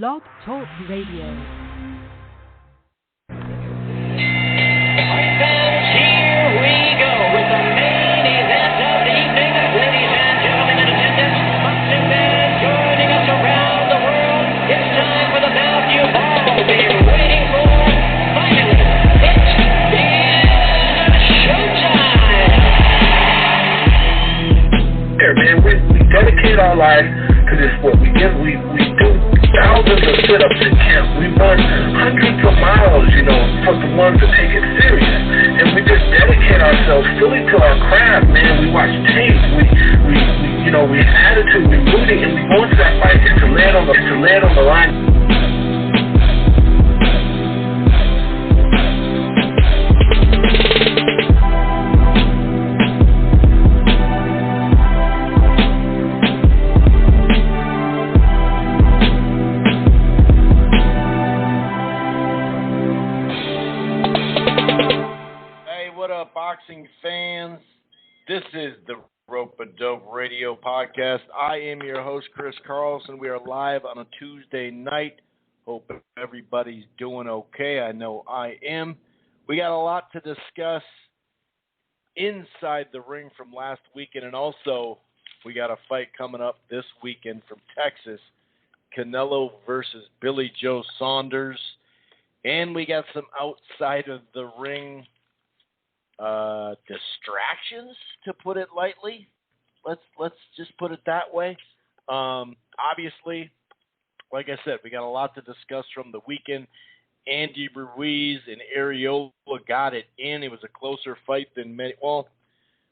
Blog Talk Radio. Dedicate our life to this sport. We do thousands of sit-ups in camp. We run hundreds of miles, for the ones that take it serious. And we just dedicate ourselves fully to our craft, man. We watch tape. We have attitude. We rooting, and we go into that fight to land on the line. Boxing fans, this is the Rope-A-Dope Radio Podcast. I am your host, Chris Carlson. We are live on a Tuesday night. Hope everybody's doing okay. I know I am. We got a lot to discuss inside the ring from last weekend, and also we got a fight coming up this weekend from Texas, Canelo versus Billy Joe Saunders, and we got some outside of the ring distractions, to put it lightly. Let's just put it that way. Obviously, like I said, we got a lot to discuss from the weekend. Andy Ruiz and Arreola got it in. It was a closer fight than many. Well,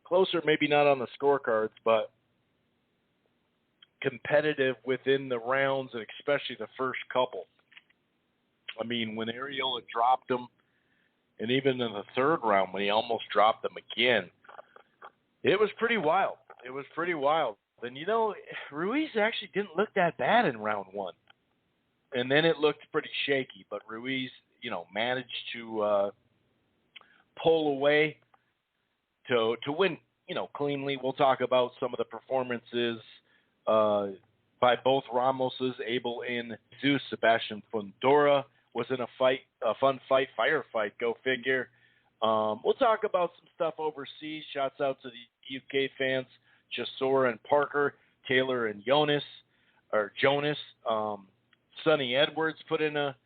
closer maybe not on the scorecards, but competitive within the rounds, and especially the first couple. I mean, when Arreola dropped him, and even in the third round, when he almost dropped them again, it was pretty wild. And, Ruiz actually didn't look that bad in round one. And then it looked pretty shaky. But Ruiz, managed to pull away to win, cleanly. We'll talk about some of the performances by both Ramoses, Abel and Zeus. Sebastian Fondura was in a fun firefight, go figure. We'll talk about some stuff overseas. Shouts out to the UK fans, Chisora and Parker, Taylor and Jonas. Sonny Edwards put in a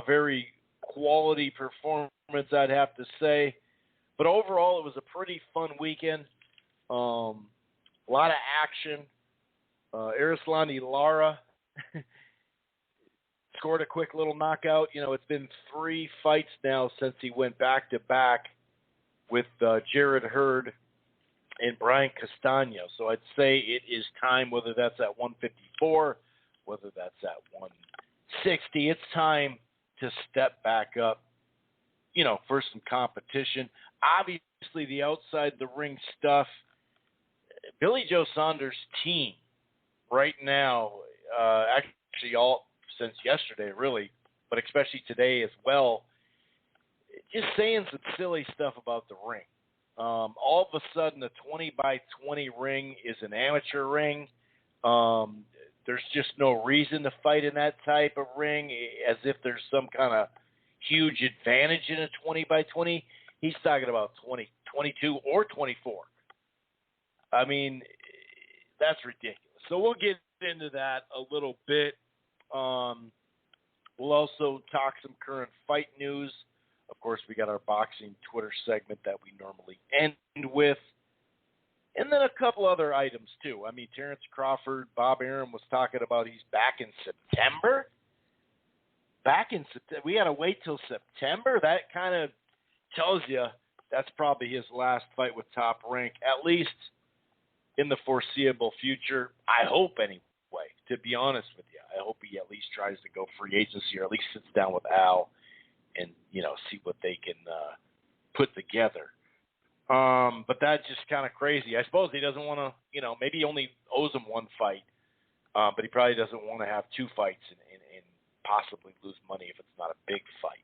very quality performance, I'd have to say. But overall, it was a pretty fun weekend. A lot of action. Arislandi Lara scored a quick little knockout. It's been 3 fights now since he went back-to-back with Jared Hurd and Brian Castano. So I'd say it is time, whether that's at 154, whether that's at 160, it's time to step back up, for some competition. Obviously, the outside the ring stuff, Billy Joe Saunders' team right now, actually all since yesterday, really, but especially today as well, just saying some silly stuff about the ring. All of a sudden, a 20-by-20 ring is an amateur ring. There's just no reason to fight in that type of ring, as if there's some kind of huge advantage in a 20-by-20. He's talking about 20, 22, or 24. I mean, that's ridiculous. So we'll get into that a little bit. We'll also talk some current fight news. Of course, we got our boxing Twitter segment that we normally end with. And then a couple other items, too. I mean, Terrence Crawford, Bob Arum was talking about he's back in September. We got to wait till September? That kind of tells you that's probably his last fight with Top Rank, at least in the foreseeable future. I hope, anyway, to be honest with you. I hope he at least tries to go free agency, or at least sits down with Al and, see what they can put together. But that's just kind of crazy. I suppose he doesn't want to, maybe he only owes him 1 fight, but he probably doesn't want to have 2 fights and possibly lose money if it's not a big fight.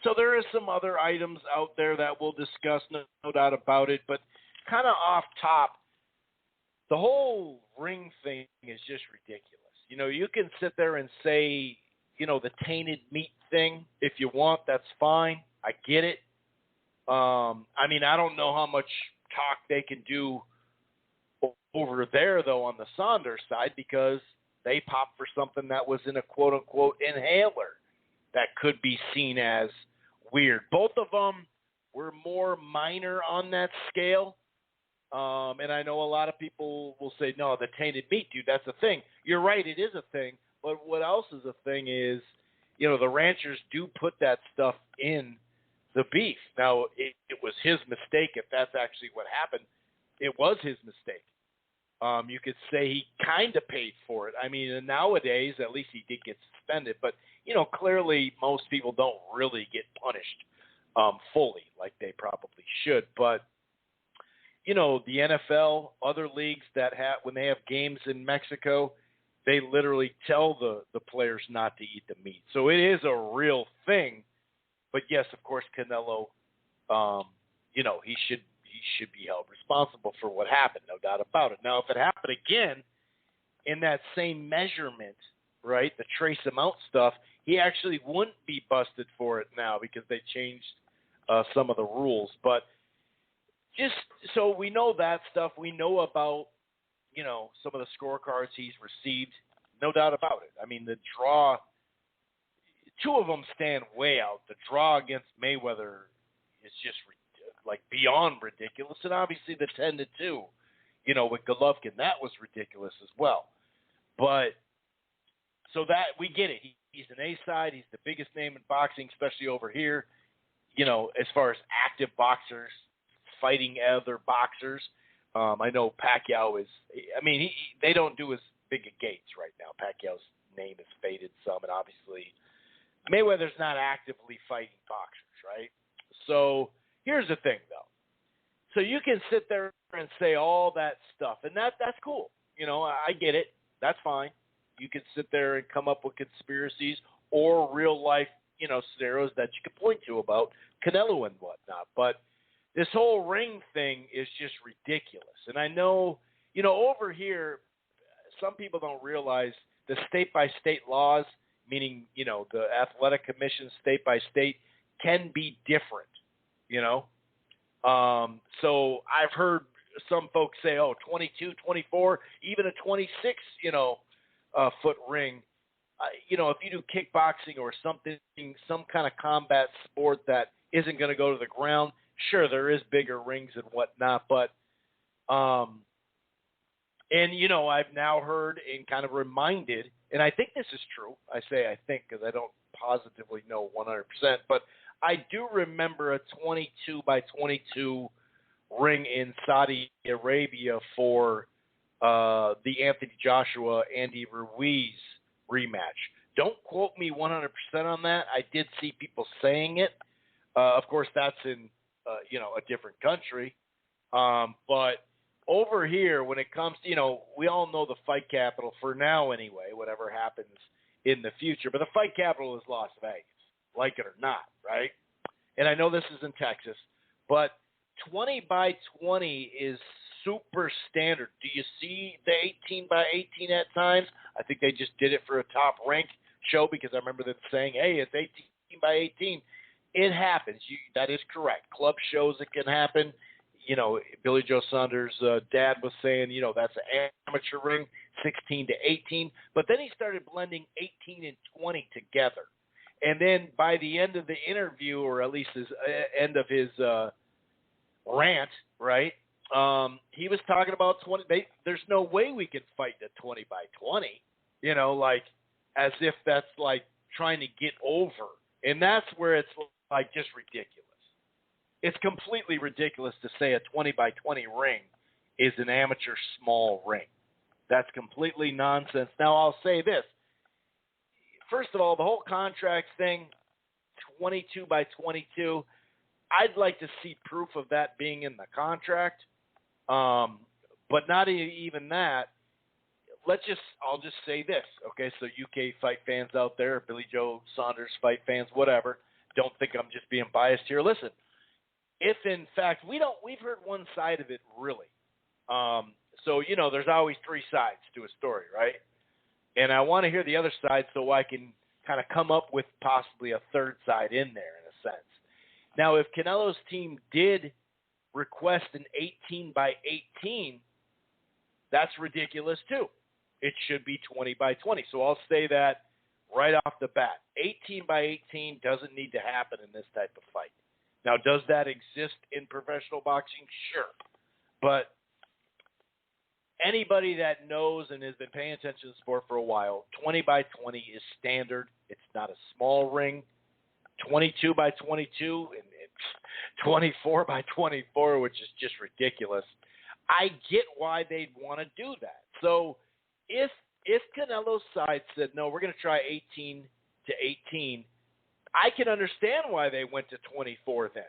So there is some other items out there that we'll discuss, no doubt about it, but kind of off top, the whole ring thing is just ridiculous. You can sit there and say, the tainted meat thing if you want. That's fine. I get it. I don't know how much talk they can do over there, though, on the Saunders side, because they popped for something that was in a quote-unquote inhaler that could be seen as weird. Both of them were more minor on that scale. And I know a lot of people will say, no, the tainted meat, dude, that's a thing. You're right, it is a thing. But what else is a thing is, the ranchers do put that stuff in the beef. Now, it was his mistake if that's actually what happened. It was his mistake. You could say he kind of paid for it. And nowadays, at least he did get suspended. But, clearly most people don't really get punished fully like they probably should. But, the NFL, other leagues that when they have games in Mexico, they literally tell the players not to eat the meat. So it is a real thing. But yes, of course, Canelo, he should be held responsible for what happened, no doubt about it. Now, if it happened again in that same measurement, right, the trace amount stuff, he actually wouldn't be busted for it now because they changed some of the rules. But just so we know that stuff, we know about, some of the scorecards he's received, no doubt about it. The draw, two of them stand way out. The draw against Mayweather is just beyond ridiculous, and obviously the 10-2, with Golovkin, that was ridiculous as well. But so that we get it. He's an A-side. He's the biggest name in boxing, especially over here. As far as active boxers fighting other boxers. I know Pacquiao is. They don't do as big a gates right now. Pacquiao's name is faded some, and obviously Mayweather's not actively fighting boxers, right? So here's the thing, though. So you can sit there and say all that stuff, and that's cool. I get it. That's fine. You can sit there and come up with conspiracies or real-life, scenarios that you can point to about Canelo and whatnot. But this whole ring thing is just ridiculous. And I know, over here, some people don't realize the state-by-state laws, meaning, the athletic commission state-by-state, can be different. So I've heard some folks say, 22, 24, even a 26, foot ring. If you do kickboxing or something, some kind of combat sport that isn't going to go to the ground, sure, there is bigger rings and whatnot. But, I've now heard and kind of reminded, and I think this is true. I say I think because I don't positively know 100%, but I do remember a 22 by 22 ring in Saudi Arabia for the Anthony Joshua Andy Ruiz rematch. Don't quote me 100% on that. I did see people saying it. Of course, that's in a different country. But over here, when it comes to, we all know the fight capital for now anyway, whatever happens in the future. But the fight capital is Las Vegas, like it or not, right? And I know this is in Texas, but 20 by 20 is super standard. Do you see the 18 by 18 at times? I think they just did it for a top rank show because I remember them saying, hey, it's 18 by 18. It happens. That is correct. Club shows, it can happen. Billy Joe Saunders' dad was saying, that's an amateur ring, 16 to 18. But then he started blending 18 and 20 together. And then by the end of the interview, or at least his end of his rant, right, he was talking about 20. There's no way we can fight the 20 by 20, as if that's like trying to get over. And that's where it's just ridiculous. It's completely ridiculous to say a 20 by 20 ring is an amateur small ring. That's completely nonsense. Now, I'll say this. First of all, the whole contract thing, 22 by 22, I'd like to see proof of that being in the contract. But not even that. I'll just say this, okay? So UK fight fans out there, Billy Joe Saunders fight fans, whatever, don't think I'm just being biased here. Listen, if in fact we've heard one side of it really. So, there's always three sides to a story, right? And I want to hear the other side so I can kind of come up with possibly a third side in there in a sense. Now, if Canelo's team did request an 18 by 18, that's ridiculous too. It should be 20 by 20. So I'll say that right off the bat. 18 by 18 doesn't need to happen in this type of fight. Now, does that exist in professional boxing? Sure. But anybody that knows and has been paying attention to the sport for a while, 20 by 20 is standard. It's not a small ring. 22 by 22 and 24 by 24, which is just ridiculous. I get why they'd want to do that. So if Canelo's side said, no, we're going to try 18 to 18, I can understand why they went to 24 then,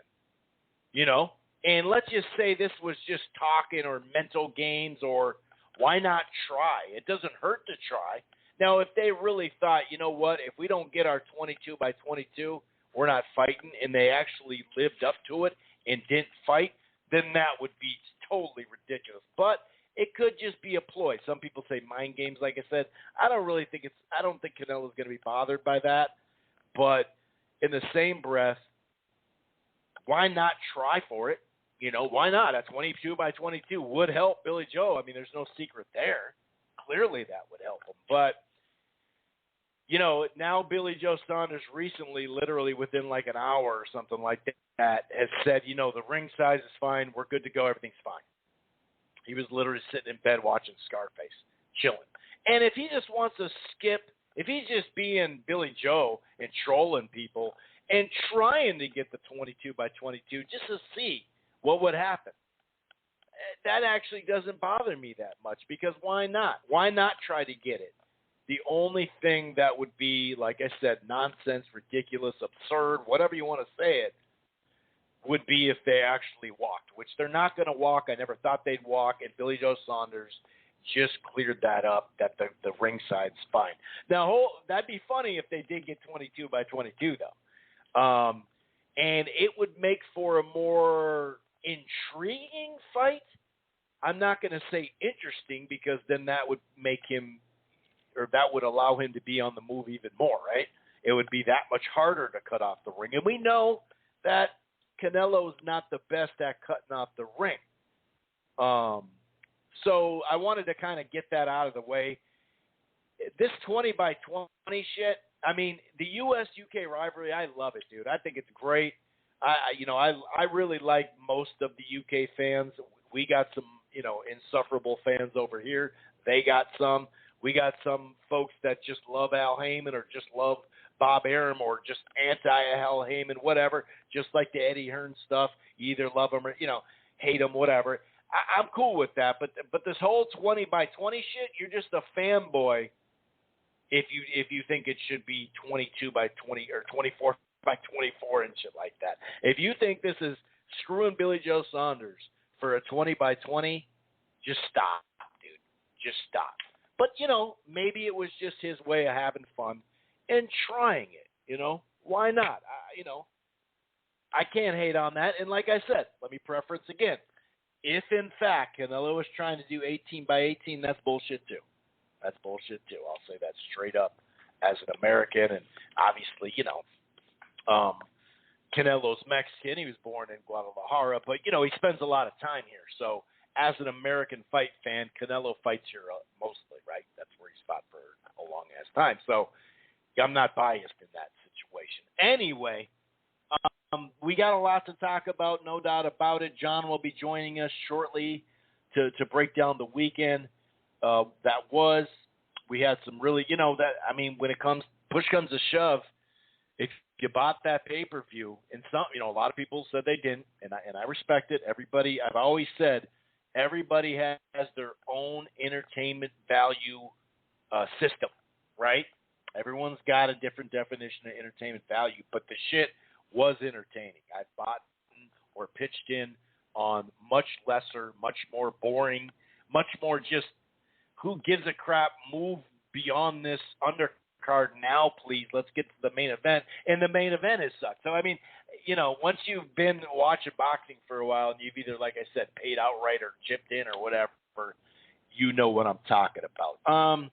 you know? And let's just say this was just talking or mental games, or why not try? It doesn't hurt to try. Now, if they really thought, you know what, if we don't get our 22 by 22, we're not fighting, and they actually lived up to it and didn't fight, then that would be totally ridiculous. But it could just be a ploy. Some people say mind games, like I said. I don't think Canelo's going to be bothered by that. But in the same breath, why not try for it? You know, why not? A 22 by 22 would help Billy Joe. I mean, there's no secret there. Clearly that would help him. But, you know, now Billy Joe Saunders recently, literally within like an hour or something like that, has said, you know, the ring size is fine. We're good to go. Everything's fine. He was literally sitting in bed watching Scarface, chilling. And if he just wants to skip, if he's just being Billy Joe and trolling people and trying to get the 22 by 22 just to see what would happen, that actually doesn't bother me that much, because why not? Why not try to get it? The only thing that would be, like I said, nonsense, ridiculous, absurd, whatever you want to say it, would be if they actually walked, which they're not going to walk. I never thought they'd walk, and Billy Joe Saunders just cleared that up, that the ring side's fine. Now, that'd be funny if they did get 22 by 22, though. And it would make for a more intriguing fight. I'm not going to say interesting, because then that would make him, or that would allow him to be on the move even more, right? It would be that much harder to cut off the ring. And we know that Canelo's not the best at cutting off the ring. So I wanted to kind of get that out of the way. This 20 by 20 shit, I mean, the U.S.-UK rivalry, I love it, dude. I think it's great. I really like most of the UK fans. We got some, insufferable fans over here. They got some. We got some folks that just love Al Heyman, or just love Bob Arum, or just anti-Al Heyman, whatever, just like the Eddie Hearn stuff. You either love him or, hate him, whatever. I'm cool with that. But this whole 20 by 20 shit, you're just a fanboy if you think it should be 22 by 20 or 24 by 24 and shit like that. If you think this is screwing Billy Joe Saunders for a 20 by 20, just stop, dude. Just stop. But, maybe it was just his way of having fun and trying it, Why not? I can't hate on that. And like I said, let me preference again. If, in fact, Canelo was trying to do 18 by 18, that's bullshit, too. That's bullshit, too. I'll say that straight up as an American. And obviously, Canelo's Mexican. He was born in Guadalajara. But, he spends a lot of time here. So, as an American fight fan, Canelo fights here mostly, right? That's where he's fought for a long-ass time. So, I'm not biased in that situation. Anyway, we got a lot to talk about, no doubt about it. John will be joining us shortly to break down the weekend. We had some really, when it comes, push comes to shove, if you bought that pay-per-view, and some, a lot of people said they didn't, and I respect it. Everybody, I've always said, everybody has their own entertainment value system, right? Everyone's got a different definition of entertainment value, but the shit was entertaining. I bought or pitched in on much lesser, much more boring, much more just who gives a crap, move beyond this undercard now, please. Let's get to the main event. And the main event is sucked. So, once you've been watching boxing for a while and you've either, like I said, paid outright or chipped in or whatever, you know what I'm talking about.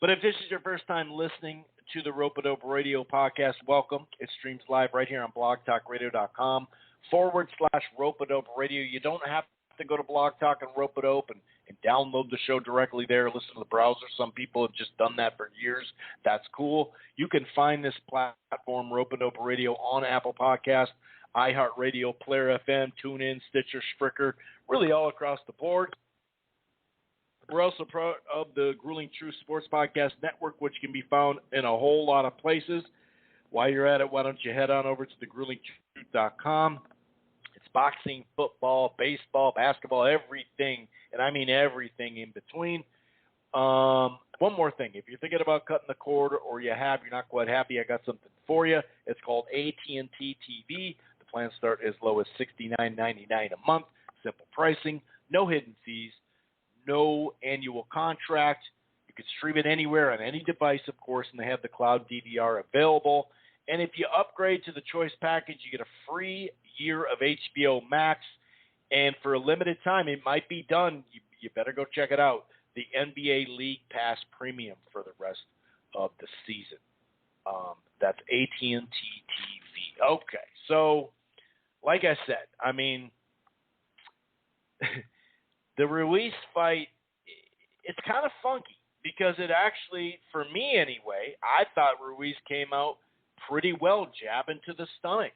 But if this is your first time listening to the Rope-A-Dope Radio podcast, welcome. It streams live right here on blogtalkradio.com/Rope-A-Dope Radio. You don't have to go to Blog Talk and Rope-A-Dope and download the show directly there, listen to the browser. Some people have just done that for years. That's cool. You can find this platform, Rope-A-Dope Radio, on Apple Podcasts, iHeartRadio, Player FM, TuneIn, Stitcher, Spreaker, really all across the board. We're also part of the Grueling Truth Sports Podcast Network, which can be found in a whole lot of places. While you're at it, why don't you head on over to thegruelingtruth.com. It's boxing, football, baseball, basketball, everything, and I mean everything in between. One more thing. If you're thinking about cutting the cord or you're not quite happy, I got something for you. It's called AT&T TV. The plans start as low as $69.99 a month. Simple pricing, no hidden fees. No annual contract. You can stream it anywhere on any device, of course, and they have the cloud DVR available. And if you upgrade to the choice package, you get a free year of HBO Max. And for a limited time, it might be done. You better go check it out. The NBA League Pass Premium for the rest of the season. That's AT&T TV. Okay, so like I said, I mean, the Ruiz fight, it's kind of funky because it actually, for me anyway, I thought Ruiz came out pretty well, jabbing to the stomach.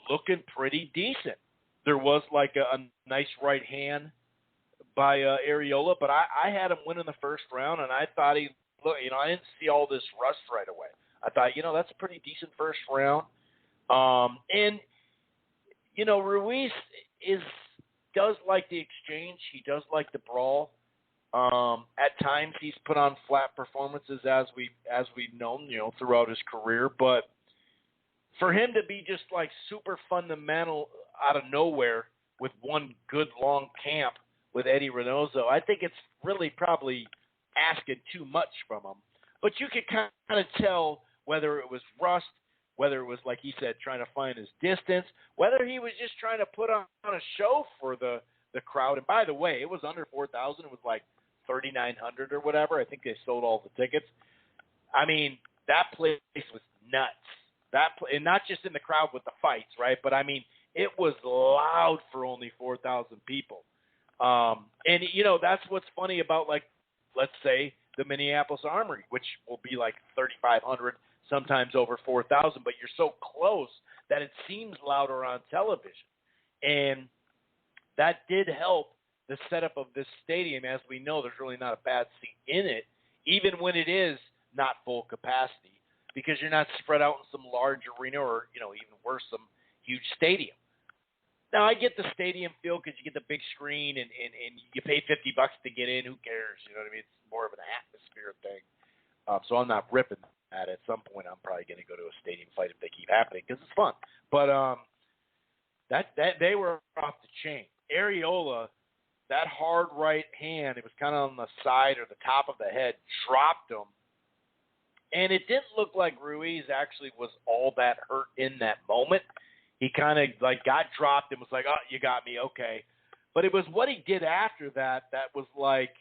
Looking pretty decent. There was like a nice right hand by Areola, but I had him win in the first round, and I thought I didn't see all this rust right away. I thought, that's a pretty decent first round. Ruiz does like the exchange. He does like the brawl. At times he's put on flat performances as we've known, throughout his career. But for him to be just like super fundamental out of nowhere with one good long camp with Eddie Reynoso, I think it's really probably asking too much from him. But you could kind of tell whether it was rust, whether it was, like he said, trying to find his distance, whether he was just trying to put on a show for the crowd. And by the way, it was under 4,000. It was like 3,900 or whatever. I think they sold all the tickets. I mean, that place was nuts. And not just in the crowd with the fights, right? But, I mean, it was loud for only 4,000 people. That's what's funny about, like, let's say the Minneapolis Armory, which will be like 3,500, sometimes over 4,000, but you're so close that it seems louder on television. And that did help the setup of this stadium. As we know, there's really not a bad seat in it, even when it is not full capacity, because you're not spread out in some large arena or, even worse, some huge stadium. Now, I get the stadium feel because you get the big screen and you pay $50 to get in. Who cares? You know what I mean? It's more of an atmosphere thing. So I'm not ripping that. At some point, I'm probably going to go to a stadium fight if they keep happening because it's fun. But that they were off the chain. Areola, that hard right hand, it was kind of on the side or the top of the head, dropped him. And it didn't look like Ruiz actually was all that hurt in that moment. He kind of got dropped and was like, oh, you got me, okay. But it was what he did after that was like,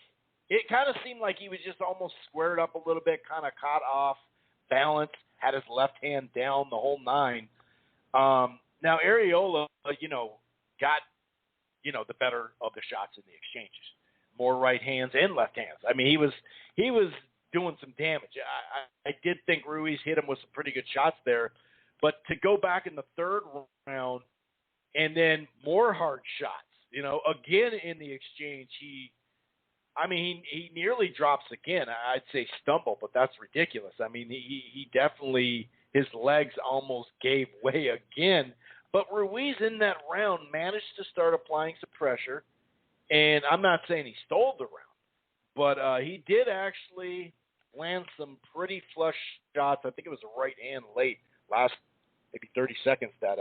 it kind of seemed like he was just almost squared up a little bit, kind of caught off balance, had his left hand down, the whole nine. Now, Areola, got, the better of the shots in the exchanges. More right hands and left hands. I mean, he was doing some damage. I did think Ruiz hit him with some pretty good shots there. But to go back in the third round and then more hard shots, again in the exchange, he nearly drops again. I'd say stumble, but that's ridiculous. I mean, he definitely, his legs almost gave way again. But Ruiz in that round managed to start applying some pressure. And I'm not saying he stole the round, but he did actually land some pretty flush shots. I think it was a right hand late, last maybe 30 seconds, that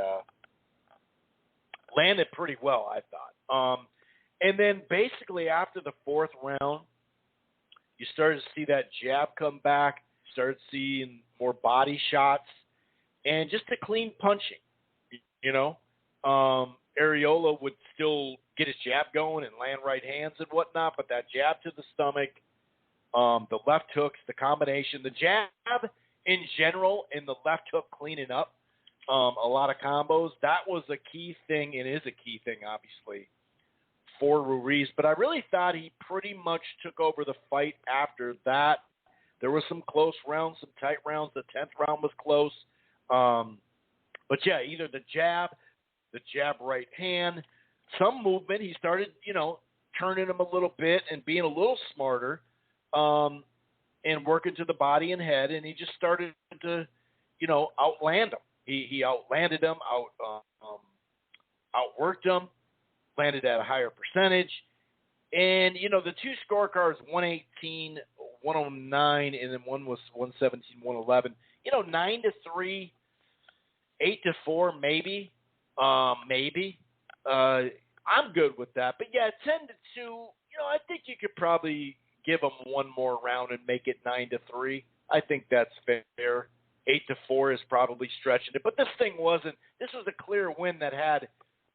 landed pretty well, I thought. And then basically after the fourth round, you started to see that jab come back, started seeing more body shots, and just a clean punching, Areola would still get his jab going and land right hands and whatnot, but that jab to the stomach, The left hooks, the combination, the jab in general, and the left hook cleaning up a lot of combos. That was a key thing and is a key thing, obviously, for Ruiz. But I really thought he pretty much took over the fight after that. There were some close rounds, some tight rounds. The 10th round was close. But, yeah, either the jab right hand, some movement. He started, turning him a little bit and being a little smarter and working to the body and head. And he just started to, outland him. He outlanded him, outworked him, landed at a higher percentage. And, the two scorecards, 118, 109, and then one was 117, 111. 9-3, 8-4, maybe. I'm good with that. But, yeah, 10-2, I think you could probably give him one more round and make it 9-3. I think that's fair. 8-4 is probably stretching it. But this was a clear win that had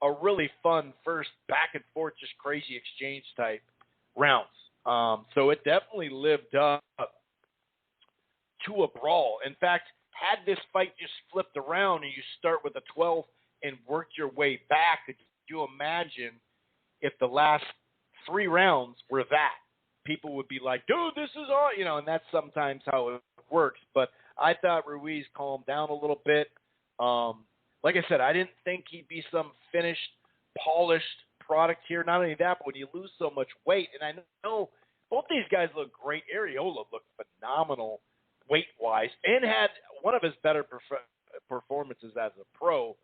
a really fun first back and forth, just crazy exchange type rounds. So it definitely lived up to a brawl. In fact, had this fight just flipped around and you start with a 12 and worked your way back, could you imagine if the last 3 rounds were that? People would be like, dude, this is all, and that's sometimes how it works. But I thought Ruiz calmed down a little bit. Like I said, I didn't think he'd be some finished, polished product here. Not only that, but when you lose so much weight, and I know both these guys look great. Arreola looked phenomenal weight-wise and had one of his better performances as a pro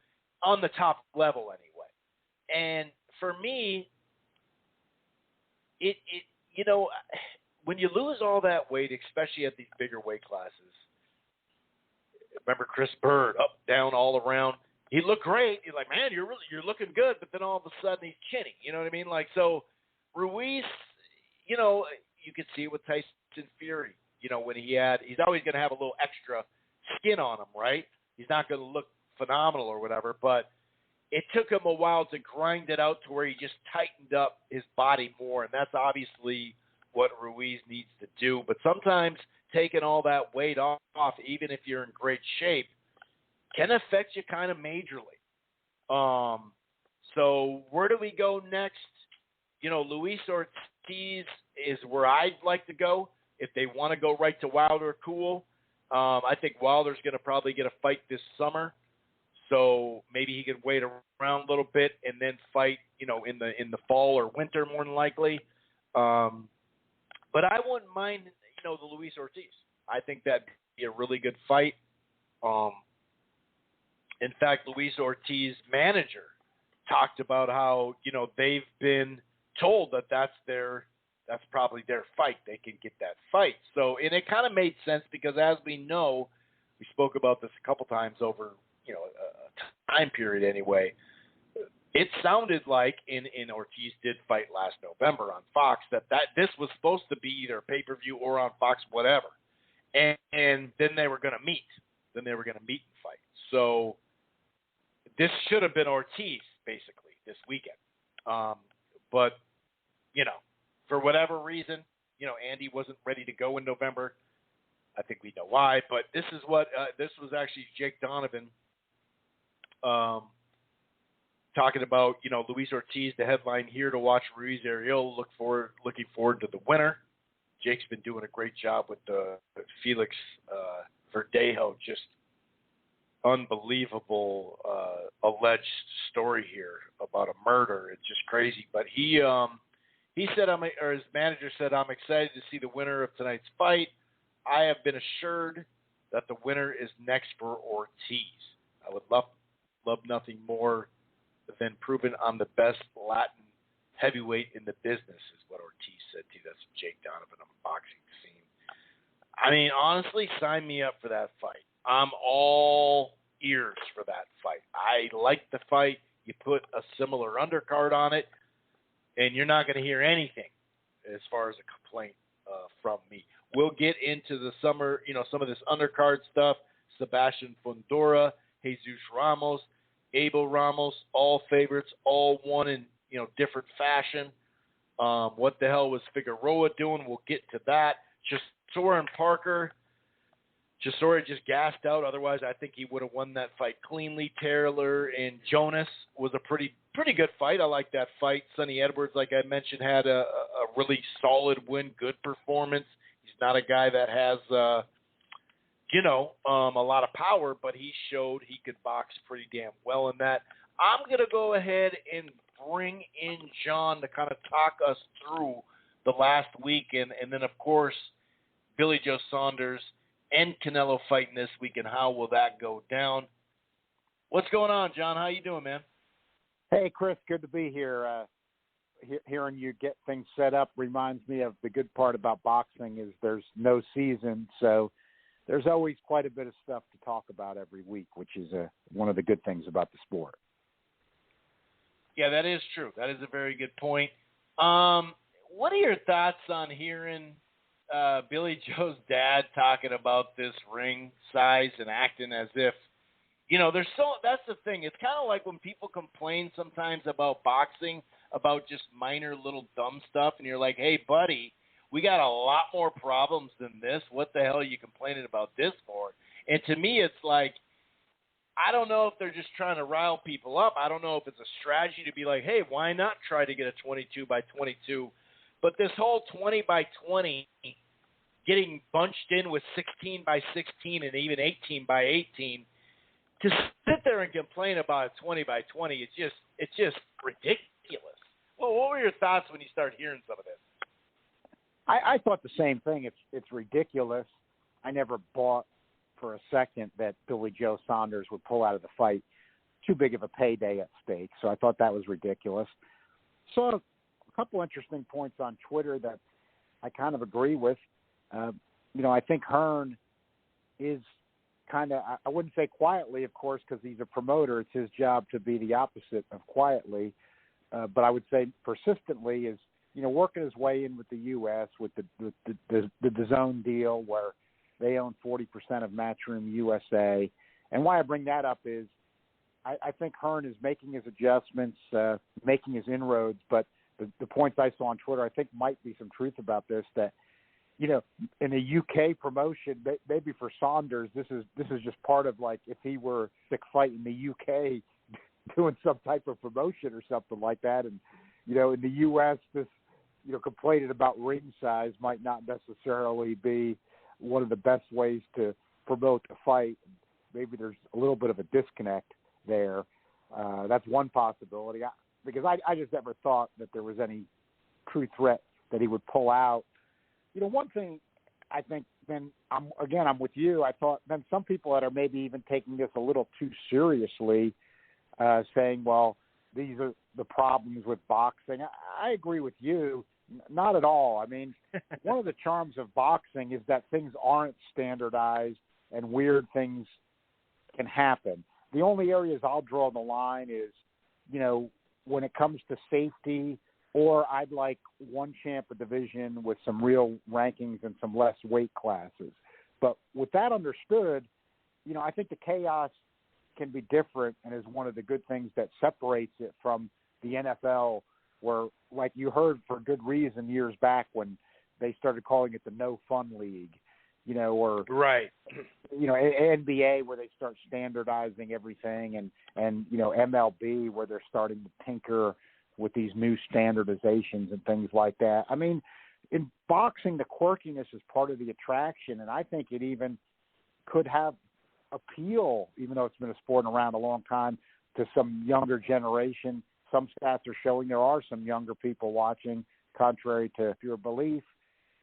on the top level anyway. And for me, when you lose all that weight, especially at these bigger weight classes, remember Chris Bird, up, down, all around. He looked great. You're like, man, you're looking good. But then all of a sudden he's chinny. You know what I mean? Like, so Ruiz, you could see it with Tyson Fury. When he's always going to have a little extra skin on him, right? He's not going to look phenomenal or whatever. But it took him a while to grind it out to where he just tightened up his body more. And that's obviously what Ruiz needs to do. But sometimes taking all that weight off, even if you're in great shape, can affect you kind of majorly. So where do we go next? Luis Ortiz is where I'd like to go. If they want to go right to Wilder, cool. I think Wilder's going to probably get a fight this summer. So maybe he can wait around a little bit and then fight, in the fall or winter more than likely. But I wouldn't mind, the Luis Ortiz. I think that'd be a really good fight. In fact, Luis Ortiz's manager talked about how, they've been told that that's probably their fight. They can get that fight. So, and it kind of made sense because as we know, we spoke about this a couple times over, a time period anyway. It sounded like, and Ortiz did fight last November on Fox, that this was supposed to be either pay-per-view or on Fox, whatever. And then they were going to meet. Then they were going to meet and fight. So this should have been Ortiz, basically, this weekend. But, for whatever reason, Andy wasn't ready to go in November. I think we know why. But this is what this was actually Jake Donovan talking about, Luis Ortiz, the headline here to watch Ruiz Arreola. Looking forward to the winner. Jake's been doing a great job with the Felix Verdejo. Just unbelievable alleged story here about a murder. It's just crazy. But he said, his manager said, I'm excited to see the winner of tonight's fight. I have been assured that the winner is next for Ortiz. I would love nothing more than proving I'm the best Latin heavyweight in the business, is what Ortiz said to. That's Jake Donovan on the boxing scene. I mean, honestly, sign me up for that fight. I'm all ears for that fight. I like the fight. You put a similar undercard on it, and you're not going to hear anything as far as a complaint from me. We'll get into the summer, some of this undercard stuff. Sebastian Fondura, Jesus Ramos, Abel Ramos, all favorites, all won in different fashion. What the hell was Figueroa doing? We'll get to that. Chisora and Parker. Chisora just gassed out. Otherwise, I think he would have won that fight cleanly. Taylor and Jonas was a pretty good fight. I like that fight. Sonny Edwards, like I mentioned, had a really solid win, good performance. He's not a guy that has, a lot of power, but he showed he could box pretty damn well in that. I'm going to go ahead and bring in John to kind of talk us through the last week. And then, of course, Billy Joe Saunders and Canelo fighting this week, and how will that go down? What's going on, John? How you doing, man? Hey, Chris, good to be here. Hearing you get things set up reminds me of the good part about boxing is there's no season, so there's always quite a bit of stuff to talk about every week, which is one of the good things about the sport. Yeah, that is true. That is a very good point. What are your thoughts on hearing Billy Joe's dad talking about this ring size and acting as if, that's the thing. It's kind of like when people complain sometimes about boxing, about just minor little dumb stuff, and you're like, hey, buddy, we got a lot more problems than this. What the hell are you complaining about this for? And to me, it's like, I don't know if they're just trying to rile people up. I don't know if it's a strategy to be like, hey, why not try to get a 22 by 22? But this whole 20 by 20 getting bunched in with 16 by 16 and even 18 by 18, to sit there and complain about 20 by 20, it's just ridiculous. Well, what were your thoughts when you started hearing some of this? I thought the same thing. It's ridiculous. I never bought for a second that Billy Joe Saunders would pull out of the fight. Too big of a payday at stake, so I thought that was ridiculous. Saw a couple interesting points on Twitter that I kind of agree with. I think Hearn is kind of, I wouldn't say quietly, of course, because he's a promoter. It's his job to be the opposite of quietly. But I would say persistently is, working his way in with the U.S. with the DAZN deal where they own 40% of Matchroom USA. And why I bring that up is I think Hearn is making his adjustments, making his inroads. But the points I saw on Twitter, I think might be some truth about this, that, in a UK promotion, maybe for Saunders, this is just part of, like, if he were to fight in the UK doing some type of promotion or something like that. And, in the U.S., this, complaining about ring size might not necessarily be one of the best ways to promote the fight. Maybe there's a little bit of a disconnect there. That's one possibility, because I just never thought that there was any true threat that he would pull out. One thing I think, then I'm with you. I thought then some people that are maybe even taking this a little too seriously, saying, well, these are the problems with boxing. I agree with you. Not at all. I mean, one of the charms of boxing is that things aren't standardized and weird things can happen. The only areas I'll draw the line is, when it comes to safety, or I'd like one champ a division with some real rankings and some less weight classes. But with that understood, I think the chaos can be different and is one of the good things that separates it from the NFL, where, like you heard for good reason years back when they started calling it the no fun league, or right, NBA where they start standardizing everything, and MLB where they're starting to tinker with these new standardizations and things like that. I mean, in boxing, the quirkiness is part of the attraction, and I think it even could have appeal, even though it's been a sport around a long time, to some younger generation. Some stats are showing there are some younger people watching, contrary to your belief.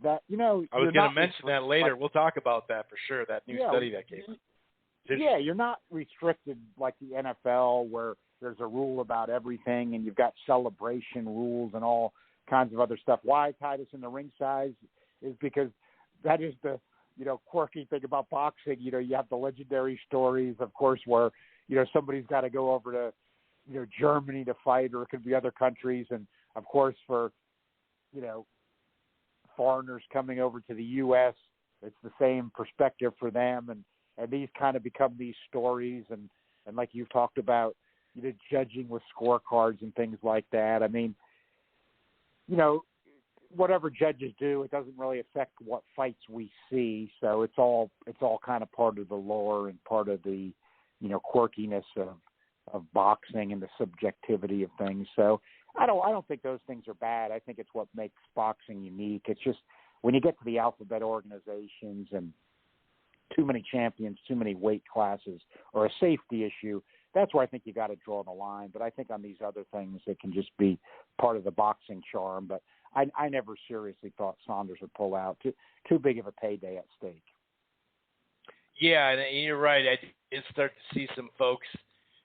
That, I was going to mention that later. We'll talk about that for sure, that new study that came. Yeah, you're not restricted like the NFL where there's a rule about everything and you've got celebration rules and all kinds of other stuff. Why I tie this in the ring size is because that is the, quirky thing about boxing. You have the legendary stories, of course, where, somebody's got to go over to, Germany to fight, or it could be other countries. And of course, for, foreigners coming over to the U.S., it's the same perspective for them. And these kind of become these stories. And like you've talked about, judging with scorecards and things like that. I mean, whatever judges do, it doesn't really affect what fights we see. So it's all kind of part of the lore and part of the, quirkiness of boxing and the subjectivity of things. So I don't think those things are bad. I think it's what makes boxing unique. It's just when you get to the alphabet organizations and too many champions, too many weight classes, or a safety issue, that's where I think you got to draw the line. But I think on these other things, it can just be part of the boxing charm. But I never seriously thought Saunders would pull out. Too big of a payday at stake. Yeah, and you're right. I did start to see some folks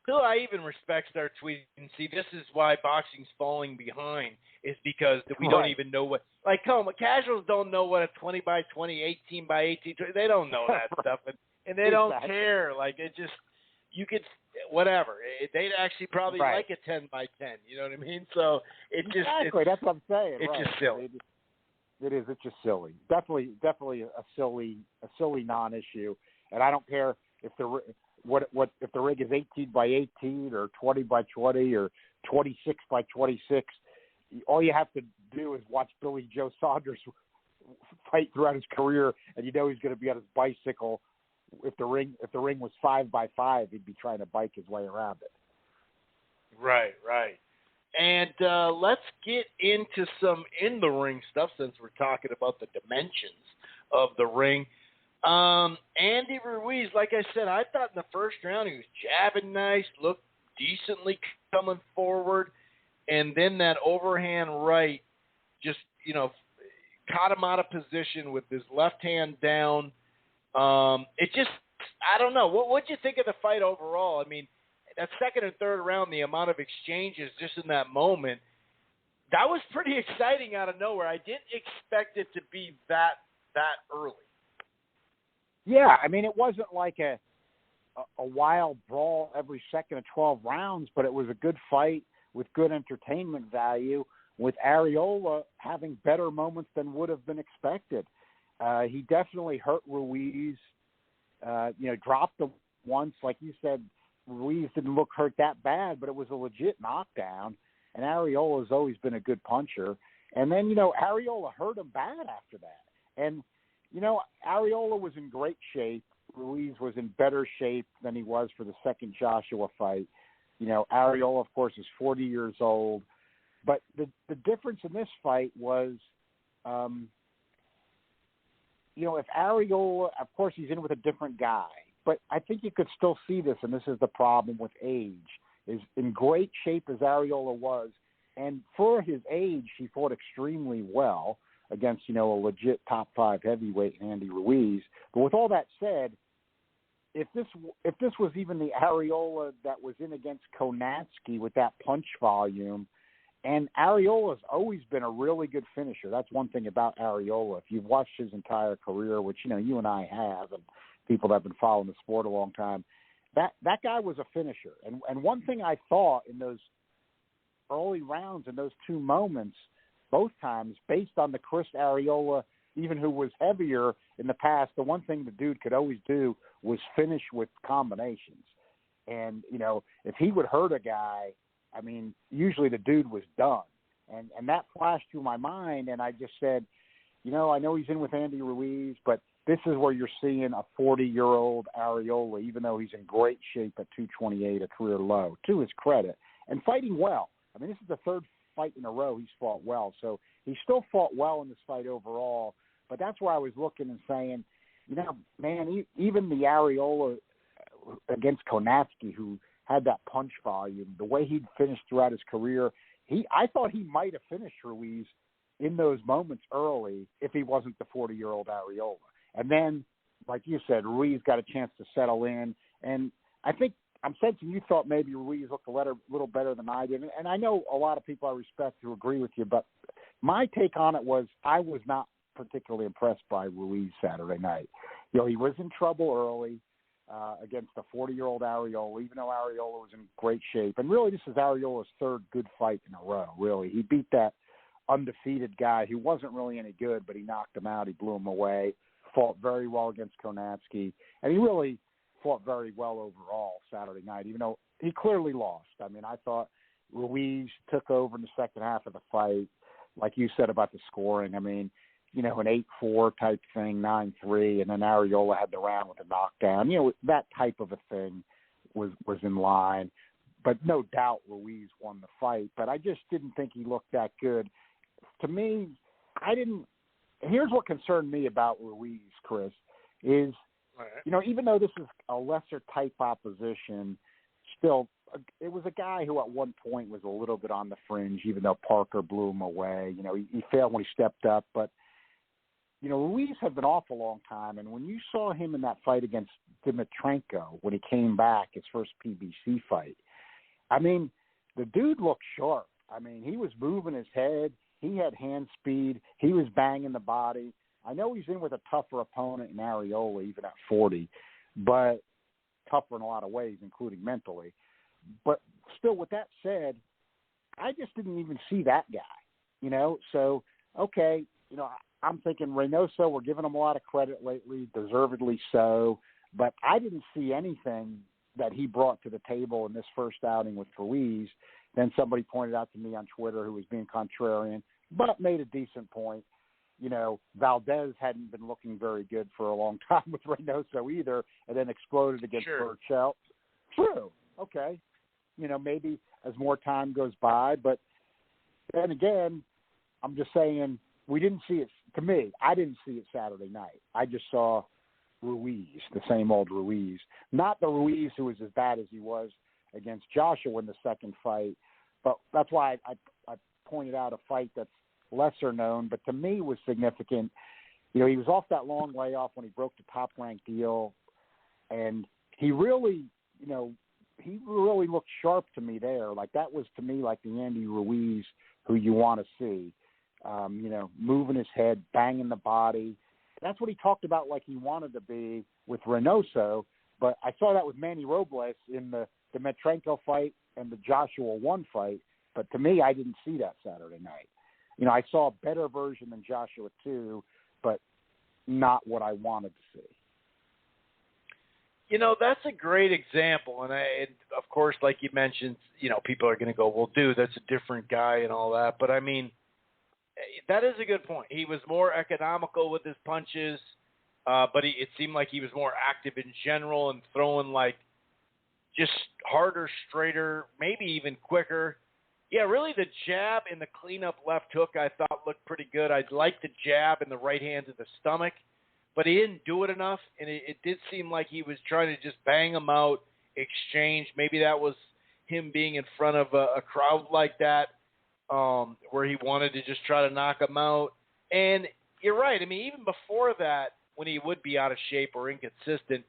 who I even respect start tweeting, see, this is why boxing's falling behind, is because we don't even know what – like, come on, casuals don't know what a 20 by 20, 18 by 18 – they don't know that stuff, and they don't care. Like, it just – you could – whatever. They'd actually probably like a 10 by 10, you know what I mean? So it just – Exactly, that's what I'm saying. It's just silly. It is. It's just silly. Definitely a silly non-issue. And I don't care if the if the rig is 18 by 18 or 20 by 20 or 26 by 26. All you have to do is watch Billy Joe Saunders fight throughout his career, and he's going to be on his bicycle. If the ring was 5 by 5, he'd be trying to bike his way around it. Right. And let's get into some in-the-ring stuff since we're talking about the dimensions of the ring. Andy Ruiz, like I said, I thought in the first round he was jabbing nice, looked decently coming forward, and then that overhand right just, caught him out of position with his left hand down. It just, I don't know. What'd you think of the fight overall? I mean, that second and third round, the amount of exchanges just in that moment, that was pretty exciting out of nowhere. I didn't expect it to be that early. Yeah, I mean, it wasn't like a wild brawl every second of 12 rounds, but it was a good fight with good entertainment value, with Areola having better moments than would have been expected. He definitely hurt Ruiz, dropped him once. Like you said, Ruiz didn't look hurt that bad, but it was a legit knockdown, and Areola's always been a good puncher. And then, Areola hurt him bad after that. And Areola was in great shape. Ruiz was in better shape than he was for the second Joshua fight. Areola, of course, is 40 years old. But the difference in this fight was, if Areola, of course, he's in with a different guy. But I think you could still see this, and this is the problem with age, is in great shape as Areola was. And for his age, he fought extremely well against, a legit top 5 heavyweight, Andy Ruiz. But with all that said, if this was even the Areola that was in against Konatsky with that punch volume, and Areola's always been a really good finisher. That's one thing about Areola. If you've watched his entire career, which, you and I have, and people that have been following the sport a long time, that guy was a finisher. And one thing I thought in those early rounds, in those two moments, both times, based on the Chris Areola, even who was heavier in the past, the one thing the dude could always do was finish with combinations. And, if he would hurt a guy, I mean, usually the dude was done. And that flashed through my mind, and I just said, I know he's in with Andy Ruiz, but this is where you're seeing a 40-year-old Areola, even though he's in great shape at 228, a career low, to his credit, and fighting well. I mean, this is the third fight in a row he's fought well. So he still fought well in this fight overall, but that's where I was looking and saying, man, even the Areola against Konatsky, who had that punch volume, the way he'd finished throughout his career, I thought he might have finished Ruiz in those moments early if he wasn't the 40-year-old Areola. And then, like you said, Ruiz got a chance to settle in, and I think I'm sensing you thought maybe Ruiz looked a little better than I did. And I know a lot of people I respect who agree with you, but my take on it was I was not particularly impressed by Ruiz Saturday night. He was in trouble early against a 40-year-old Areola, even though Areola was in great shape. And really, this is Areola's third good fight in a row, really. He beat that undefeated guy who wasn't really any good, but he knocked him out. He blew him away, fought very well against Konatsky, and he really fought very well overall Saturday night, even though he clearly lost. I mean, I thought Ruiz took over in the second half of the fight, like you said about the scoring. I mean, you know, an 8-4 type thing, 9-3, and then Arreola had the round with a knockdown. You know, that type of a thing was in line. But no doubt Ruiz won the fight. But I just didn't think he looked that good. To me, here's what concerned me about Ruiz, Chris, is, you know, even though this is a lesser type opposition, still, it was a guy who at one point was a little bit on the fringe, even though Parker blew him away. You know, he failed when he stepped up. But, you know, Ruiz had been off a long time. And when you saw him in that fight against Dimitrenko, when he came back, his first PBC fight, I mean, the dude looked sharp. I mean, he was moving his head. He had hand speed. He was banging the body. I know he's in with a tougher opponent in Arreola, even at 40, but tougher in a lot of ways, including mentally. But still, with that said, I just didn't even see that guy, you know? So, okay, you know, I'm thinking Reynoso, we're giving him a lot of credit lately, deservedly so, but I didn't see anything that he brought to the table in this first outing with Ruiz. Then somebody pointed out to me on Twitter, who was being contrarian, but made a decent point. You know, Valdez hadn't been looking very good for a long time with Reynoso either, and then exploded against Burchell. True. Okay. You know, maybe as more time goes by, but then again, I'm just saying we didn't see it. To me, I didn't see it Saturday night. I just saw Ruiz, the same old Ruiz. Not the Ruiz who was as bad as he was against Joshua in the second fight, but that's why I pointed out a fight that's lesser known, but to me was significant. You know, he was off that long layoff when he broke the top-ranked deal, and he really, you know, he really looked sharp to me there. Like, that was, to me, like the Andy Ruiz who you want to see. You know, moving his head, banging the body. That's what he talked about like he wanted to be with Reynoso, but I saw that with Manny Robles in the Dimitrenko fight and the Joshua 1 fight, but to me, I didn't see that Saturday night. You know, I saw a better version than Joshua 2, but not what I wanted to see. You know, that's a great example. And of course, like you mentioned, you know, people are going to go, well, dude, that's a different guy and all that. But, I mean, that is a good point. He was more economical with his punches, but it seemed like he was more active in general and throwing, like, just harder, straighter, maybe even quicker. Yeah, really the jab and the cleanup left hook I thought looked pretty good. I liked the jab and the right hand to the stomach, but he didn't do it enough, and it did seem like he was trying to just bang him out, exchange. Maybe that was him being in front of a crowd like that, where he wanted to just try to knock him out. And you're right. I mean, even before that, when he would be out of shape or inconsistent,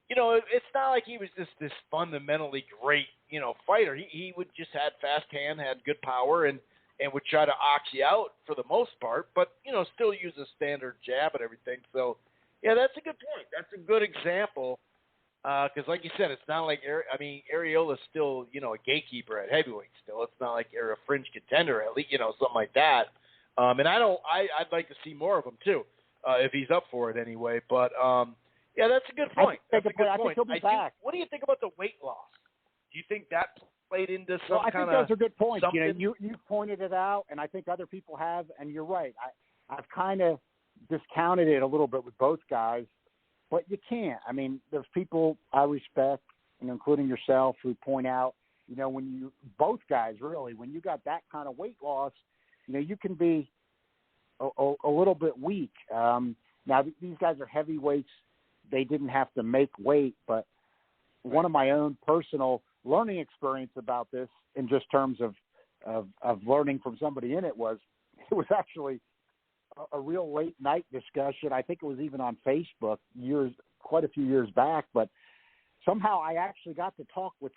you know, it's not like he was just this fundamentally great, you know, fighter. He would just had fast hand, had good power, and would try to ox you out for the most part, but, you know, still use a standard jab and everything. So, yeah, that's a good point. That's a good example because, like you said, it's not like Arreola's still, you know, a gatekeeper at heavyweight still. It's not like you're a fringe contender, at least, you know, something like that. And I'd like to see more of him too, if he's up for it anyway. But yeah, that's a good point. That's a good point. I think he'll be back. What do you think about the weight loss? Do you think that played into some I kind think those are good points. Something? You know, you pointed it out, and I think other people have, and you're right. I've kind of discounted it a little bit with both guys, but you can't. I mean, there's people I respect, and including yourself, who point out, you know, both guys really, when you got that kind of weight loss, you know, you can be a little bit weak. Now, these guys are heavyweights. They didn't have to make weight, but one of my own personal learning experience about this in just terms of learning from somebody in it was actually a real late night discussion. I think it was even on Facebook quite a few years back, but somehow I actually got to talk with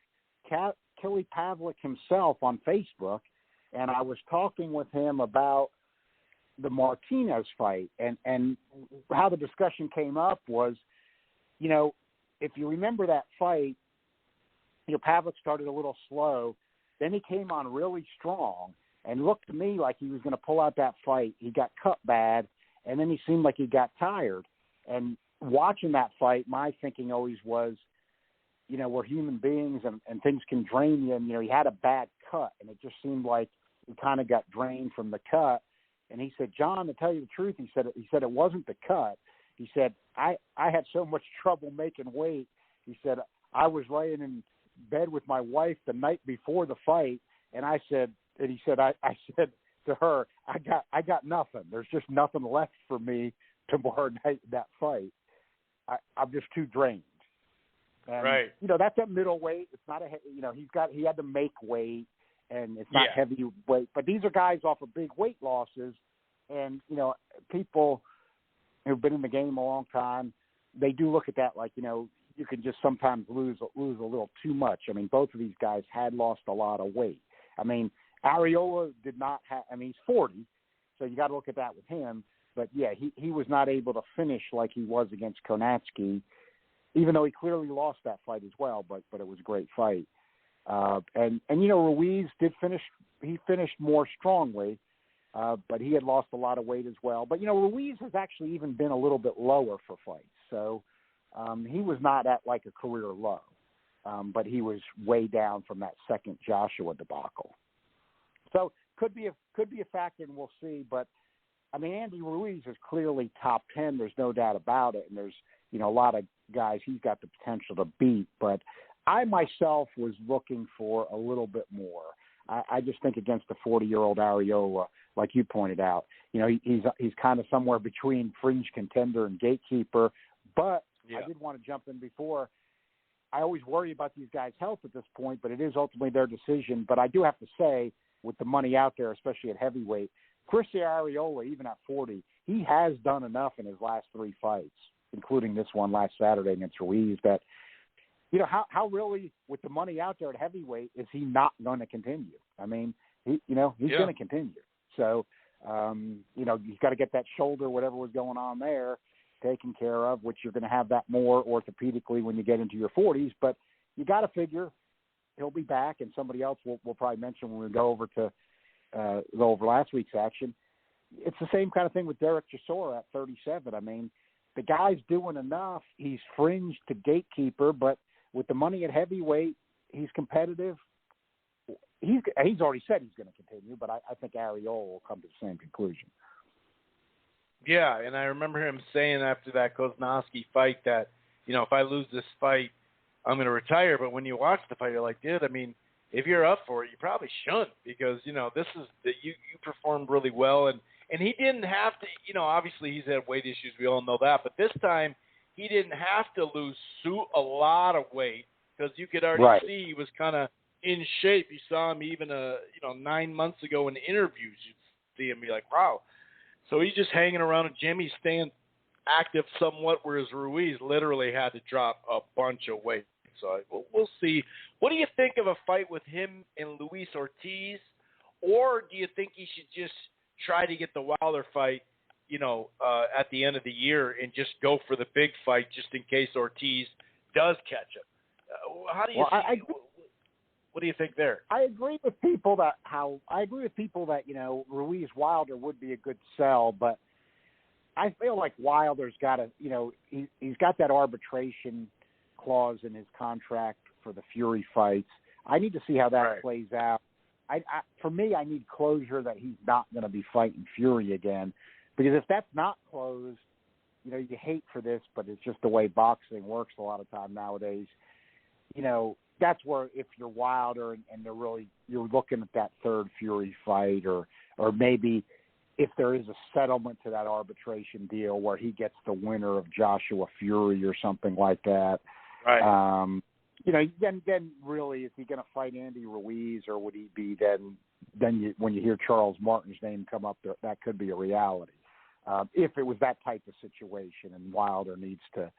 Kelly Pavlik himself on Facebook, and I was talking with him about the Martinez fight, and how the discussion came up was, you know, if you remember that fight, you know, Pavlik started a little slow, then he came on really strong and looked to me like he was going to pull out that fight. He got cut bad, and then he seemed like he got tired. And watching that fight, my thinking always was, you know, we're human beings and things can drain you. And, you know, he had a bad cut, and it just seemed like he kind of got drained from the cut. And he said, John, to tell you the truth, he said it wasn't the cut. He said, I had so much trouble making weight. He said, I was laying in bed with my wife the night before the fight, and I said to her, I got nothing. There's just nothing left for me tomorrow night in that fight. I'm just too drained. And, right. That's at middleweight. It's not he had to make weight, and it's not heavy weight. But these are guys off of big weight losses, and people who've been in the game a long time, they do look at that like you can just sometimes lose a little too much. I mean, both of these guys had lost a lot of weight. I mean, Arreola did not have. I mean, he's 40, so you got to look at that with him. But yeah, he was not able to finish like he was against Konatsky, even though he clearly lost that fight as well. But it was a great fight. And Ruiz did finish. He finished more strongly, but he had lost a lot of weight as well. But Ruiz has actually even been a little bit lower for fights, so he was not at like a career low, but he was way down from that second Joshua debacle. So could be a factor, and we'll see. But I mean, Andy Ruiz is clearly top 10. There's no doubt about it, and there's a lot of guys he's got the potential to beat. But I myself was looking for a little bit more. I just think against the 40-year-old Arreola, like you pointed out, he's kind of somewhere between fringe contender and gatekeeper. But I did want to jump in before. I always worry about these guys' health at this point, but it is ultimately their decision. But I do have to say, with the money out there, especially at heavyweight, Chris Arreola, even at 40, he has done enough in his last 3 fights, including this one last Saturday against Ruiz, that, how really, with the money out there at heavyweight, is he not going to continue? I mean, he's going to continue. So, he's got to get that shoulder, whatever was going on there, taken care of, which you're going to have that more orthopedically when you get into your 40s. But you got to figure he'll be back, and somebody else we'll probably mention when we go over last week's action. It's the same kind of thing with Derek Chisora at 37. I mean, the guy's doing enough. He's fringe to gatekeeper, but with the money at heavyweight, he's competitive. He's already said he's going to continue, but I think Arreola will come to the same conclusion. Yeah, and I remember him saying after that Koznowski fight that, if I lose this fight, I'm going to retire. But when you watch the fight, you're like, dude, I mean, if you're up for it, you probably shouldn't, because, this is that you performed really well. And he didn't have to, obviously he's had weight issues. We all know that. But this time he didn't have to lose a lot of weight, because you could already see he was kind of in shape. You saw him even, 9 months ago in interviews. You'd see him be like, wow. So he's just hanging around a gym. He's staying active somewhat, whereas Ruiz literally had to drop a bunch of weight. So we'll see. What do you think of a fight with him and Luis Ortiz? Or do you think he should just try to get the Wilder fight, at the end of the year, and just go for the big fight just in case Ortiz does catch him? How do you see what do you think there? I agree with people that Ruiz Wilder would be a good sell, but I feel like Wilder's got to, he's got that arbitration clause in his contract for the Fury fights. I need to see how that plays out. For me, I need closure that he's not going to be fighting Fury again, because if that's not closed, you hate for this, but it's just the way boxing works a lot of time nowadays. That's where, if you're Wilder and you're looking at that third Fury fight, or maybe if there is a settlement to that arbitration deal where he gets the winner of Joshua Fury or something like that. Right. Then really, is he going to fight Andy Ruiz, or would he be when you hear Charles Martin's name come up, that could be a reality. If it was that type of situation, and Wilder needs to,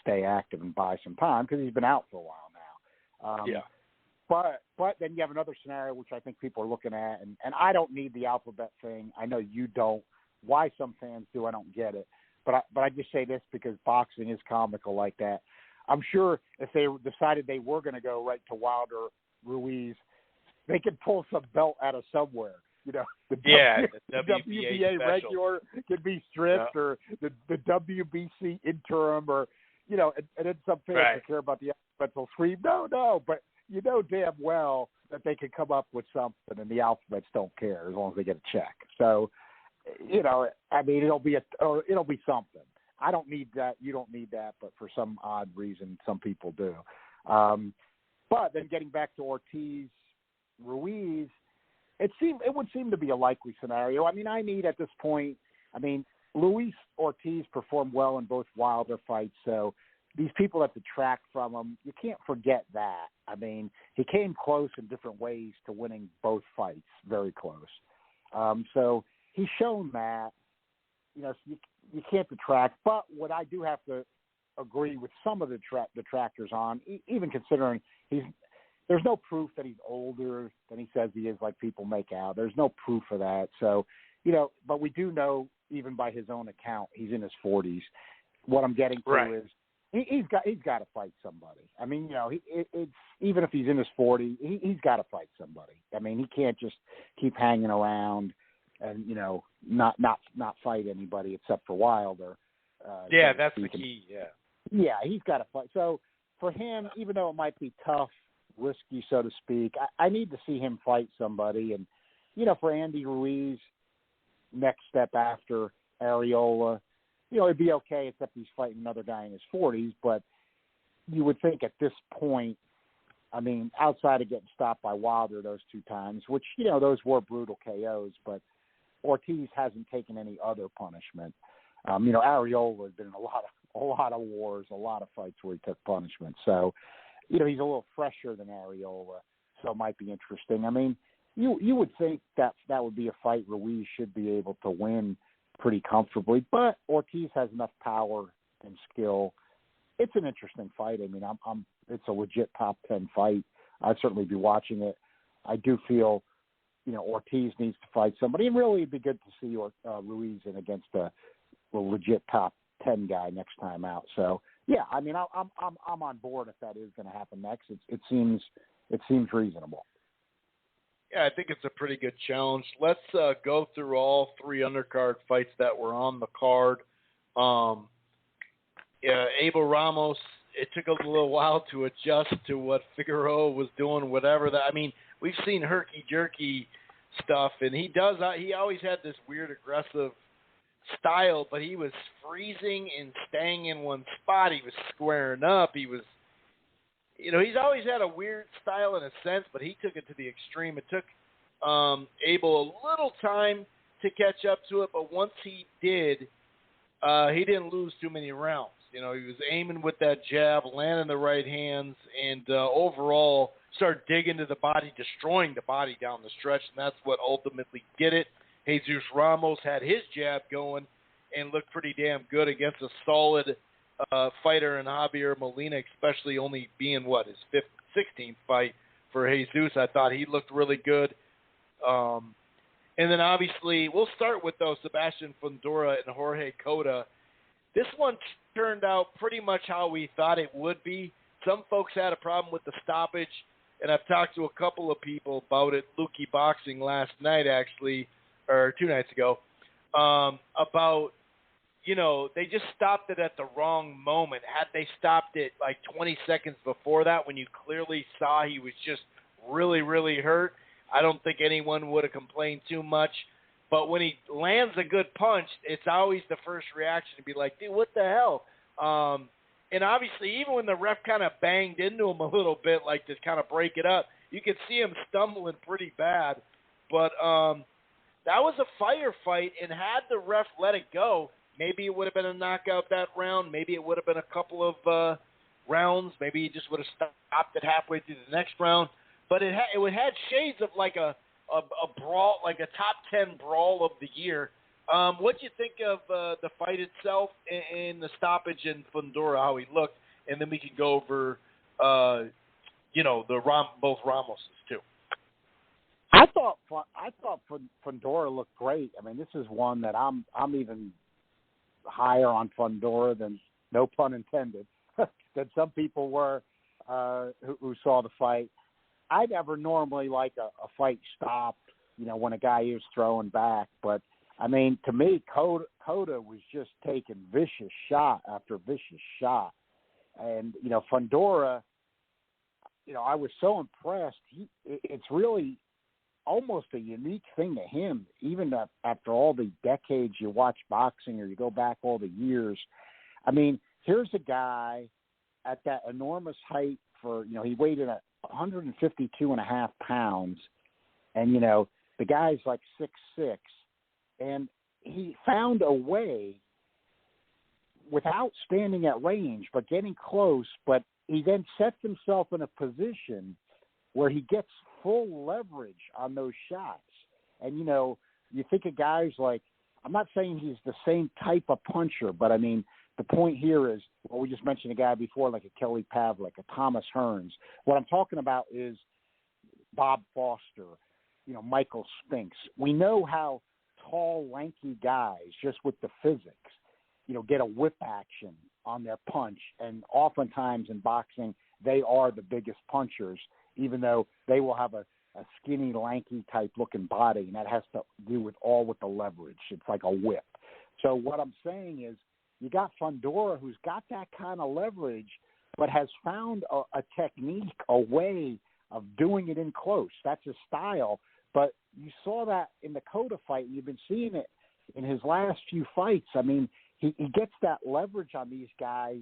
stay active and buy some time, because he's been out for a while now. But then you have another scenario, which I think people are looking at, and I don't need the alphabet thing. I know you don't. Why some fans do, I don't get it. But I just say this because boxing is comical like that. I'm sure if they decided they were going to go right to Wilder Ruiz, they could pull some belt out of somewhere. The WBA regular could be stripped, or the WBC interim, or and then some fans care about the mental sweep. No, but you know damn well that they could come up with something, and the alphabets don't care as long as they get a check. So, I mean, it'll be something. I don't need that. You don't need that, but for some odd reason, some people do. But then getting back to Ortiz, Ruiz, it would seem to be a likely scenario. I mean, at this point, Luis Ortiz performed well in both Wilder fights, so these people that detract from him, you can't forget that. I mean, he came close in different ways to winning both fights, very close. So he's shown that, so you can't detract. But what I do have to agree with some of the detractors on, even considering there's no proof that he's older than he says he is, like people make out. There's no proof of that. So, but we do know, even by his own account, he's in his 40s. What I'm getting to is he's got to fight somebody. I mean, it's even if he's in his 40s, he's got to fight somebody. I mean, he can't just keep hanging around and not fight anybody except for Wilder. That's the key. Yeah, he's got to fight. So for him, even though it might be tough, risky, so to speak, I need to see him fight somebody. And for Andy Ruiz, next step after Areola, it'd be okay, except he's fighting another guy in his 40s. But you would think at this point, outside of getting stopped by Wilder those two times, which, those were brutal KOs, but Ortiz hasn't taken any other punishment. Areola has been in a lot of wars, a lot of fights where he took punishment. So, he's a little fresher than Areola, so it might be interesting. I mean, you would think that would be a fight Ruiz should be able to win pretty comfortably, but Ortiz has enough power and skill. It's an interesting fight. I mean, it's a legit top 10 fight. I'd certainly be watching it. I do feel, Ortiz needs to fight somebody, and really it'd be good to see Ruiz in against a legit top 10 guy next time out. So yeah, I mean, I'm on board if that is going to happen next. It seems reasonable. Yeah, I think it's a pretty good challenge. Let's go through all three undercard fights that were on the card. Abel Ramos, it took a little while to adjust to what Figueroa was doing, whatever that. I mean, we've seen herky-jerky stuff, and he always had this weird aggressive style, but he was freezing and staying in one spot. He was squaring up. He was, he's always had a weird style in a sense, but he took it to the extreme. It took Abel a little time to catch up to it, but once he did, he didn't lose too many rounds. He was aiming with that jab, landing the right hands, and overall started digging to the body, destroying the body down the stretch, and that's what ultimately did it. Jesus Ramos had his jab going and looked pretty damn good against a solid fighter in Javier Molina, especially only being, his 16th fight for Jesus. I thought he looked really good. And then obviously, we'll start with, Sebastian Fondura and Jorge Cota. This one turned out pretty much how we thought it would be. Some folks had a problem with the stoppage, and I've talked to a couple of people about it, Lukey Boxing last night actually, or 2 nights ago, about, they just stopped it at the wrong moment. Had they stopped it like 20 seconds before that, when you clearly saw he was just really, really hurt, I don't think anyone would have complained too much. But when he lands a good punch, it's always the first reaction to be like, dude, what the hell? And obviously, even when the ref kind of banged into him a little bit, like to kind of break it up, you could see him stumbling pretty bad. But that was a firefight, and had the ref let it go, maybe it would have been a knockout that round. Maybe it would have been a couple of rounds. Maybe he just would have stopped it halfway through the next round. But it had shades of like a brawl, like a top 10 brawl of the year. What do you think of the fight itself and the stoppage in Fondura, how he looked, and then we can go over, both Ramoses too. I thought Fondura looked great. I mean, this is one that I'm even higher on Fondura than, no pun intended, than some people were who saw the fight. I never normally like a fight stopped, when a guy is throwing back. But, I mean, to me, Cota was just taking vicious shot after vicious shot. And, Fondura, I was so impressed. It's really almost a unique thing to him, even after all the decades you watch boxing or you go back all the years. I mean, here's a guy at that enormous height for, he weighed in at 152.5 pounds. And, the guy's like 6'6", and he found a way without standing at range, but getting close. But he then sets himself in a position where he gets full leverage on those shots. And, you think of guys like, I'm not saying he's the same type of puncher, but I mean, the point here is, we just mentioned a guy before, like a Kelly Pavlik, a Thomas Hearns. What I'm talking about is Bob Foster, Michael Spinks. We know how tall, lanky guys, just with the physics, get a whip action on their punch. And oftentimes in boxing, they are the biggest punchers, even though they will have a skinny, lanky type looking body. And that has to do with the leverage. It's like a whip. So what I'm saying is, you got Fondura, who's got that kind of leverage, but has found a technique, a way of doing it in close. That's his style. But you saw that in the Cota fight, and you've been seeing it in his last few fights. I mean, he gets that leverage on these guys,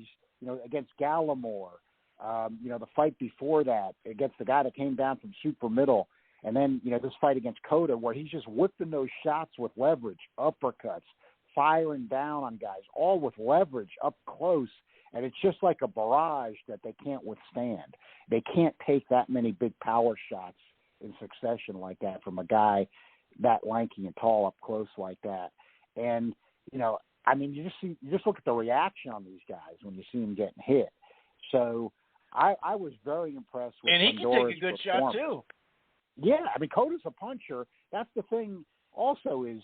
against Gallimore. The fight before that against the guy that came down from super middle. And then, this fight against Cota, where he's just whipping those shots with leverage, uppercuts, firing down on guys, all with leverage up close. And it's just like a barrage that they can't withstand. They can't take that many big power shots in succession like that from a guy that lanky and tall up close like that. And, you just look at the reaction on these guys when you see them getting hit. So I was very impressed with And he Fondura's can take a good shot too. Yeah, Cota's a puncher. That's the thing also is,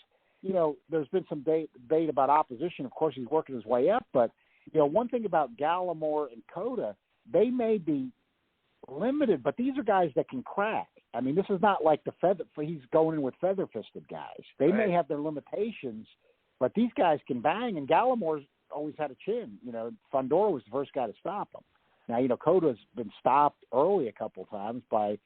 there's been some debate about opposition. Of course, he's working his way up. But, one thing about Gallimore and Cota, they may be limited, but these are guys that can crack. I mean, this is not like he's going in with feather-fisted guys. They may have their limitations, but these guys can bang, and Gallimore's always had a chin. Fondura was the first guy to stop him. Now, Cota's been stopped early a couple of times by,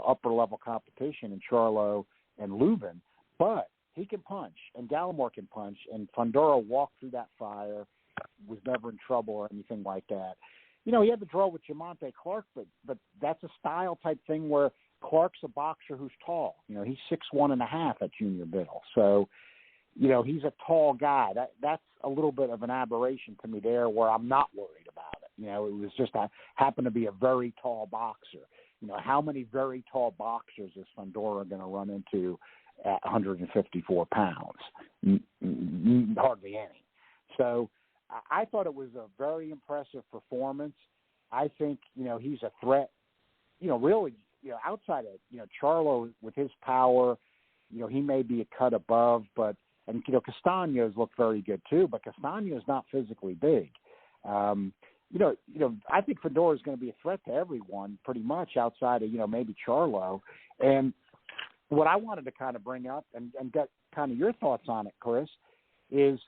upper-level competition in Charlo and Lubin, but he can punch, and Gallimore can punch, and Fondura walked through that fire, was never in trouble or anything like that. He had the draw with Jamonte Clark, but that's a style type thing where Clark's a boxer who's tall. He's 6'1.5" at junior middle. So, he's a tall guy. That's a little bit of an aberration to me there where I'm not worried about it. It was just happened to be a very tall boxer. How many very tall boxers is Fondura going to run into at 154 pounds? Hardly any. So I thought it was a very impressive performance. I think, he's a threat, really, outside of, Charlo with his power, he may be a cut above, and Castaño's looked very good too, but Castaño's not physically big. I think Fondura is going to be a threat to everyone pretty much outside of, maybe Charlo. And what I wanted to kind of bring up and get kind of your thoughts on it, Chris, is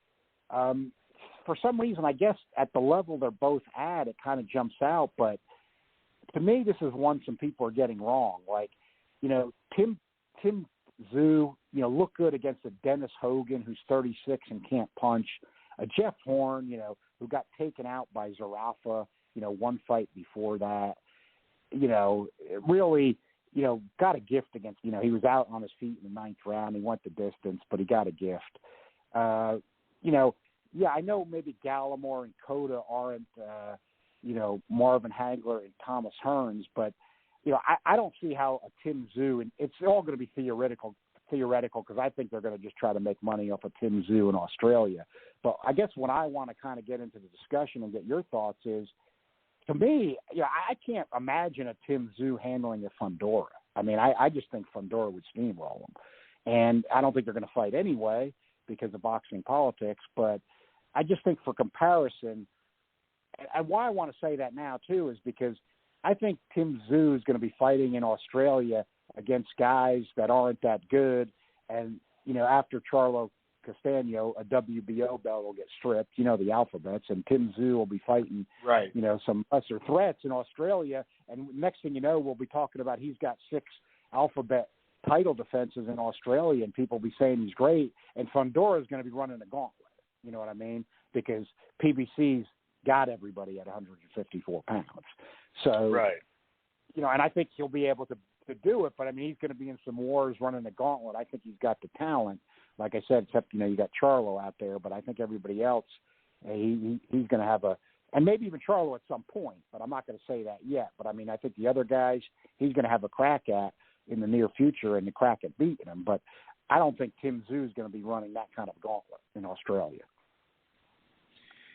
for some reason, I guess at the level they're both at, it kind of jumps out. But to me, this is one some people are getting wrong. Like, Tim Tszyu, looked good against a Dennis Hogan who's 36 and can't punch. A Jeff Horn, who got taken out by Zarafa, one fight before that. Really, got a gift against, he was out on his feet in the 9th round. He went the distance, but he got a gift. I know maybe Gallimore and Cota aren't, Marvin Hagler and Thomas Hearns, but, I don't see how a Tim Tszyu, and it's all going to be theoretical because I think they're going to just try to make money off of Tim Tszyu in Australia. But I guess what I want to kind of get into the discussion and get your thoughts is, to me, I can't imagine a Tim Tszyu handling a Fondura. I mean, I just think Fondura would steamroll him. And I don't think they're going to fight anyway because of boxing politics, but I just think for comparison, and why I want to say that now too is because I think Tim Tszyu is going to be fighting in Australia against guys that aren't that good. And, after Charlo Castano, a WBO belt will get stripped, the alphabets, and Tim Tszyu will be fighting, right. Some lesser threats in Australia. And next thing you know, we'll be talking about he's got 6 alphabet title defenses in Australia, and people will be saying he's great. And Fondura is going to be running a gauntlet. You know what I mean? Because PBC's got everybody at 154 pounds. So, right. And I think he'll be able to do it, but I mean, he's going to be in some wars running the gauntlet. I think he's got the talent, like I said, except, you got Charlo out there, but I think everybody else, he's going to have and maybe even Charlo at some point, but I'm not going to say that yet. But I mean, I think the other guys, he's going to have a crack at in the near future and the crack at beating him. But I don't think Tim Tszyu is going to be running that kind of gauntlet in Australia.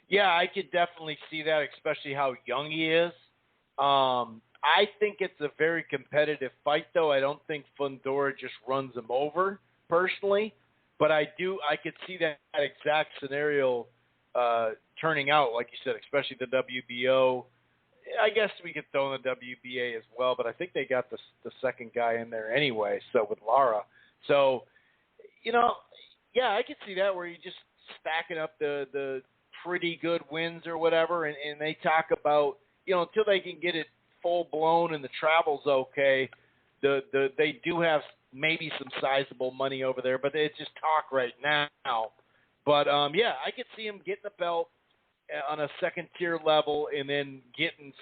Yeah, I could definitely see that, especially how young he is. I think it's a very competitive fight, though. I don't think Fondura just runs him over, personally. But I could see that exact scenario turning out, like you said, especially the WBO. I guess we could throw in the WBA as well, but I think they got the second guy in there anyway, so with Lara. So, yeah, I could see that where you just stacking up the pretty good wins or whatever, and they talk about, until they can get it full blown and the travel's okay, they do have maybe some sizable money over there, but it's just talk right now. But yeah, I could see him getting the belt on a second tier level and then getting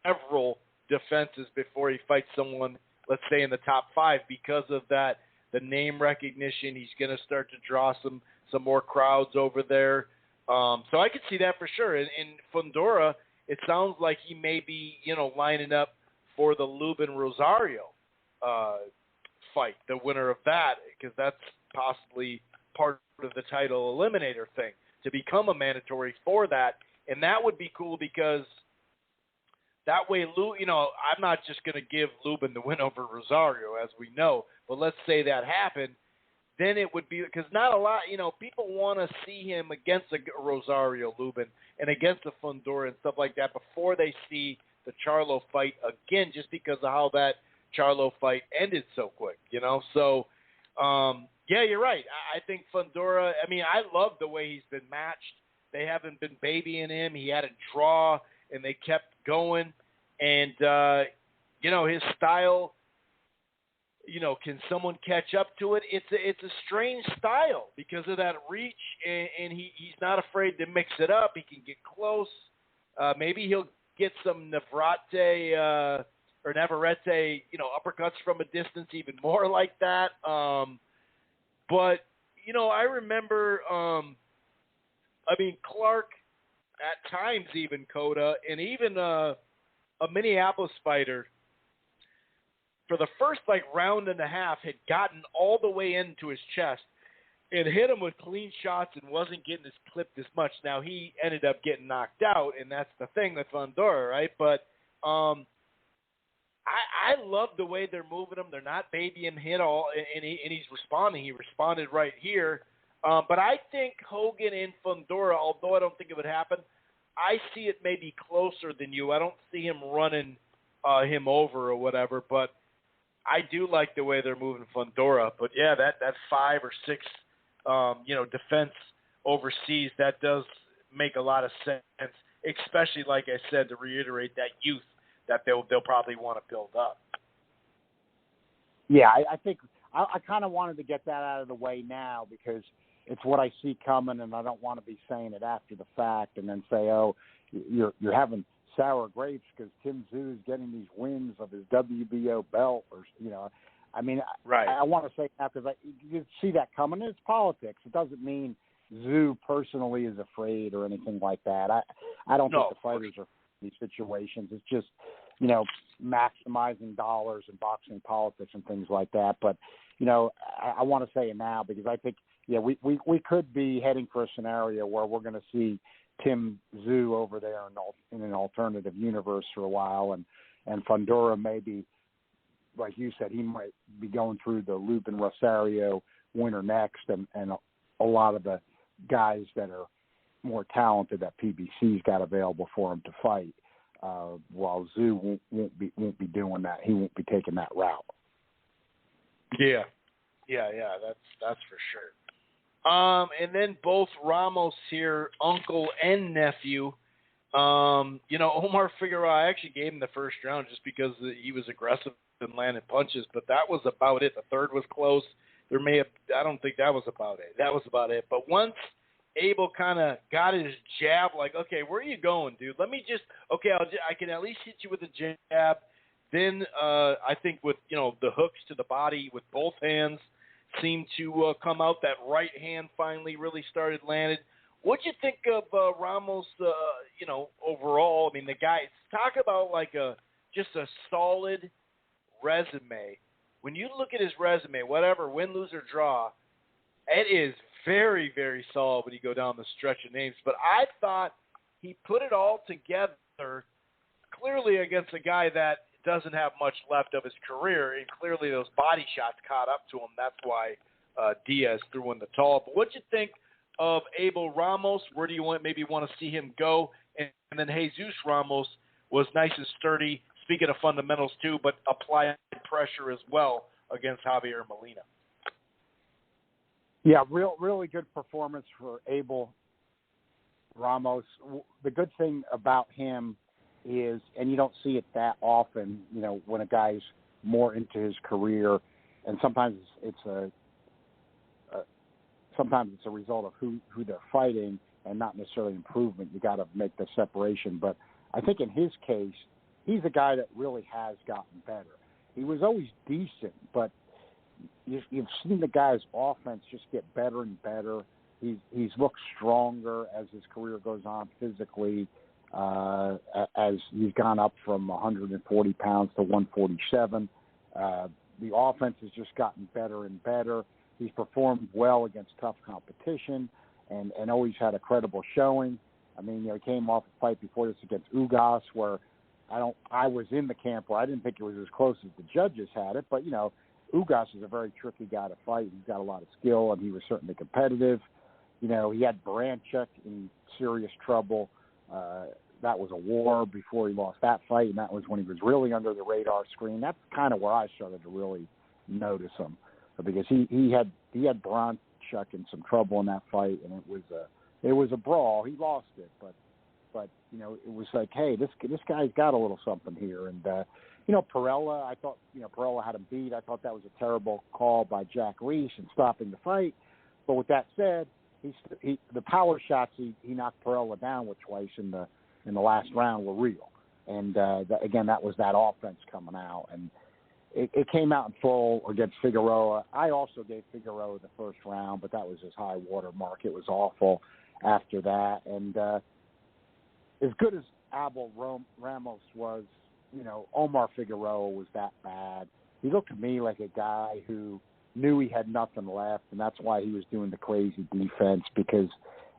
several defenses before he fights someone, let's say in the top 5, because of that, the name recognition. He's going to start to draw some more crowds over there. So I could see that for sure. And Fondura, it sounds like he may be, lining up for the Lubin-Rosario fight, the winner of that, because that's possibly part of the title eliminator thing, to become a mandatory for that. And that would be cool because that way, I'm not just going to give Lubin the win over Rosario, as we know, but let's say that happened. Then it would be, because not a lot, people want to see him against a Rosario Lubin and against a Fondura and stuff like that before they see the Charlo fight again, just because of how that Charlo fight ended so quick, So, yeah, you're right. I think Fondura, I love the way he's been matched. They haven't been babying him. He had a draw, and they kept going. And, his style, can someone catch up to it? It's a strange style because of that reach, and he's not afraid to mix it up. He can get close. Maybe he'll get some Navarrete, uppercuts from a distance, even more like that. But, I remember, Clark at times even, Cota, and even a Minneapolis fighter, for the first, round and a half, had gotten all the way into his chest and hit him with clean shots and wasn't getting his clipped as much. Now, he ended up getting knocked out, and that's the thing with Fondura, right? But I love the way they're moving him. They're not babying him at all, and he's responding. He responded right here. But I think Hogan and Fondura, although I don't think it would happen, I see it maybe closer than you. I don't see him running him over or whatever, but I do like the way they're moving Fondura. But, yeah, that 5 or 6, defense overseas, that does make a lot of sense, especially, like I said, to reiterate that youth that they'll probably want to build up. Yeah, I think I kind of wanted to get that out of the way now because it's what I see coming, and I don't want to be saying it after the fact and then say, oh, you're having sour grapes because Tim Tszyu is getting these wins of his WBO belt, or right. I want to say it now because you see that coming. It's politics. It doesn't mean Tszyu personally is afraid or anything like that. I don't think the fighters are in these situations. It's just maximizing dollars and boxing politics and things like that. But I want to say it now because I think we could be heading for a scenario where we're going to see Tim Tszyu over there in an alternative universe for a while, and Fondura maybe, like you said, he might be going through the Lubin Rosario winner next, and a lot of the guys that are more talented that PBC's got available for him to fight, while Tszyu won't be doing that. He won't be taking that route. Yeah, that's for sure. And then both Ramos here, uncle and nephew. Omar Figueroa, I actually gave him the first round just because he was aggressive and landed punches, but that was about it. The third was close. I don't think that was about it. That was about it. But once Abel kind of got his jab, like, okay, where are you going, dude? Let me just, I can at least hit you with a jab. Then I think with, the hooks to the body with both hands seemed to come out. That right hand finally really started landing. What'd you think of Ramos, overall? I mean, the guy, talk about like just a solid resume. When you look at his resume, whatever, win, lose, or draw, it is very, very solid when you go down the stretch of names. But I thought he put it all together clearly against a guy that doesn't have much left of his career, and clearly those body shots caught up to him. That's why Diaz threw in the towel. But what'd you think of Abel Ramos? Where do you maybe want to see him go? And then Jesus Ramos was nice and sturdy, speaking of fundamentals too, but applied pressure as well against Javier Molina. Yeah, really good performance for Abel Ramos. The good thing about him is, and you don't see it that often, when a guy's more into his career, and sometimes it's a result of who they're fighting and not necessarily improvement. You got to make the separation. But I think in his case, he's a guy that really has gotten better. He was always decent, but you've seen the guy's offense just get better and better. He's looked stronger as his career goes on physically, as he's gone up from 140 pounds to 147. The offense has just gotten better and better. He's performed well against tough competition and always had a credible showing. I mean, he came off a fight before this against Ugas where I was in the camp where I didn't think it was as close as the judges had it, but, Ugas is a very tricky guy to fight. He's got a lot of skill, and he was certainly competitive. He had Baranchuk in serious trouble. That was a war before he lost that fight, and that was when he was really under the radar screen. That's kind of where I started to really notice him, because he had Baranchuk in some trouble in that fight, and it was a brawl. He lost it, but it was like, hey, this guy's got a little something here. And Perella, I thought Perella had him beat. I thought that was a terrible call by Jack Ruiz in stopping the fight. But with that said, the power shots he knocked Perella down with twice in the last round were real. And again, that was that offense coming out, and it came out in full against Figueroa. I also gave Figueroa the first round, but that was his high water mark. It was awful after that. And as good as Abel Ramos was, Omar Figueroa was that bad. He looked to me like a guy who knew he had nothing left, and that's why he was doing the crazy defense, because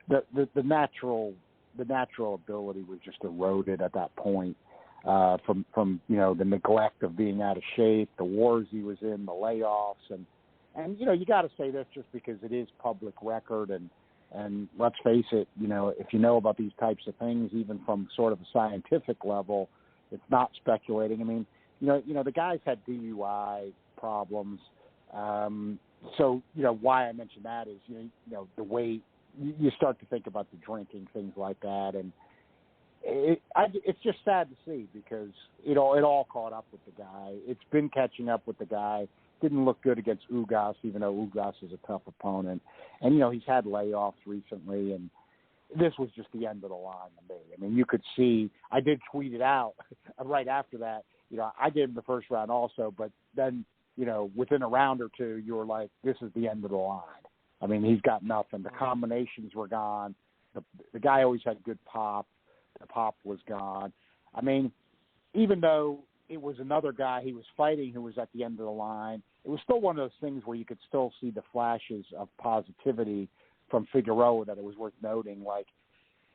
the natural ability was just eroded at that point from the neglect of being out of shape, the wars he was in, the layoffs, and you got to say this just because it is public record, and let's face it, if you know about these types of things, even from sort of a scientific level, it's not speculating. I mean, the guy's had DUI problems. So, why I mentioned that is, the weight, you start to think about the drinking, things like that. And it's just sad to see, because it all caught up with the guy. It's been catching up with the guy. Didn't look good against Ugas, even though Ugas is a tough opponent. And, he's had layoffs recently, and this was just the end of the line to me. I mean, you could see, I did tweet it out right after that. I gave him the first round also, but then, within a round or two, you were like, this is the end of the line. I mean, he's got nothing. The combinations were gone. The guy always had good pop. The pop was gone. I mean, even though it was another guy he was fighting who was at the end of the line, it was still one of those things where you could still see the flashes of positivity from Figueroa that it was worth noting. Like,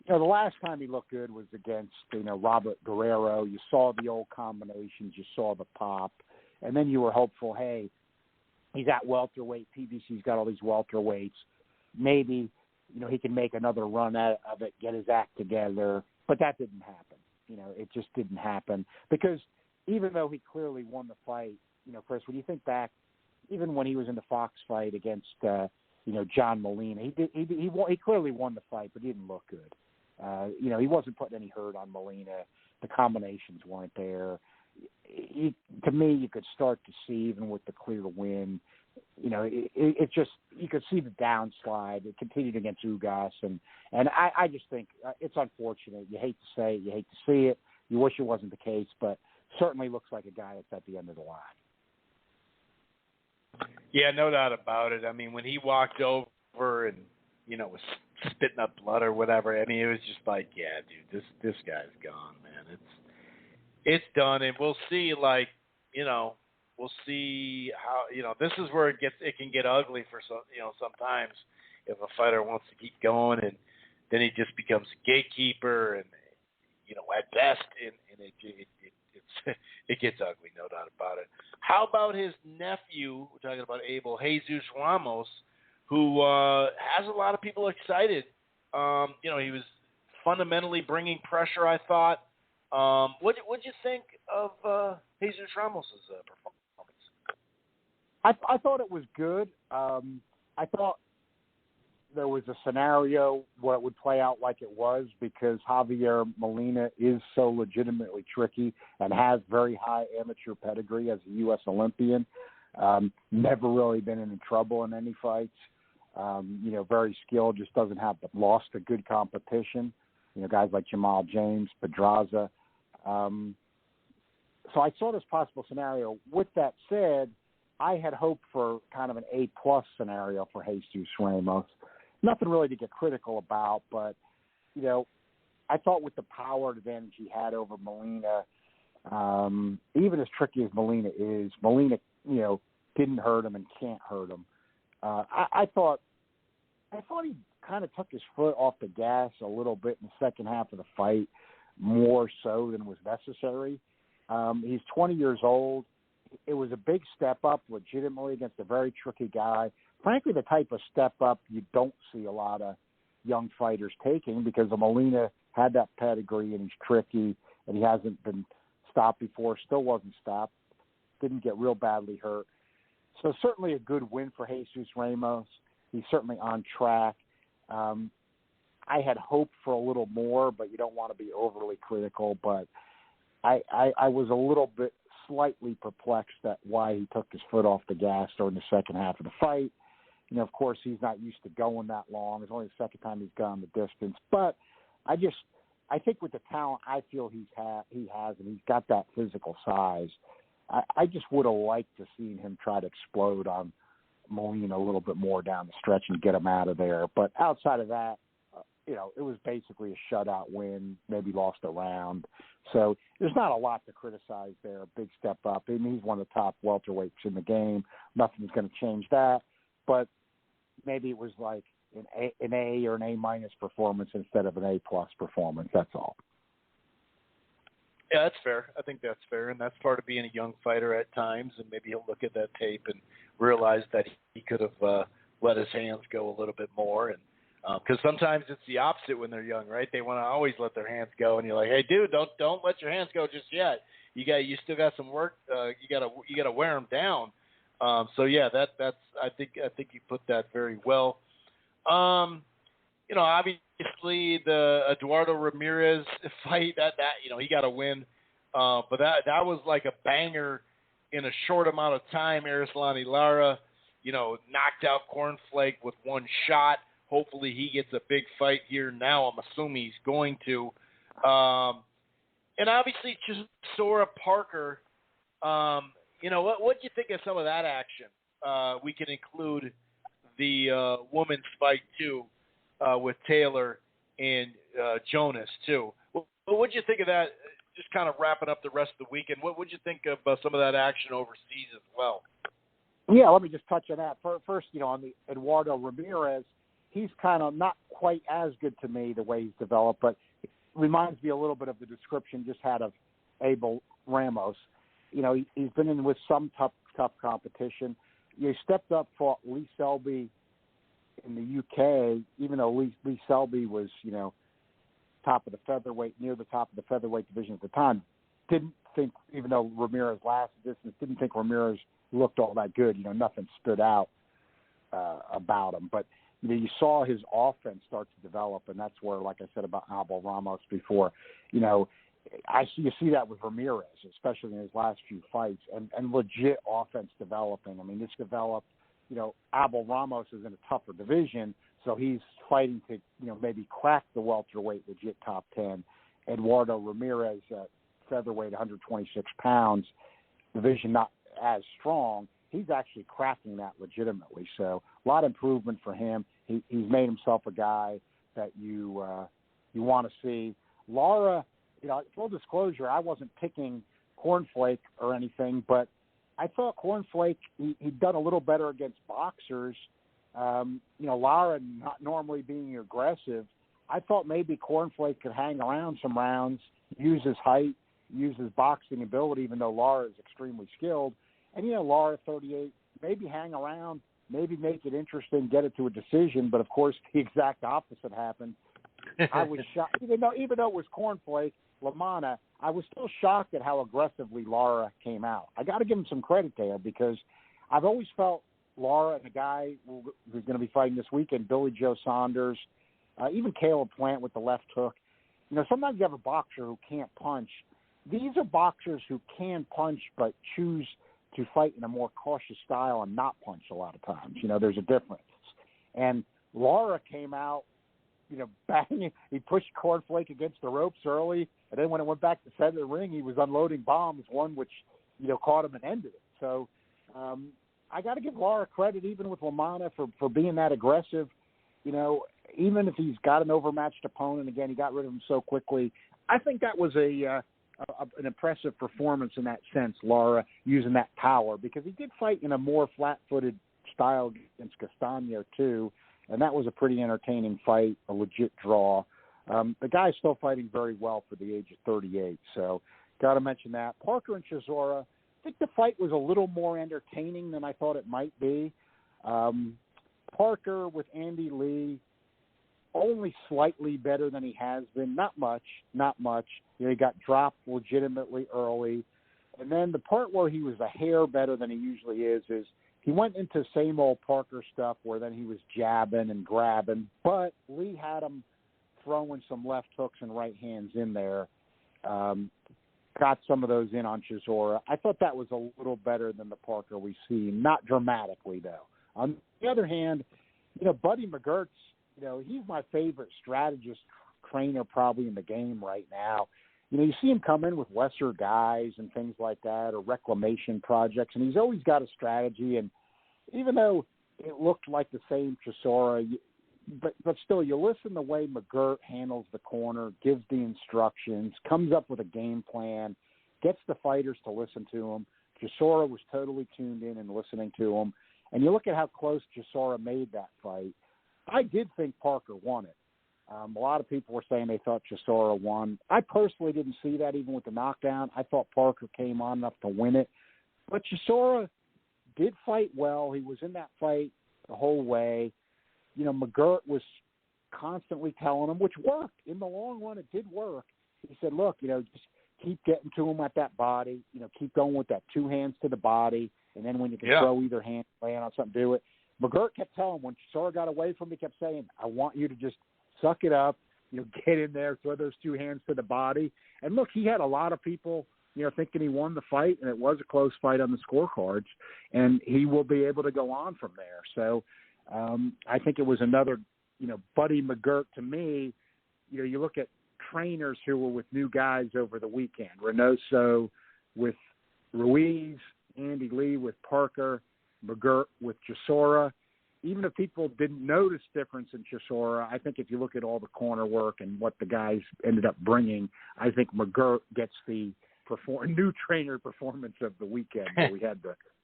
the last time he looked good was against, Robert Guerrero. You saw the old combinations. You saw the pop. And then you were hopeful, hey, he's at welterweight. PBC's got all these welterweights. Maybe, he can make another run of it, get his act together. But that didn't happen. It just didn't happen. Because even though he clearly won the fight, Chris, when you think back, even when he was in the Fox fight against, John Molina. He clearly won the fight, but he didn't look good. He wasn't putting any hurt on Molina. The combinations weren't there. To me, you could start to see, even with the clear win, it just, you could see the downslide. It continued against Ugas, and I just think it's unfortunate. You hate to say it, you hate to see it. You wish it wasn't the case, but certainly looks like a guy that's at the end of the line. Yeah, no doubt about it. I mean, when he walked over and, was spitting up blood or whatever, I mean, it was just like, yeah, dude, this guy's gone, man. It's done, and we'll see, we'll see how, this is where it can get ugly for some, sometimes if a fighter wants to keep going, and then he just becomes a gatekeeper, and, at best, and it gets ugly, no doubt about it. How about his nephew? We're talking about Abel, Jesus Ramos, who has a lot of people excited. He was fundamentally bringing pressure, I thought. What'd you think of Jesus Ramos' performance? I thought it was good. I thought there was a scenario where it would play out like it was, because Javier Molina is so legitimately tricky and has very high amateur pedigree as a U.S. Olympian. Never really been in trouble in any fights. Very skilled, just doesn't have lost to good competition. Guys like Jamal James, Pedraza. So I saw this possible scenario. With that said, I had hoped for kind of an A+ scenario for Jesus Ramos. Nothing really to get critical about, but, I thought with the power advantage he had over Molina, even as tricky as Molina is, Molina, didn't hurt him and can't hurt him. I thought he kind of took his foot off the gas a little bit in the second half of the fight, more so than was necessary. He's 20 years old. It was a big step up legitimately against a very tricky guy. Frankly, the type of step up you don't see a lot of young fighters taking, because Molina had that pedigree and he's tricky and he hasn't been stopped before, still wasn't stopped, didn't get real badly hurt. So certainly a good win for Jesus Ramos. He's certainly on track. I had hoped for a little more, but you don't want to be overly critical. But I was a little bit slightly perplexed at why he took his foot off the gas during the second half of the fight. Of course, he's not used to going that long. It's only the second time he's gone the distance. But I think with the talent I feel he has, and he's got that physical size, I just would have liked to seen him try to explode on Molina a little bit more down the stretch and get him out of there. But outside of that, it was basically a shutout win, maybe lost a round. So there's not a lot to criticize there. A big step up. I mean, he's one of the top welterweights in the game. Nothing's going to change that. But maybe it was like an A or an A- performance instead of an A+ performance. That's all. Yeah, that's fair. I think that's fair, and that's part of being a young fighter at times, and maybe he'll look at that tape and realize that he could have let his hands go a little bit more. And because sometimes it's the opposite when they're young, right? They want to always let their hands go, and you're like, hey, dude, don't let your hands go just yet. You still got some work. You gotta wear them down. So yeah, that's I think you put that very well. Obviously the Eduardo Ramirez fight that he got a win, but that was like a banger in a short amount of time. Erislandy Lara, knocked out Cornflake with one shot. Hopefully he gets a big fight here now. I'm assuming he's going to. And obviously Chisora Parker. What do you think of some of that action? We can include the women's fight too, with Taylor and Jonas too. What do you think of that? Just kind of wrapping up the rest of the weekend. What would you think of some of that action overseas as well? Yeah, let me just touch on that. First, on the Eduardo Ramirez, he's kind of not quite as good to me the way he's developed, but it reminds me a little bit of the description just had of Abel Ramos. He's been in with some tough competition. He stepped up, fought Lee Selby in the UK, even though Lee Selby was, top of the featherweight, near the top of the featherweight division at the time. Didn't think, even though Ramirez lasted distance, didn't think Ramirez looked all that good. Nothing stood out. about him. But you saw his offense start to develop, and that's where, like I said about Abel Ramos before, you see that with Ramirez, especially in his last few fights, and legit offense developing. I mean, this developed. Abel Ramos is in a tougher division, so he's fighting to, maybe crack the welterweight legit top 10. Eduardo Ramirez at featherweight, 126 pounds, division not as strong. He's actually cracking that legitimately. So a lot of improvement for him. He's made himself a guy that you want to see. Lara, full disclosure, I wasn't picking Cornflake or anything, but I thought Cornflake, he'd done a little better against boxers. Lara not normally being aggressive, I thought maybe Cornflake could hang around some rounds, use his height, use his boxing ability, even though Lara is extremely skilled. And, Lara, 38, maybe hang around, maybe make it interesting, get it to a decision. But, of course, the exact opposite happened. I was shocked. Even though it was Cornflake, LaManna, I was still shocked at how aggressively Lara came out. I got to give him some credit there because I've always felt Lara and the guy who's going to be fighting this weekend, Billy Joe Saunders, even Caleb Plant with the left hook. Sometimes you have a boxer who can't punch. These are boxers who can punch but choose to fight in a more cautious style and not punch a lot of times. There's a difference. And Lara came out, banging. He pushed Cornflake against the ropes early, and then when it went back to center of the ring, he was unloading bombs, one which, caught him and ended it. So I got to give Lara credit, even with LaManna, for being that aggressive. Even if he's got an overmatched opponent, again, he got rid of him so quickly. I think that was an impressive performance in that sense, Lara, using that power, because he did fight in a more flat-footed style against Castaño, too, and that was a pretty entertaining fight, a legit draw. The guy's still fighting very well for the age of 38, so got to mention that. Parker and Chisora, I think the fight was a little more entertaining than I thought it might be. Parker with Andy Lee, only slightly better than he has been. Not much. He got dropped legitimately early. And then the part where he was a hair better than he usually is he went into same old Parker stuff where then he was jabbing and grabbing. But Lee had him throwing some left hooks and right hands in there. Got some of those in on Chisora. I thought that was a little better than the Parker we see. Not dramatically, though. On the other hand, Buddy McGirt's, he's my favorite strategist trainer probably in the game right now. You see him come in with lesser guys and things like that, or reclamation projects, and he's always got a strategy. And even though it looked like the same Chisora, but still, you listen to the way McGirt handles the corner, gives the instructions, comes up with a game plan, gets the fighters to listen to him. Chisora was totally tuned in and listening to him. And you look at how close Chisora made that fight. I did think Parker won it. A lot of people were saying they thought Chisora won. I personally didn't see that even with the knockdown. I thought Parker came on enough to win it. But Chisora did fight well. He was in that fight the whole way. McGirt was constantly telling him, which worked. In the long run, it did work. He said, look, just keep getting to him at that body. Keep going with that two hands to the body. And then when you can throw either hand, land on something, do it. McGirt kept telling him, when Chisora got away from him, he kept saying, I want you to just suck it up, get in there, throw those two hands to the body. And look, he had a lot of people, thinking he won the fight, and it was a close fight on the scorecards, and he will be able to go on from there. So I think it was another, Buddy McGirt to me. You look at trainers who were with new guys over the weekend, Reynoso with Ruiz, Andy Lee with Parker, McGirt with Chisora. Even if people didn't notice difference in Chisora, I think if you look at all the corner work and what the guys ended up bringing, I think McGirt gets the new trainer performance of the weekend where we had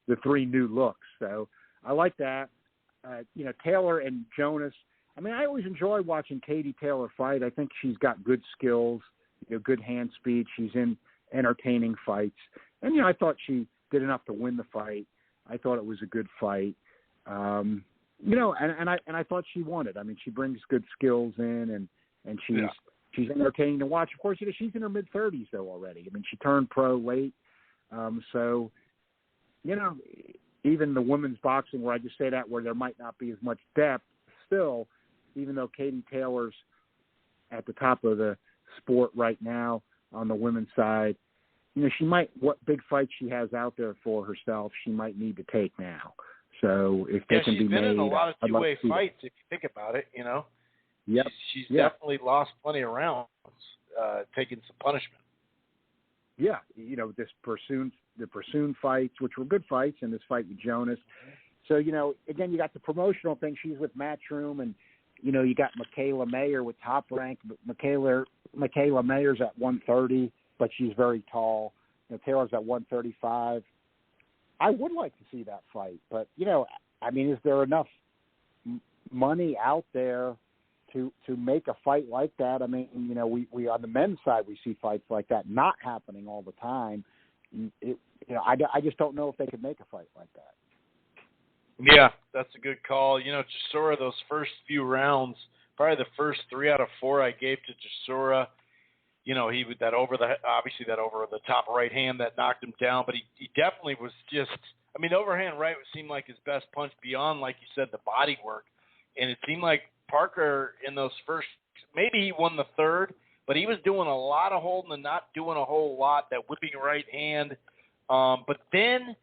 the three new looks. So I like that. Taylor and Jonas. I mean, I always enjoy watching Katie Taylor fight. I think she's got good skills, good hand speed. She's in entertaining fights. And, I thought she did enough to win the fight. I thought it was a good fight. And I thought she won it. I mean, she brings good skills in, and she's entertaining to watch. Of course, she's in her mid-30s, though, already. I mean, she turned pro late. So, even the women's boxing, where I just say that, where there might not be as much depth, still, even though Katie Taylor's at the top of the sport right now on the women's side, she might, what big fights she has out there for herself, she might need to take now. So if they can be made, she's been in a lot of two-way fights, if you think about it, Yep. She's definitely lost plenty of rounds, taking some punishment. Yeah, the Pursoon fights, which were good fights, and this fight with Jonas. So, again, you got the promotional thing. She's with Matchroom, and, you got Michaela Mayer with Top Rank. But Michaela Mayer's at 130, but she's very tall. Taylor's at 135. I would like to see that fight, but, is there enough money out there to make a fight like that? We on the men's side, we see fights like that not happening all the time. I just don't know if they could make a fight like that. Yeah, that's a good call. Chisora, those first few rounds, probably the first 3 out of 4 I gave to Chisora. He with that over the top right hand that knocked him down, but he definitely was just, overhand right seemed like his best punch beyond, like you said, the body work. And it seemed like Parker in those first, maybe he won the third, but he was doing a lot of holding and not doing a whole lot, that whipping right hand. But then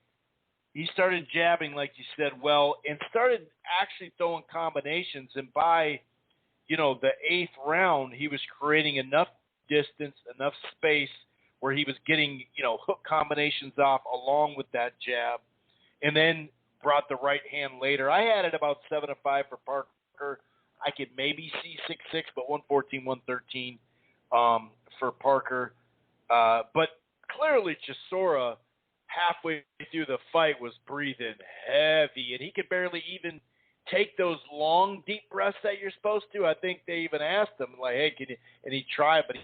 he started jabbing, like you said, and started actually throwing combinations. And by, the 8th round, he was creating enough distance, enough space where he was getting, hook combinations off along with that jab, and then brought the right hand later. I had it about 7-5 for Parker. I could maybe see 6-6, but 114, 113 for Parker. But clearly Chisora, halfway through the fight, was breathing heavy, and he could barely even take those long, deep breaths that you're supposed to. I think they even asked him, like, hey, can you? And he tried, but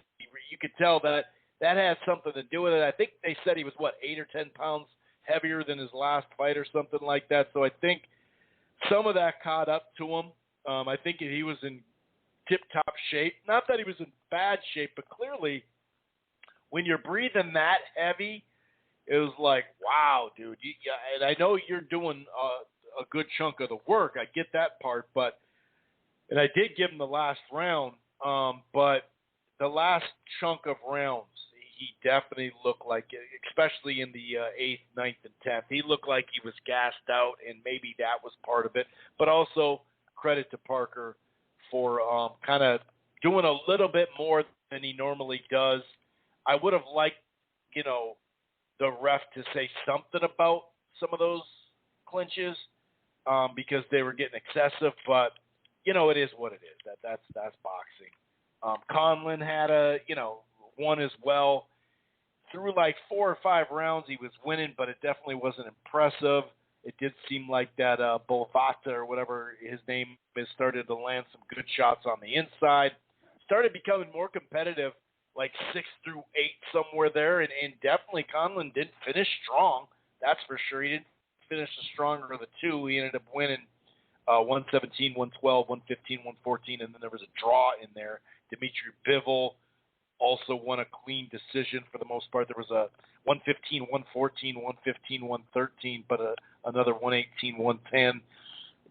you could tell that has something to do with it. I think they said he was, 8 or 10 pounds heavier than his last fight or something like that. So I think some of that caught up to him. I think he was in tip-top shape. Not that he was in bad shape, but clearly when you're breathing that heavy, it was like, wow, dude. And I know you're doing a good chunk of the work. I get that part. And I did give him the last round, but the last chunk of rounds, he definitely looked like, especially in the 8th, 9th, and 10th, he looked like he was gassed out, and maybe that was part of it. But also credit to Parker for kind of doing a little bit more than he normally does. I would have liked, the ref to say something about some of those clinches because they were getting excessive, but, it is what it is. That's boxing. Conlon had one as well. Through like 4 or 5 rounds, he was winning, but it definitely wasn't impressive. It did seem like that Bolvata, or whatever his name is, started to land some good shots on the inside. Started becoming more competitive, like 6 through 8 somewhere there, and definitely Conlon didn't finish strong. That's for sure. He didn't finish the stronger of the two. He ended up winning 117, 112, 115, 114, and then there was a draw in there. Dimitri Bivol also won a clean decision for the most part. There was a 115, 114, 115, 113, but another 118, 110.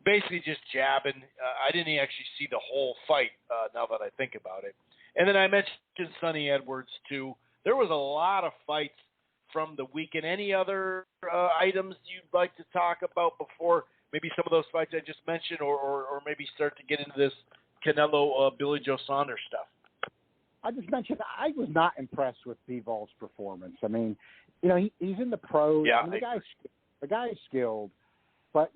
Basically just jabbing. I didn't actually see the whole fight now that I think about it. And then I mentioned Sonny Edwards, too. There was a lot of fights from the weekend. Any other items you'd like to talk about before maybe some of those fights I just mentioned, or maybe start to get into this Canelo, Billy Joe Saunders stuff? I just mentioned I was not impressed with Bivol's performance. He's in the pros. Yeah, the guy's skilled, but,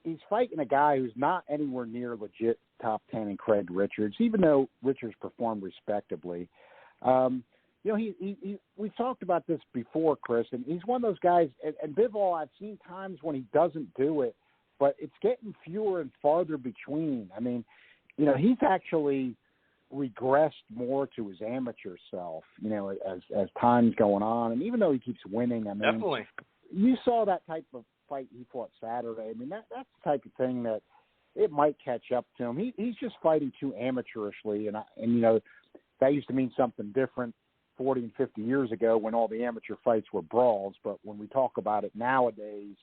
he's fighting a guy who's not anywhere near legit top 10 in Craig Richards, even though Richards performed respectably. We've talked about this before, Chris, and he's one of those guys, and Bivol, I've seen times when he doesn't do it, but it's getting fewer and farther between. He's actually regressed more to his amateur self, as time's going on. And even though he keeps winning, definitely. You saw that type of fight he fought Saturday. That's the type of thing that it might catch up to him. He's just fighting too amateurishly, and that used to mean something different 40 and 50 years ago when all the amateur fights were brawls. But when we talk about it nowadays,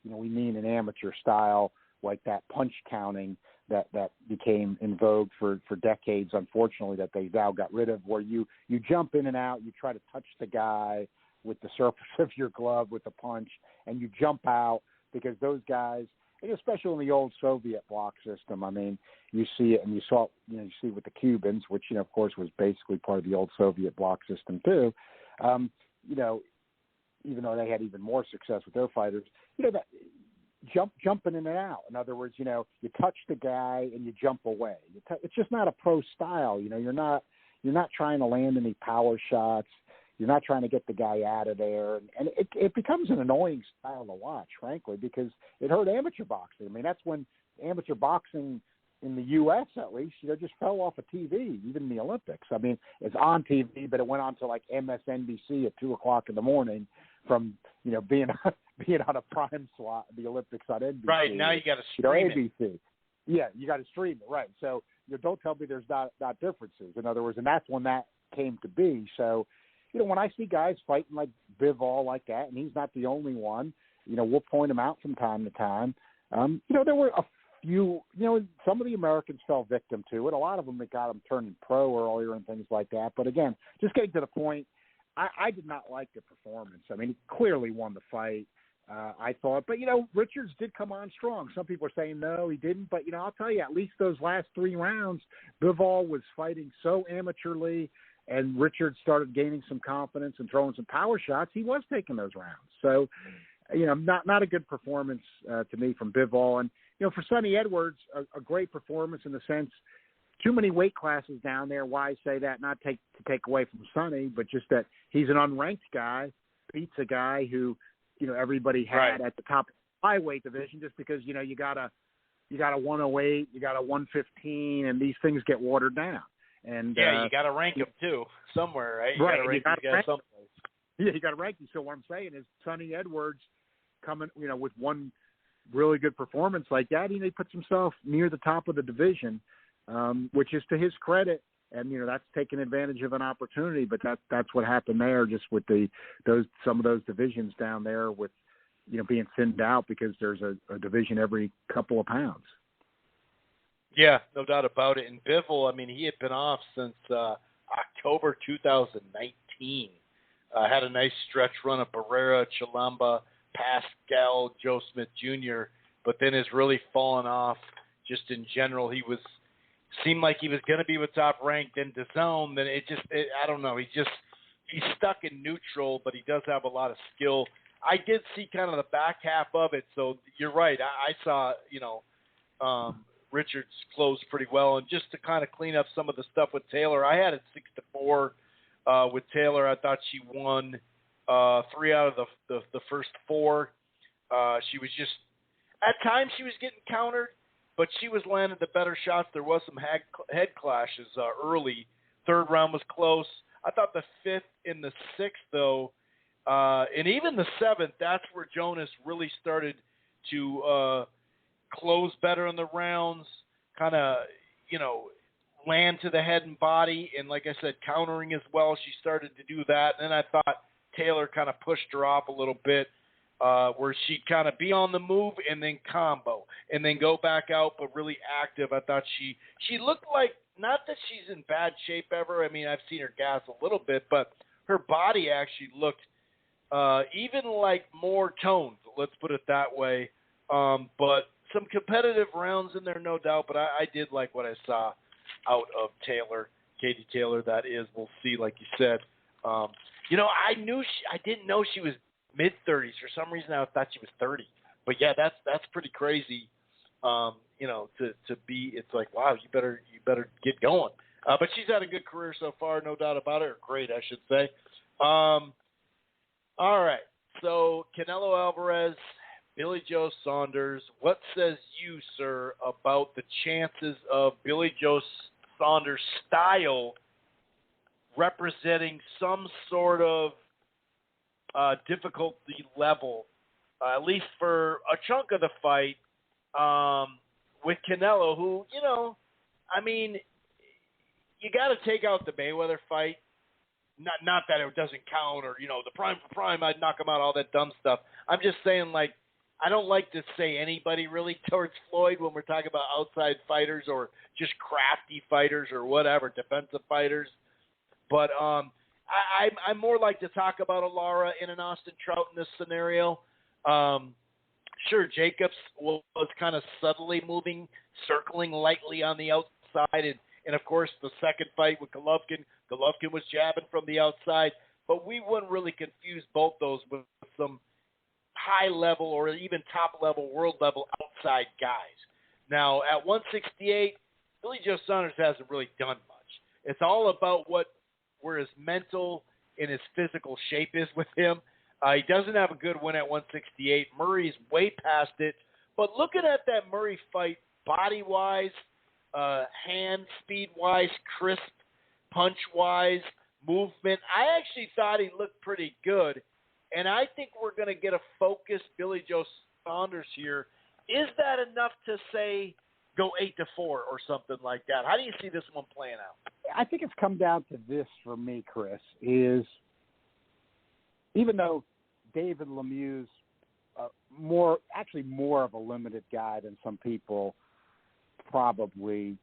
we mean an amateur style like that punch counting that became in vogue for decades, unfortunately, that they now got rid of, where you jump in and out, you try to touch the guy with the surface of your glove with the punch, and you jump out, because those guys, and especially in the old Soviet block system, I mean, you see it, and you saw it, you see it with the Cubans, which, of course, was basically part of the old Soviet block system too. Even though they had even more success with their fighters, that jumping in and out. In other words, you touch the guy and you jump away. It's just not a pro style. You're not trying to land any power shots. You're not trying to get the guy out of there. And it becomes an annoying style to watch, frankly, because it hurt amateur boxing. I mean, that's when amateur boxing in the U.S., at least, just fell off of TV, even in the Olympics. I mean, it's on TV, but it went on to like MSNBC at 2:00 in the morning from, being on a prime slot, the Olympics on NBC. Right, now you got to stream ABC. It. Yeah, you got to stream it, right. So don't tell me there's not differences. In other words, and that's when that came to be. So, when I see guys fighting like Bivol like that, and he's not the only one, we'll point him out from time to time. There were a few, some of the Americans fell victim to it. A lot of them that got them turning pro earlier and things like that. But again, just getting to the point, I did not like the performance. I mean, he clearly won the fight, I thought. But, Richards did come on strong. Some people are saying, no, he didn't. But, I'll tell you, at least those last 3 rounds, Bivol was fighting so amateurly, and Richards started gaining some confidence and throwing some power shots. He was taking those rounds. So, not a good performance to me from Bivol. And, for Sonny Edwards, a great performance in the sense, too many weight classes down there. Why I say that, not to take away from Sonny, but just that he's an unranked guy, beats a guy who, everybody had at the top of the flyweight division, just because, you got a 108, you got a 115, and these things get watered down. And you got to rank him too somewhere, right? Right. You got to rank him someplace. Yeah, you got to rank him. So what I'm saying is, Sonny Edwards coming, with one really good performance like that, he puts himself near the top of the division, which is to his credit. And that's taking advantage of an opportunity. But that's what happened there, just with some of those divisions down there with being thinned out, because there's a division every couple of pounds. Yeah, no doubt about it. And Bivol, I mean, he had been off since October 2019. Had a nice stretch run of Barrera, Chilamba, Pascal, Joe Smith Jr., but then has really fallen off just in general. He seemed like he was going to be with Top Rank, then DAZN, then I don't know. He's stuck in neutral, but he does have a lot of skill. I did see kind of the back half of it, so you're right. I saw, Richards closed pretty well. And just to kind of clean up some of the stuff with Taylor, I had it 6-4 with Taylor. I thought she won 3 out of the first 4. She was just, at times she was getting countered, but she was landing the better shots. There was some head clashes early. 3rd round was close. I thought the 5th and the 6th, though, and even the 7th, that's where Jonas really started to close better in the rounds, kind of, land to the head and body. And like I said, countering as well. She started to do that. And then I thought Taylor kind of pushed her off a little bit, where she'd kind of be on the move and then combo and then go back out, but really active. I thought she looked like, not that she's in bad shape ever. I mean, I've seen her gas a little bit, but her body actually looked even like more toned, let's put it that way. But some competitive rounds in there, no doubt, but I did like what I saw out of Taylor, Katie Taylor, that is. We'll see, like you said. I didn't know she was mid-30s. For some reason, I thought she was 30. But, yeah, that's pretty crazy, to be. It's like, wow, you better get going. But she's had a good career so far, no doubt about it, or great, I should say. All right, so Canelo Alvarez, Billy Joe Saunders. What says you, sir, about the chances of Billy Joe Saunders' style representing some sort of difficulty level, at least for a chunk of the fight, with Canelo, who, I mean, you got to take out the Mayweather fight. Not that it doesn't count, or, the prime for prime, I'd knock him out, all that dumb stuff. I'm just saying, like, I don't like to say anybody really towards Floyd when we're talking about outside fighters or just crafty fighters or whatever, defensive fighters. But I'm more like to talk about a Lara and an Austin Trout in this scenario. Sure, Jacobs was kind of subtly moving, circling lightly on the outside, and of course the second fight with Golovkin was jabbing from the outside, but we wouldn't really confuse both those with some high-level or even top-level, world-level outside guys. Now, at 168, Billy Joe Saunders hasn't really done much. It's all about where his mental and his physical shape is with him. He doesn't have a good win at 168. Murray's way past it. But looking at that Murray fight, body-wise, hand speed-wise, crisp, punch-wise, movement, I actually thought he looked pretty good. And I think we're going to get a focused Billy Joe Saunders here. Is that enough to say go 8-4 or something like that? How do you see this one playing out? I think it's come down to this for me, Chris, is even though David Lemieux's more of a limited guy than some people probably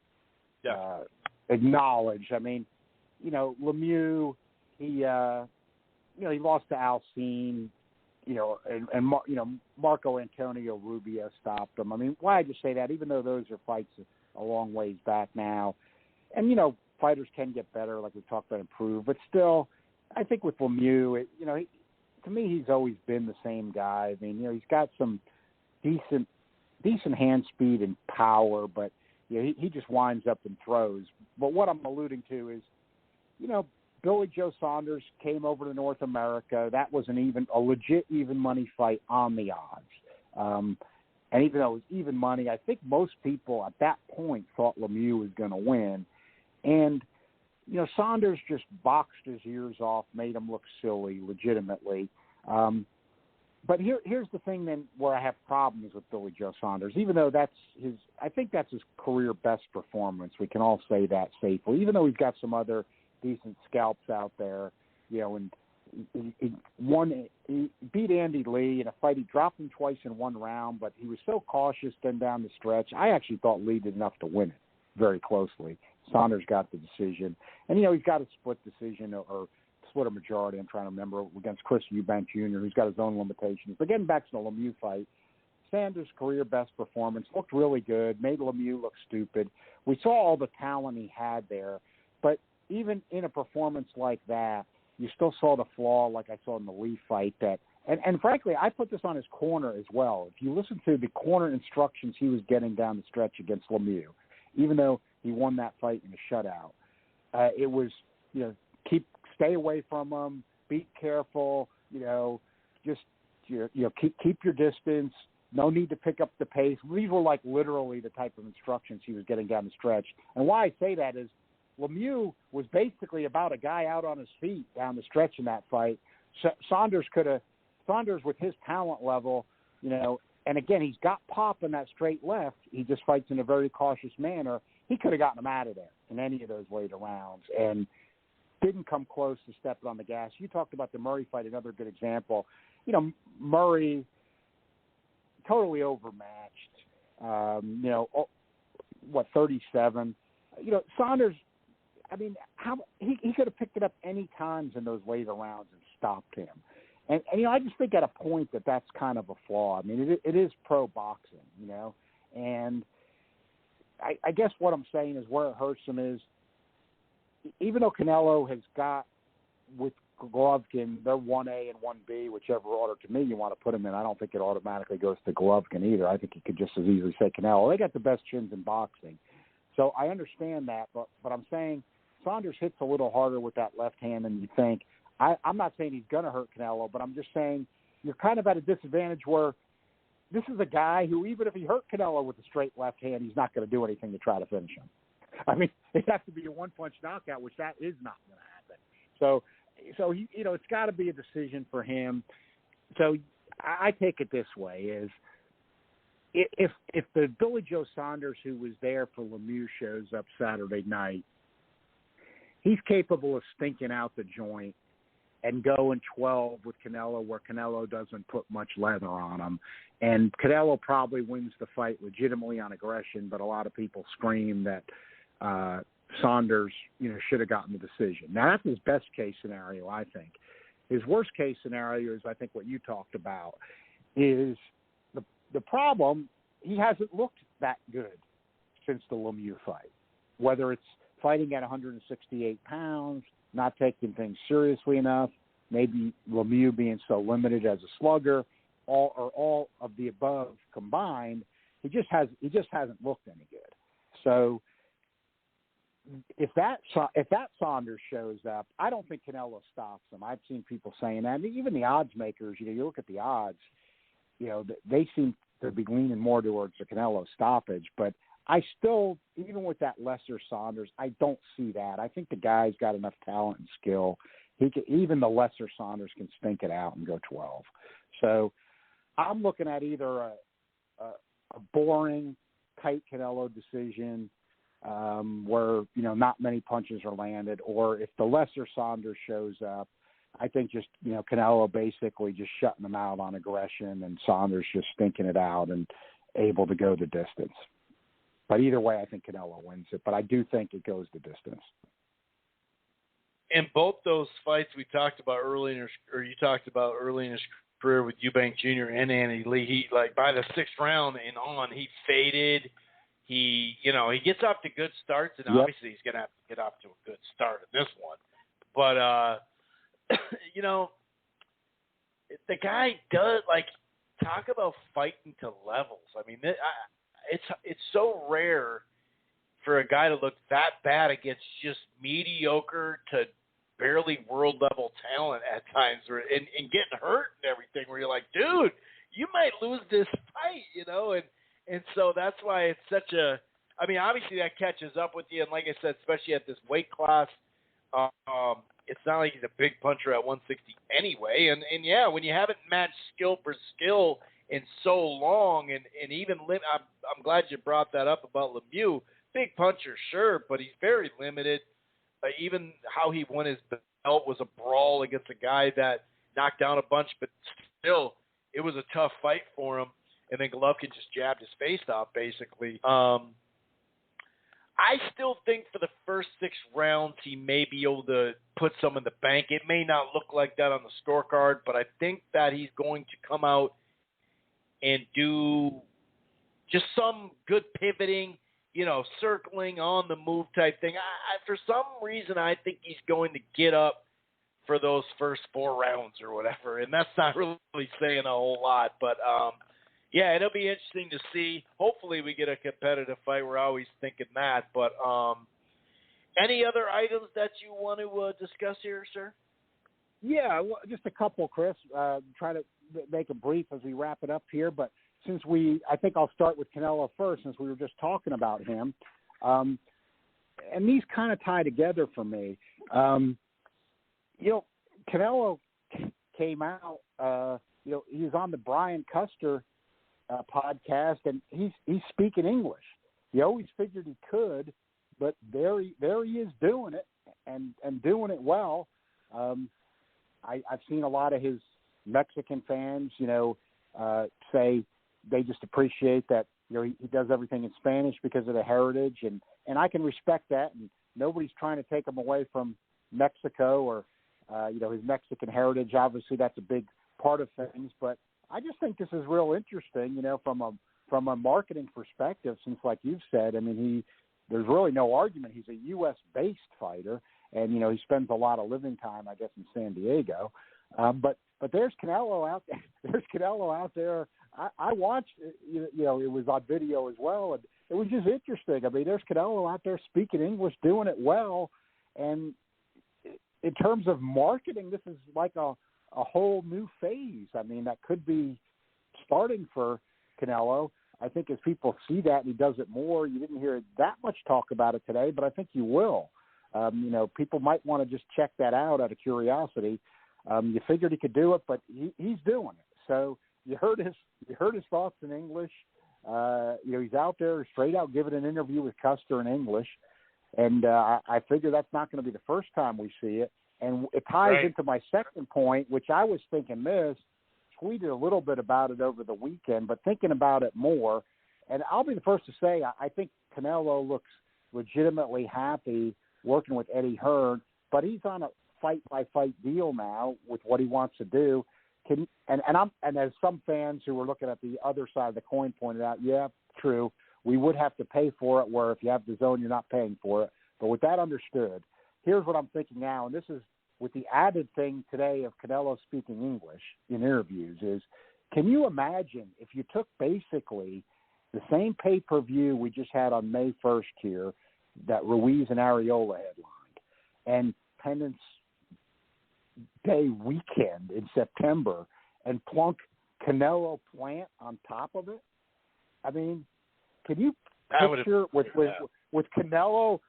acknowledge. I mean, Lemieux, he lost to Alcine, and Marco Antonio Rubio stopped him. I mean, why I just say that, even though those are fights a long ways back now, and fighters can get better, like we talked about, improve, but still, I think with Lemieux, to me, he's always been the same guy. I mean, he's got some decent hand speed and power, but he just winds up and throws. But what I'm alluding to is, Billy Joe Saunders came over to North America. That was a legit even money fight on the odds. And even though it was even money, I think most people at that point thought Lemieux was going to win. And, Saunders just boxed his ears off, made him look silly, legitimately. But here's the thing then where I have problems with Billy Joe Saunders, even though I think that's his career best performance. We can all say that safely, even though he's got some other decent scalps out there, and he beat Andy Lee in a fight. He dropped him twice in one round, but he was so cautious then down the stretch. I actually thought Lee did enough to win it very closely. Saunders got the decision, and he's got a split decision or split a majority. I'm trying to remember, against Chris Eubank Jr., who's got his own limitations. But getting back to the Lemieux fight, Sanders' career best performance, looked really good, made Lemieux look stupid. We saw all the talent he had there, but even in a performance like that, you still saw the flaw, like I saw in the Lee fight. And frankly, I put this on his corner as well. If you listen to the corner instructions he was getting down the stretch against Lemieux, even though he won that fight in a shutout, it was, stay away from him, be careful, just keep your distance. No need to pick up the pace. These were like literally the type of instructions he was getting down the stretch. And why I say that is, Lemieux was basically about a guy out on his feet down the stretch in that fight. Saunders with his talent level, and again, he's got pop in that straight left. He just fights in a very cautious manner. He could have gotten him out of there in any of those later rounds and didn't come close to stepping on the gas. You talked about the Murray fight, another good example. Murray totally overmatched, 37. Saunders, I mean, he could have picked it up any times in those later rounds and stopped him. And I just think at a point that's kind of a flaw. I mean, it is pro boxing, and I guess what I'm saying is where it hurts him is, even though Canelo has got with Golovkin, they're 1A and 1B, whichever order to me you want to put him in. I don't think it automatically goes to Golovkin either. I think you could just as easily say Canelo. They got the best chins in boxing. So I understand that, but I'm saying Saunders hits a little harder with that left hand than you think. I'm not saying he's going to hurt Canelo, but I'm just saying you're kind of at a disadvantage where this is a guy who, even if he hurt Canelo with a straight left hand, he's not going to do anything to try to finish him. I mean, it has to be a one-punch knockout, which that is not going to happen. So he, it's got to be a decision for him. So I take it this way: is if the Billy Joe Saunders who was there for Lemieux shows up Saturday night, he's capable of stinking out the joint and go in 12 with Canelo, where Canelo doesn't put much leather on him. And Canelo probably wins the fight legitimately on aggression, but a lot of people scream that Saunders, should have gotten the decision. Now, that's his best case scenario, I think. His worst case scenario is, I think, what you talked about, is the problem. He hasn't looked that good since the Lemieux fight, whether it's fighting at 168 pounds, not taking things seriously enough, maybe Lemieux being so limited as a slugger, all of the above combined. He just hasn't looked any good. So if that Saunders shows up, I don't think Canelo stops him. I've seen people saying that. And even the odds makers, you look at the odds, they seem to be leaning more towards the Canelo stoppage. But I still, even with that lesser Saunders, I don't see that. I think the guy's got enough talent and skill. Even the lesser Saunders can stink it out and go 12. So I'm looking at either a boring, tight Canelo decision where, not many punches are landed, or if the lesser Saunders shows up, I think just, Canelo basically just shutting them out on aggression and Saunders just stinking it out and able to go the distance. But either way, I think Canelo wins it, but I do think it goes the distance. In both those fights we talked about early you talked about early in his career with Eubank Jr. and Andy Lee, he, by the 6th round and on, he faded. He gets off to good starts, and obviously he's going to have to get off to a good start in this one. But, the guy does, talk about fighting to levels. I mean, it's so rare for a guy to look that bad against just mediocre to barely world-level talent at times, and getting hurt and everything, where you're like, dude, you might lose this fight, And so that's why it's such a – I mean, obviously that catches up with you. And like I said, especially at this weight class, it's not like he's a big puncher at 160 anyway. And yeah, when you haven't matched skill for skill in so long, and even I'm glad you brought that up about Lemieux. Big puncher, sure, but he's very limited. Even how he won his belt was a brawl against a guy that knocked down a bunch, but still it was a tough fight for him. And then Golovkin just jabbed his face off, basically. I still think for the first 6 rounds, he may be able to put some in the bank. It may not look like that on the scorecard, but I think that he's going to come out and do just some good pivoting, circling on the move type thing. For some reason, I think he's going to get up for those first 4 rounds or whatever. And that's not really saying a whole lot, but yeah, it'll be interesting to see. Hopefully we get a competitive fight. We're always thinking that. But any other items that you want to discuss here, sir? Yeah, well, just a couple, Chris. Try to make it brief as we wrap it up here. But I think I'll start with Canelo first, since we were just talking about him. And these kind of tie together for me. Canelo came out, he was on the Brian Custer podcast, and he's speaking English. He always figured he could, but there he is doing it and doing it well. I've seen a lot of his Mexican fans, say they just appreciate that he does everything in Spanish because of the heritage, and I can respect that. And nobody's trying to take him away from Mexico or his Mexican heritage. Obviously, that's a big part of things, but I just think this is real interesting, from a marketing perspective, since, like you've said, I mean, there's really no argument. He's a U.S.-based fighter, and, he spends a lot of living time, I guess, in San Diego. But there's Canelo out there. There's Canelo out there. I watched, it was on video as well, and it was just interesting. I mean, there's Canelo out there speaking English, doing it well, and in terms of marketing, this is like a whole new phase. I mean, that could be starting for Canelo. I think as people see that and he does it more, you didn't hear that much talk about it today, but I think you will. People might want to just check that out out of curiosity. You figured he could do it, but he's doing it. So you heard his thoughts in English. He's out there straight out giving an interview with Custer in English. And I figure that's not going to be the first time we see it. And it ties into my second point, which I was thinking this, tweeted a little bit about it over the weekend, but thinking about it more. And I'll be the first to say, I think Canelo looks legitimately happy working with Eddie Hearn, but he's on a fight-by-fight deal now with what he wants to do. And as some fans who were looking at the other side of the coin pointed out, yeah, true, we would have to pay for it, where if you have the zone, you're not paying for it. But with that understood, here's what I'm thinking now, and this is with the added thing today of Canelo speaking English in interviews, is can you imagine if you took basically the same pay-per-view we just had on May 1st here that Ruiz and Areola headlined, and Pendence Day weekend in September, and plunk Canelo Plant on top of it? I mean, can you picture with Canelo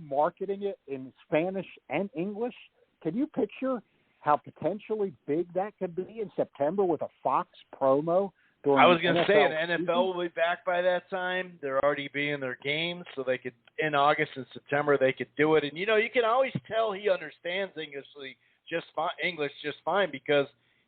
marketing it in Spanish and English? Can you picture how potentially big that could be in September with a Fox promo? I was going to say, an NFL will be back by that time. They're already being their games, so they could, in August and September, they could do it. And, you can always tell he understands English just fine, because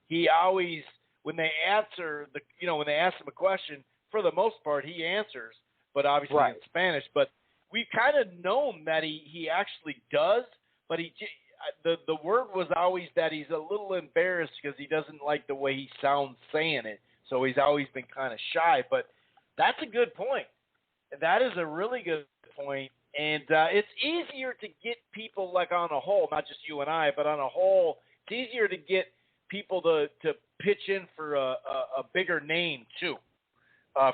he always, when they answer when they ask him a question, for the most part, he answers, but obviously in Spanish. But we've kind of known that he actually does, but the word was always that he's a little embarrassed because he doesn't like the way he sounds saying it. So he's always been kind of shy. But that's a good point. That is a really good point. And it's easier to get people, like on a whole, not just you and I, but on a whole, it's easier to get people to pitch in for a bigger name too,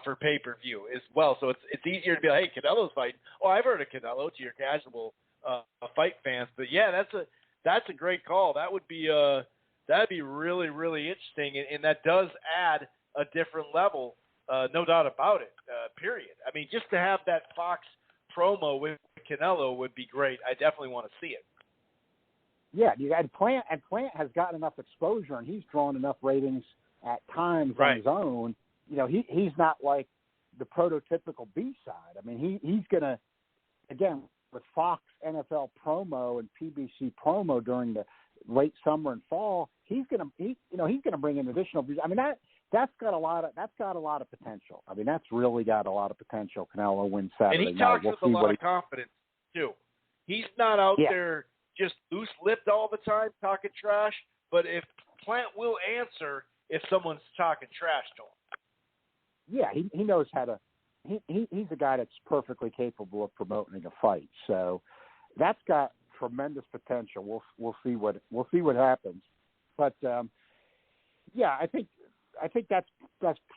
for pay-per-view as well. So it's easier to be like, hey, Canelo's fighting. Oh, I've heard of Canelo, to your casual fight fans. But yeah, that's a great call. That would be that'd be really, really interesting, and that does add a different level, no doubt about it. Period. I mean, just to have that Fox promo with Canelo would be great. I definitely want to see it. Yeah, Plant has gotten enough exposure, and he's drawn enough ratings at times on his own. He's not like the prototypical B-side. I mean, he's gonna, again, with Fox NFL promo and PBC promo during the late summer and fall, he's gonna bring in additional views. I mean, that's got a lot of potential. I mean, that's really got a lot of potential. Canelo wins Saturday night. And he talks with a lot of confidence too. He's not out there just loose-lipped all the time talking trash. But if Plant will answer if someone's talking trash to him. Yeah, he knows how to. He's a guy that's perfectly capable of promoting a fight. So that's got tremendous potential. We'll see what happens. But I think that's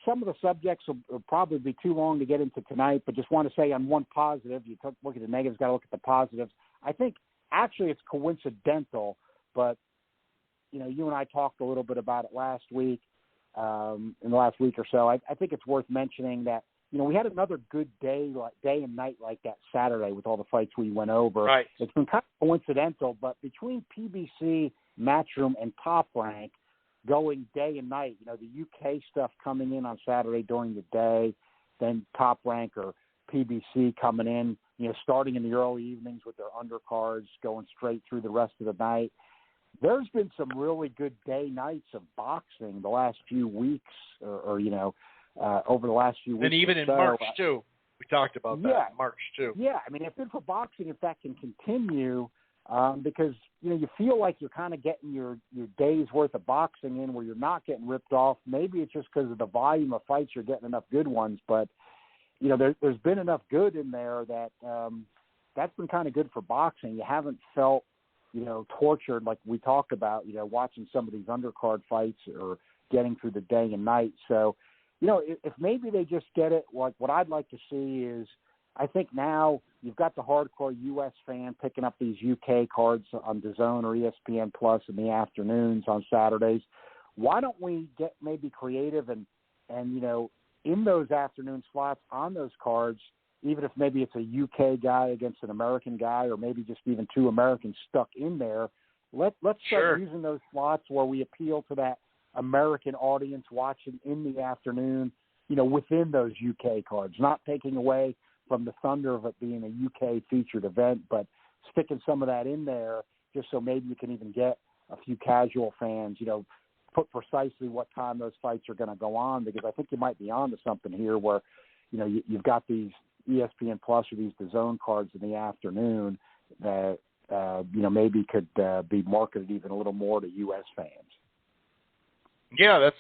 some of the subjects will probably be too long to get into tonight. But just want to say on one positive, you look at the negatives, got to look at the positives. I think actually it's coincidental, but you and I talked a little bit about it last week. In the last week or so, I think it's worth mentioning that we had another good day and night like that Saturday with all the fights we went over. Right. It's been kind of coincidental, but between PBC, Matchroom, and Top Rank going day and night, the UK stuff coming in on Saturday during the day, then Top Rank or PBC coming in, starting in the early evenings with their undercards, going straight through the rest of the night. There's been some really good day nights of boxing the last few weeks, or over the last few weeks. And even in March too, we talked about that. In March too. Yeah, I mean, if that can continue, because you feel like you're kind of getting your day's worth of boxing in, where you're not getting ripped off. Maybe it's just because of the volume of fights, you're getting enough good ones, but there's been enough good in there that that's been kind of good for boxing. You haven't felt tortured like we talked about, watching some of these undercard fights or getting through the day and night. So, if maybe they just get it, what I'd like to see is, I think now you've got the hardcore U.S. fan picking up these UK cards on DAZN or ESPN Plus in the afternoons on Saturdays. Why don't we get maybe creative and in those afternoon slots on those cards, even if maybe it's a UK guy against an American guy, or maybe just even two Americans stuck in there, let's start using those slots where we appeal to that American audience watching in the afternoon, within those UK cards, not taking away from the thunder of it being a UK featured event, but sticking some of that in there just so maybe you can even get a few casual fans, put precisely what time those fights are going to go on, because I think you might be on to something here where, you've got these ESPN Plus or these DAZN cards in the afternoon that, maybe could be marketed even a little more to U.S. fans. Yeah, that's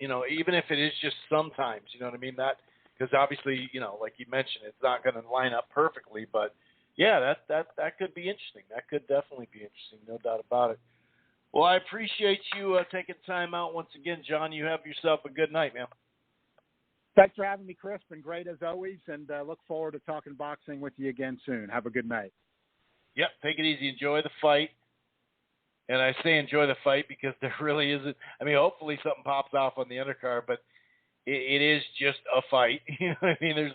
even if it is just sometimes, you know what I mean? That, because obviously, like you mentioned, it's not going to line up perfectly, but yeah, that could be interesting. That could definitely be interesting, no doubt about it. Well, I appreciate you taking time out once again, John. You have yourself a good night, man. Thanks for having me, Chris. Been great as always, and look forward to talking boxing with you again soon. Have a good night. Yep, take it easy. Enjoy the fight. And I say enjoy the fight because there really isn't. I mean, hopefully something pops off on the undercard, but it is just a fight. You know what I mean? There's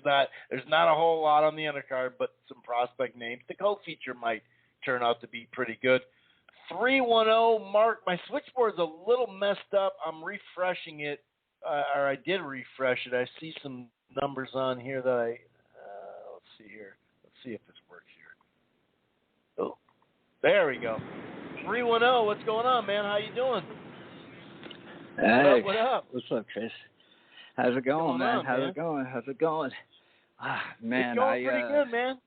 not a whole lot on the undercard, but some prospect names. The co-feature might turn out to be pretty good. 310, Mark. My switchboard's a little messed up. I'm refreshing it, or I did refresh it. I see some numbers on here that let's see here. Let's see if this works here. Oh, there we go. 310, what's going on, man? How you doing? Hey, what up? What's up, Chris? How's it going, man? On, How's man? it going? How's it going? Man, it's going pretty good, man.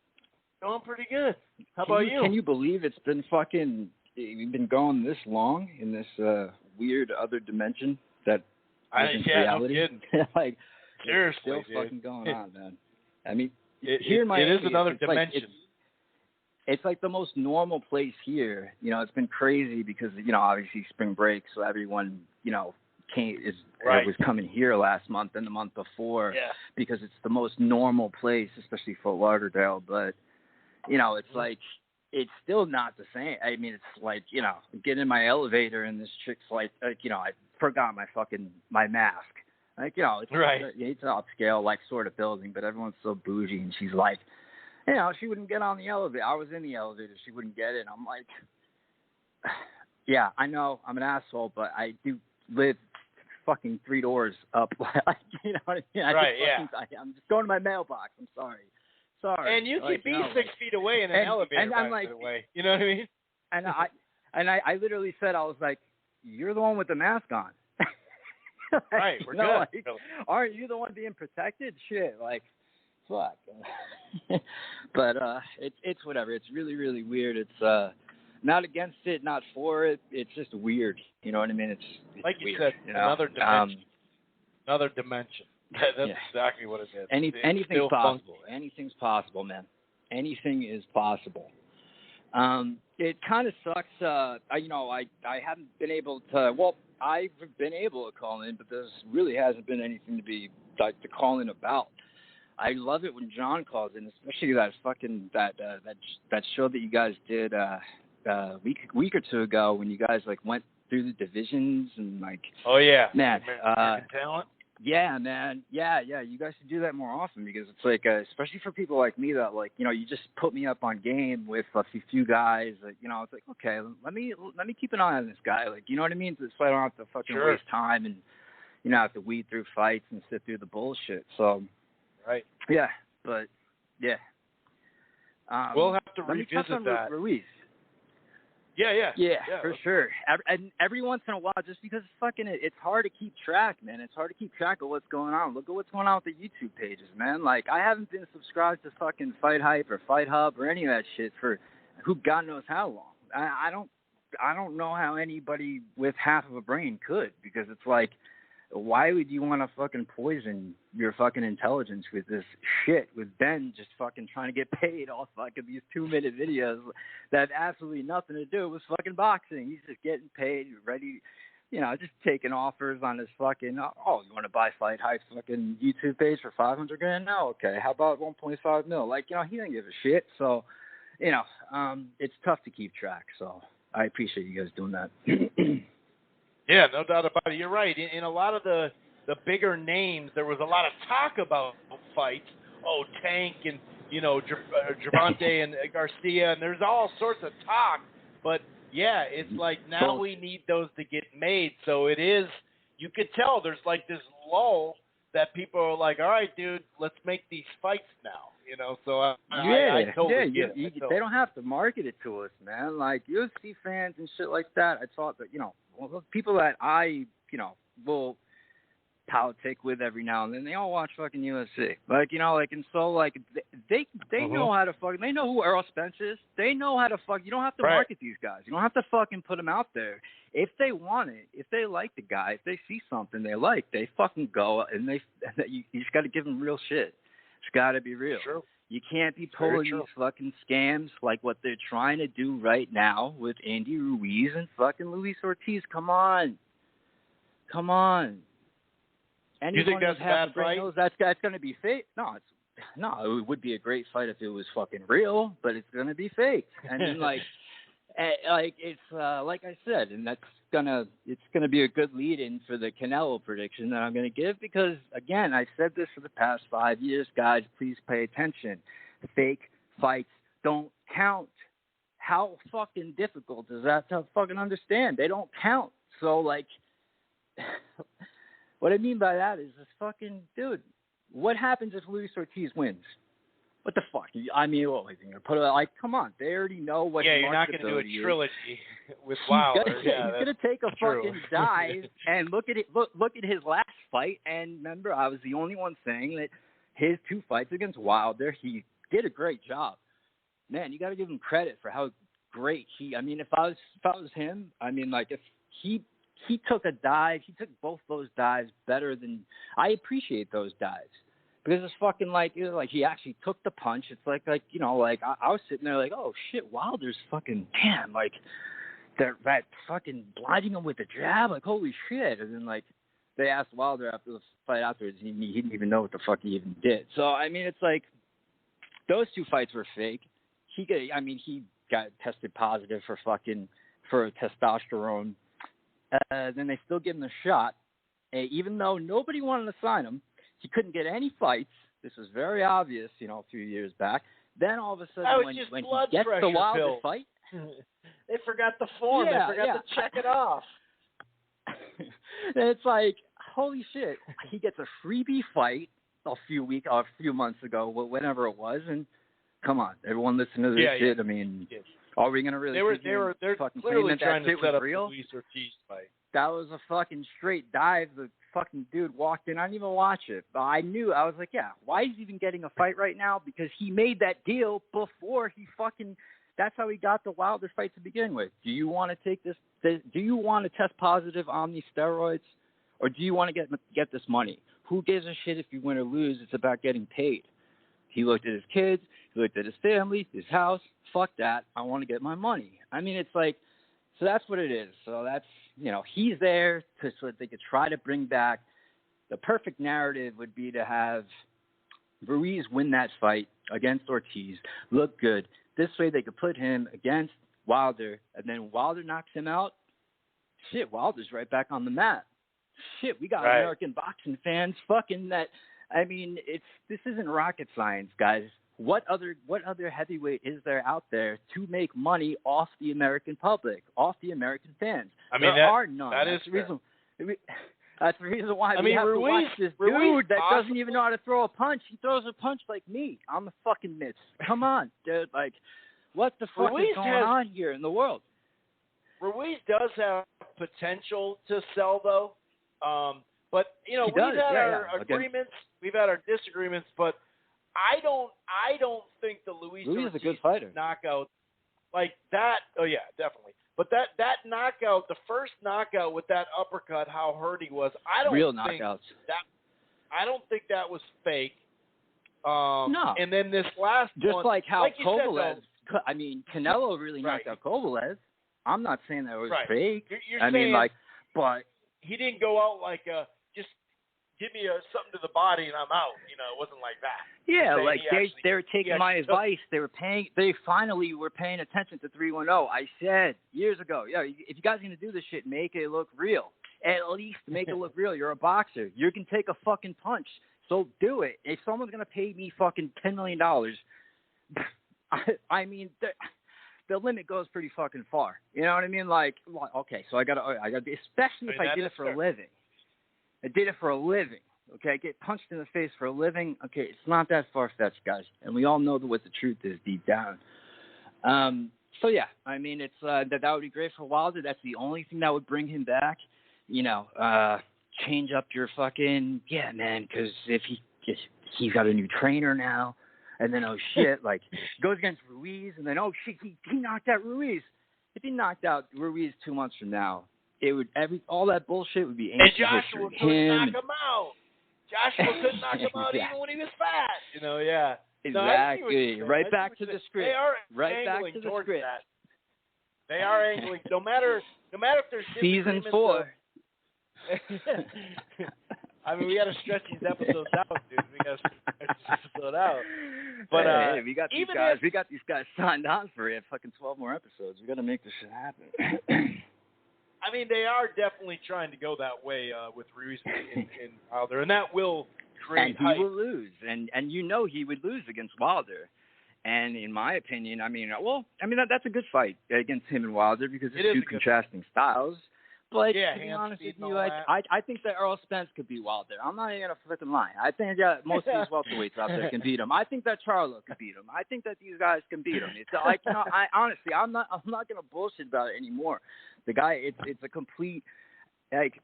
Going pretty good. How about you? Can you believe it's been we've been going this long in this weird other dimension that isn't reality? No kidding. Like, seriously, it's still dude. fucking going on, man. I mean, it is another dimension. It's like the most normal place here. It's been crazy because, obviously spring break, so everyone, was coming here last month and the month before because it's the most normal place, especially Fort Lauderdale. But, it's like, it's still not the same. I mean, it's like, get in my elevator and this chick's like, I forgot my mask. Like, it's an upscale, like, sort of building, but everyone's so bougie, and she's like, she wouldn't get on the elevator. I was in the elevator. She wouldn't get in. I'm like, yeah, I know I'm an asshole, but I do live fucking 3 doors up. You know what I mean? I'm just going to my mailbox. I'm sorry. And you could be 6 feet away in an elevator, and I'm like, away. You know what I mean? And I literally said, I was like, you're the one with the mask on. Right, we're good. Like, aren't you the one being protected? Shit, like, fuck. But it's whatever. It's really, really weird. It's not against it, not for it. It's just weird. You know what I mean? It's like you weird, said, another dimension. Another dimension. That's exactly what it is. Anything's possible. Anything's possible, man. Anything is possible. It kind of sucks. I haven't been able to. Well, I've been able to call in, but there really hasn't been anything to be to call in about. I love it when John calls in, especially that fucking that show that you guys did a week or two ago when you guys like went through the divisions and like. Oh yeah, man. Talent. Yeah, man. Yeah. You guys should do that more often because it's like, especially for people like me that like, you just put me up on game with a few guys. Like, it's like, okay, let me keep an eye on this guy. Like, you know what I mean? So I don't have to fucking waste time and, have to weed through fights and sit through the bullshit. So. Right. Yeah, but yeah. We'll have to revisit that. Ruiz. Yeah, for sure. And every once in a while, just because it's hard to keep track, man. It's hard to keep track of what's going on. Look at what's going on with the YouTube pages, man. Like, I haven't been subscribed to fucking Fight Hype or Fight Hub or any of that shit for who God knows how long. I don't know how anybody with half of a brain could, because it's like, why would you want to fucking poison your fucking intelligence with this shit, with Ben just fucking trying to get paid off fucking these 2-minute videos that have absolutely nothing to do with fucking boxing? He's just getting paid, ready, just taking offers on his fucking, you want to buy Fight Hype's fucking YouTube page for $500,000? No, okay. How about 1.5 mil? Like, he doesn't give a shit. So, it's tough to keep track. So I appreciate you guys doing that. Yeah, no doubt about it. You're right. In a lot of the bigger names, there was a lot of talk about fights. Oh, Tank and, Gervonta and Garcia, and there's all sorts of talk. But, yeah, it's like now we need those to get made. So it is, you could tell there's like this lull that people are like, all right, dude, let's make these fights now. So I totally get it. They don't have to market it to us, man. Like UFC fans and shit like that. I thought that people that I will politic with every now and then, they all watch fucking UFC. And so they know how to fucking, they know who Errol Spence is. They know how to fuck. You don't have to market these guys. You don't have to fucking put them out there. If they want it, if they like the guy, if they see something they like, they fucking go and you just got to give them real shit. It's got to be real. True. You can't be pulling these fucking scams like what they're trying to do right now with Andy Ruiz and fucking Luis Ortiz. Come on. Do you think that's a bad fight? That's going to be fake. No, it would be a great fight if it was fucking real, but it's going to be fake. I mean, it's like I said, and it's gonna be a good lead-in for the Canelo prediction that I'm gonna give, because again, I've said this for the past 5 years, guys. Please pay attention. Fake fights don't count. How fucking difficult is that to fucking understand? They don't count. So what I mean by that is this fucking dude. What happens if Luis Ortiz wins? What the fuck? I mean, what are you gonna put it come on? They already know what. Yeah, you're not gonna do a trilogy with Wilder. He's gonna take a fucking dive and look at it. Look at his last fight. And remember, I was the only one saying that his 2 fights against Wilder, he did a great job. Man, you got to give him credit for how great he. I mean, if I was him, I mean, if he took a dive, he took both those dives better than I appreciate those dives. Because it's fucking he actually took the punch. It's I was sitting there oh shit, Wilder's fucking damn, that fucking blinding him with a jab, holy shit. And then they asked Wilder after the fight afterwards, he didn't even know what the fuck he even did. So I mean, it's those 2 fights were fake. He got tested positive for testosterone. Then they still give him the shot, even though nobody wanted to sign him. He couldn't get any fights. This was very obvious, a few years back. Then all of a sudden, when he gets the Wilder fight, they forgot the form. They forgot to check it off. And it's holy shit. He gets a freebie fight a few months ago, whenever it was, and come on, everyone listen to this shit. I mean, are we gonna really? They're clearly trying to set up the Luis Ortiz fight. That was a fucking straight dive. The fucking dude walked in. I didn't even watch it. But I knew. I was why is he even getting a fight right now? Because he made that deal before he fucking – that's how he got the Wilder fight to begin with. Do you want to take this – do you want to test positive on these steroids? Or do you want to get this money? Who gives a shit if you win or lose? It's about getting paid. He looked at his kids. He looked at his family, his house. Fuck that. I want to get my money. I mean, it's so that's what it is. So that's – he's there so that they could try to bring back the perfect narrative would be to have Ruiz win that fight against Ortiz, look good. This way they could put him against Wilder, and then Wilder knocks him out. Shit, Wilder's right back on the mat. Shit, we got American boxing fans fucking that. I mean, this isn't rocket science, guys. What other heavyweight is there out there to make money off the American public, off the American fans? I mean, there are none. That's the reason. That's the reason why we have to watch this dude that doesn't even know how to throw a punch. He throws a punch like me on the fucking mitts. Come on, dude. What the fuck is going on here in the world? Ruiz does have potential to sell, though. But we've had our agreements, we've had our disagreements, but I don't think the Luis is a good fighter. Knockout like that. Oh yeah, definitely. But that knockout, the first knockout with that uppercut, how hurt he was. I don't think that was fake. No. And then this last just one, like how Kovalev. I mean, Canelo really knocked out Kovalev. I'm not saying that was fake. You're saying, but he didn't go out just give me something to the body and I'm out. It wasn't like that. Yeah, they were taking my advice. They finally were paying attention to 310. I said years ago, if you guys are gonna do this shit, make it look real. At least make it look real. You're a boxer. You can take a fucking punch. So do it. If someone's gonna pay me fucking $10 million, I mean, the limit goes pretty fucking far. You know what I mean? Okay, so I got, especially if I did it for a living. I did it for a living. Okay, get punched in the face for a living. Okay, it's not that far-fetched, guys. And we all know what the truth is deep down. So, yeah, I mean, it's that would be great for Wilder. That's the only thing that would bring him back. You know, change up your fucking, yeah, man, because if he's got a new trainer now, and then, oh, shit, like, goes against Ruiz, and then, oh, shit, he knocked out Ruiz. If he knocked out Ruiz 2 months from now, it would, all that bullshit would be ancient history. And Joshua couldn't knock him out. Joshua couldn't knock him out even when he was fat. You know, yeah. Exactly. No, right back to the script. They are right back to the script. That. They are angling. No matter if there's season 4. I mean, we got to stretch these episodes out, dude. We got to stretch this episode out. But hey, we got these guys. We got these guys signed on for fucking 12 more episodes. We got to make this shit happen. I mean, they are definitely trying to go that way with Ruiz and Wilder, and that will create hype. And he will lose, and you know he would lose against Wilder. And in my opinion, that's a good fight against him and Wilder because it's two contrasting styles. But yeah, to be honest with you, I think that Earl Spence could beat Wilder. I'm not even going to fucking lie. I think most of these welterweights out there can beat him. I think that Charlo could beat him. I think that these guys can beat him. It's like, you know, honestly, I'm not going to bullshit about it anymore. The guy, it's a complete, like,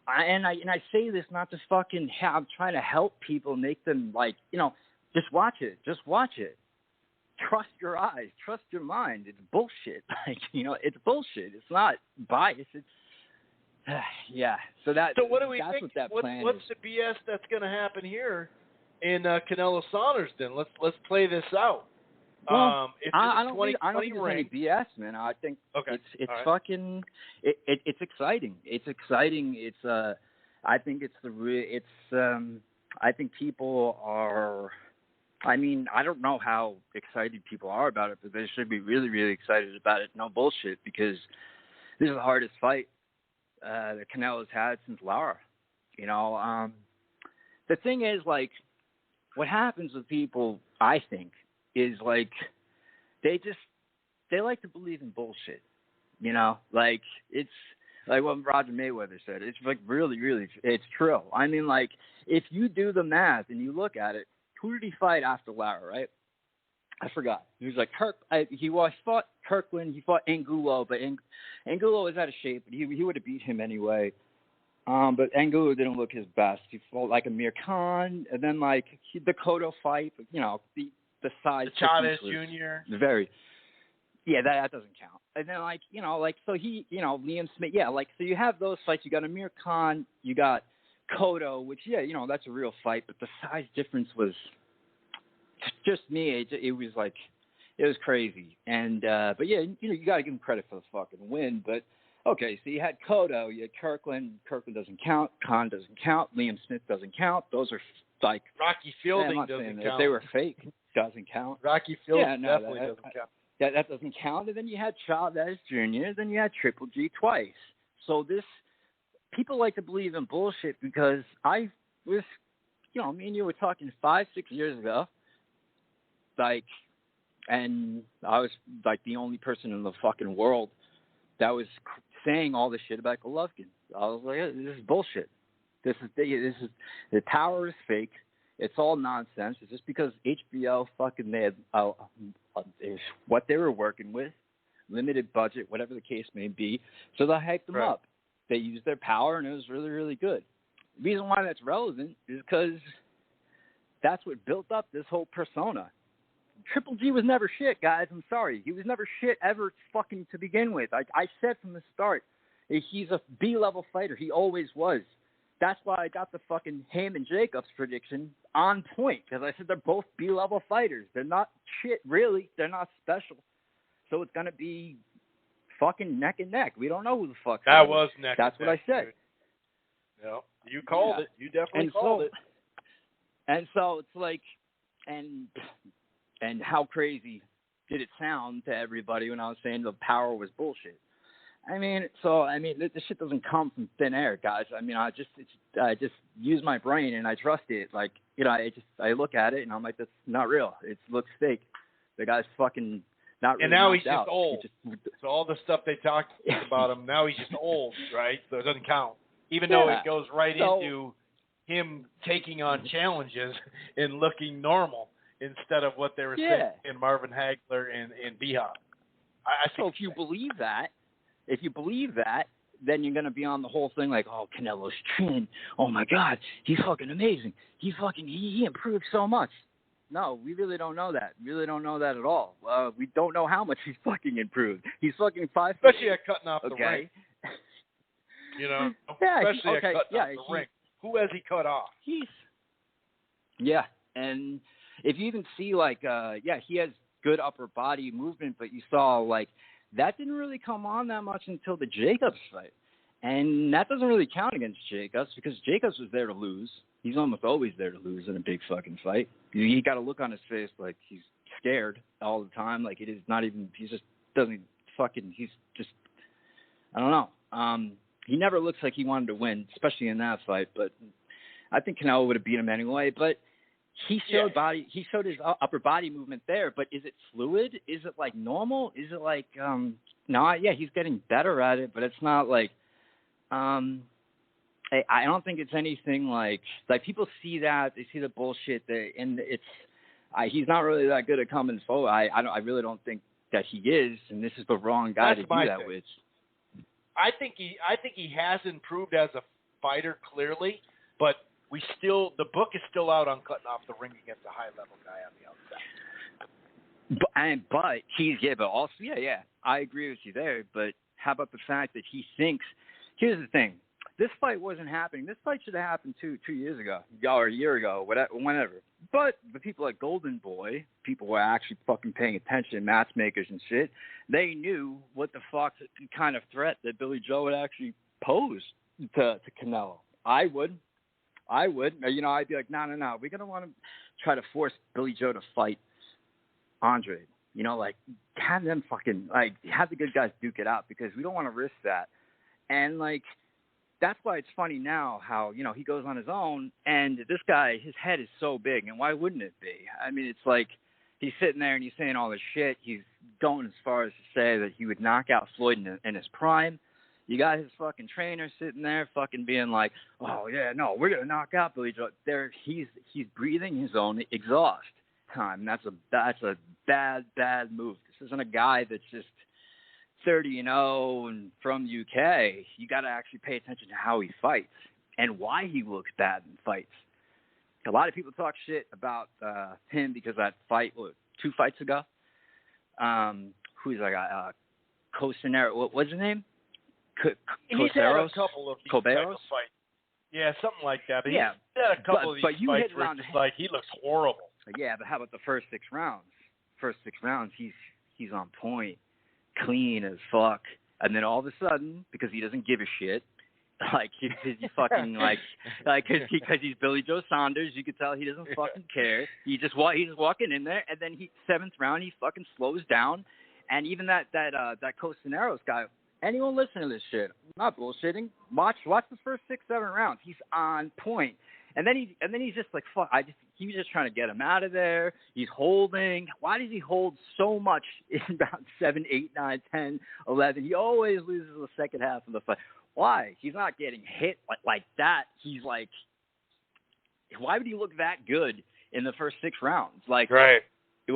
and I say this not to fucking I'm trying to help people, make them, like, you know, just watch it. Just watch it. Trust your eyes. Trust your mind. It's bullshit. Like, you know, it's bullshit. It's not bias. It's yeah. So what do we that's think? What that plan what's is. the BS that's going to happen here in Canelo Saunders? Then let's play this out. Well, I don't think there's any BS, man. I think it's right. fucking it's exciting. It's exciting. It's I think I think people are. I mean, I don't know how excited people are about it, but they should be really, really excited about it. No bullshit, because this is the hardest fight that Canelo's had since Lara. You know, the thing is, like, what happens with people, I think, is, like, they like to believe in bullshit. You know, like, it's like what Roger Mayweather said. It's, like, really, really, it's true. I mean, like, if you do the math and you look at it, who did he fight after Lara, right? I forgot. He was like he fought Kirkland. He fought Angulo, but Angulo was out of shape. But he would have beat him anyway. But Angulo didn't look his best. He fought like Amir Khan, and then like the Cota fight. But, you know, the size. The Chavez Jr. Very. Yeah, that doesn't count. And then, like, you know, like, so he, you know, Liam Smith. Yeah, like, so you have those fights. You got Amir Khan. You got Cota, which, yeah, you know, that's a real fight, but the size difference was just me. It was like, it was crazy. And, but yeah, you know, you got to give him credit for the fucking win. But, okay, so you had Cota, you had Kirkland. Kirkland doesn't count. Khan doesn't count. Liam Smith doesn't count. Those are like, Rocky Fielding doesn't count. If they were fake, doesn't count. Rocky Fielding definitely doesn't count. That doesn't count. And then you had Chavez Jr., then you had Triple G twice. So people like to believe in bullshit because I was, you know, me and you were talking 5-6 years ago, like, and I was like the only person in the fucking world that was saying all this shit about Golovkin. I was like, this is bullshit. This is the power is fake. It's all nonsense. It's just because HBO fucking they had what they were working with, limited budget, whatever the case may be. So they hyped them up. They used their power, and it was really, really good. The reason why that's relevant is because that's what built up this whole persona. Triple G was never shit, guys. I'm sorry. He was never shit ever fucking to begin with. I said from the start, he's a B-level fighter. He always was. That's why I got the fucking Hamm and Jacobs prediction on point, because I said they're both B-level fighters. They're not shit, really. They're not special. So it's going to be fucking neck and neck. We don't know who the fuck that was neck. That's what I said. Yeah, you called it. You definitely called it. And so it's like, and how crazy did it sound to everybody when I was saying the power was bullshit? I mean, this shit doesn't come from thin air, guys. I mean, I just use my brain and I trust it. Like, you know, I look at it and I'm like, that's not real. It looks fake. The guy's fucking. And now he's just old. So all the stuff they talked about him, now he's just old, right? So it doesn't count. Even though it goes right into him taking on challenges and looking normal instead of what they were saying in Marvin Hagler and B-Hop. So if you believe that, then you're going to be on the whole thing like, oh, Canelo's chin. Oh, my God. He's fucking amazing. He improved so much. No, we really don't know that. We really don't know that at all. We don't know how much he's fucking improved. He's fucking 5'8". Especially at cutting off the ring. You know? Especially at cutting off the ring. Who has he cut off? Yeah. And if you even see, like, he has good upper body movement, but you saw, like, that didn't really come on that much until the Jacobs fight. And that doesn't really count against Jacobs because Jacobs was there to lose. He's almost always there to lose in a big fucking fight. He got a look on his face like he's scared all the time. Like it is not even, he just doesn't fucking, he's just, I don't know. He never looks like he wanted to win, especially in that fight. But I think Canelo would have beat him anyway. But he showed he showed his upper body movement there, but is it fluid? Is it like normal? Is it like, he's getting better at it, but it's not like, I don't think it's anything like people see that, they see the bullshit and he's not really that good at coming forward. I really don't think that he is, and this is the wrong guy to do that with. I think he has improved as a fighter clearly, but the book is still out on cutting off the ring against a high-level guy on the outside. I agree with you there. But how about the fact that he thinks? Here's the thing: this fight wasn't happening. This fight should have happened two years ago, or a year ago, whenever. But the people at Golden Boy, people who are actually fucking paying attention, matchmakers and shit, they knew what the fuck kind of threat that Billy Joe would actually pose to Canelo. I would. I'd be like, no. We're going to want to try to force Billy Joe to fight Andre. Have them fucking, have the good guys duke it out because we don't want to risk that. And, that's why it's funny now how, he goes on his own and this guy, his head is so big. And why wouldn't it be? I mean, it's like he's sitting there and he's saying all this shit. He's going as far as to say that he would knock out Floyd in his prime. You got his fucking trainer sitting there fucking being like, oh, yeah, no, we're going to knock out Billy Joe. He's breathing his own exhaust time. That's a bad move. This isn't a guy that's just 30-0 and from UK. You got to actually pay attention to how he fights and why he looks bad in fights. A lot of people talk shit about him because that fight, 2 fights ago, who's like Cosinero, what was his He's had a couple of these type of fights. Yeah, something like that. But he's had a couple of these fights where it's just like he looks horrible. Yeah, but how about the first 6 rounds? First 6 rounds, he's on point, clean as fuck. And then all of a sudden, because he doesn't give a shit, he's fucking because he's Billy Joe Saunders, you could tell he doesn't fucking care. He's just walking in there, and then 7th round he fucking slows down, and even that Cosineros guy. Anyone listen to this shit? I'm not bullshitting. Watch the first 6, 7 rounds. He's on point. And then he's just like, fuck. He was just trying to get him out of there. He's holding. Why does he hold so much in about 7, 8, 9, 10, 11? He always loses the second half of the fight. Why? He's not getting hit like that. He's like, why would he look that good in the first 6 rounds? Right. He's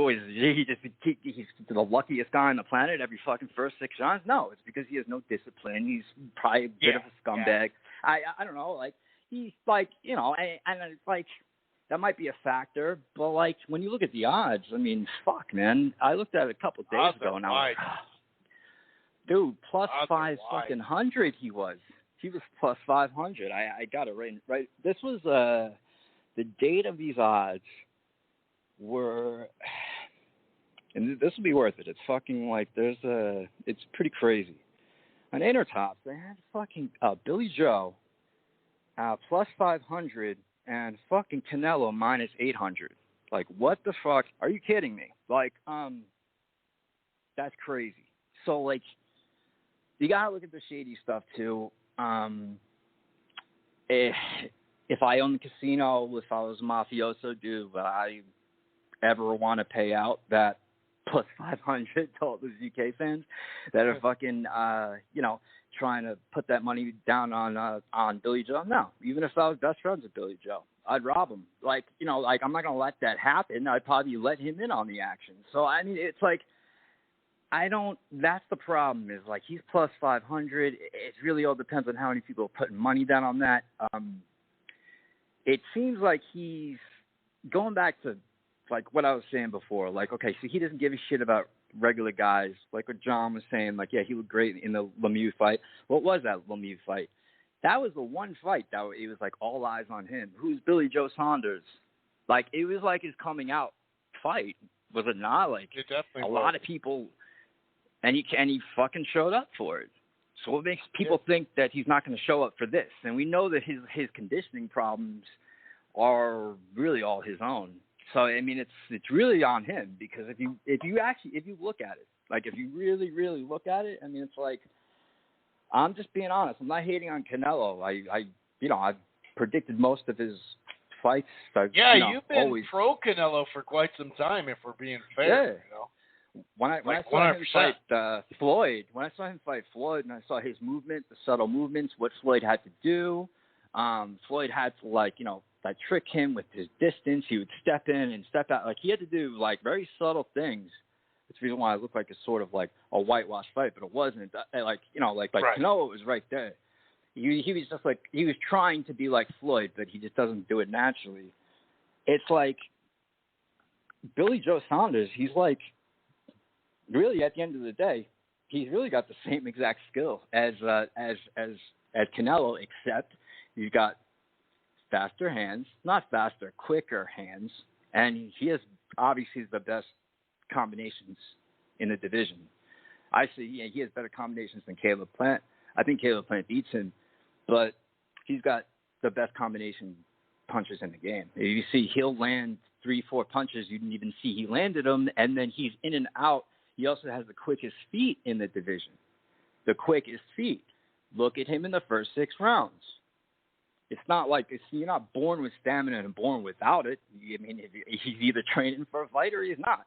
the luckiest guy on the planet every fucking first 6 rounds. No, it's because he has no discipline. He's probably a bit of a scumbag. Yeah. I don't know. He's and that might be a factor. But when you look at the odds, I mean, fuck, man. I looked at it a couple of days ago and I was like, dude, plus 500 he was. He was plus 500. I got it right. This was the date of these odds. And this will be worth it. It's fucking it's pretty crazy. On Intertops, they had fucking Billy Joe plus 500 and fucking Canelo minus 800. What the fuck? Are you kidding me? That's crazy. So, you gotta look at the shady stuff too. If I owned the casino, if I was a mafioso dude, I ever want to pay out that plus 500 to all those UK fans that are fucking, trying to put that money down on Billy Joe. No, even if I was best friends with Billy Joe, I'd rob him. I'm not going to let that happen. I'd probably let him in on the action. So, I mean, it's like, that's the problem is, like, he's plus 500. It really all depends on how many people are putting money down on that. It seems like he's going back to, like, what I was saying before. Like, okay, so he doesn't give a shit about regular guys. Like what John was saying, like, yeah, he looked great in the Lemieux fight. What was that Lemieux fight? That was the one fight that it was, like, all eyes on him. Who's Billy Joe Saunders? Like, it was like his coming out fight, was it not? Like, it definitely a was. lot of people, and he fucking showed up for it. So what makes people think that he's not going to show up for this? And we know that his conditioning problems are really all his own. So, I mean, it's really on him, because if you look at it, like, if you really, really look at it, I mean, it's like, I'm just being honest. I'm not hating on Canelo. I've predicted most of his fights. You've been always pro Canelo for quite some time, if we're being fair. Yeah. You know? When I saw him fight Floyd, and I saw his movement, the subtle movements, what Floyd had to do, Floyd had to, like, that trick him with his distance. He would step in and step out. Like, he had to do, like, very subtle things. That's the reason why it looked like it's sort of like a whitewash fight, but it wasn't. Like Right. Canelo was right there. He was just like, he was trying to be like Floyd, but he just doesn't do it naturally. It's like Billy Joe Saunders. He's like, really, at the end of the day, he's really got the same exact skill as Canelo, except he's got faster hands, not faster, quicker hands, and he has obviously the best combinations in the division. I see he has better combinations than Caleb Plant. I think Caleb Plant beats him, but he's got the best combination punches in the game. You see, he'll land 3-4 punches you didn't even see he landed them, and then he's in and out. He also has the quickest feet in the division. The quickest feet. Look at him in the first 6 rounds. It's not like you're not born with stamina and born without it. I mean, he's either training for a fight or he's not.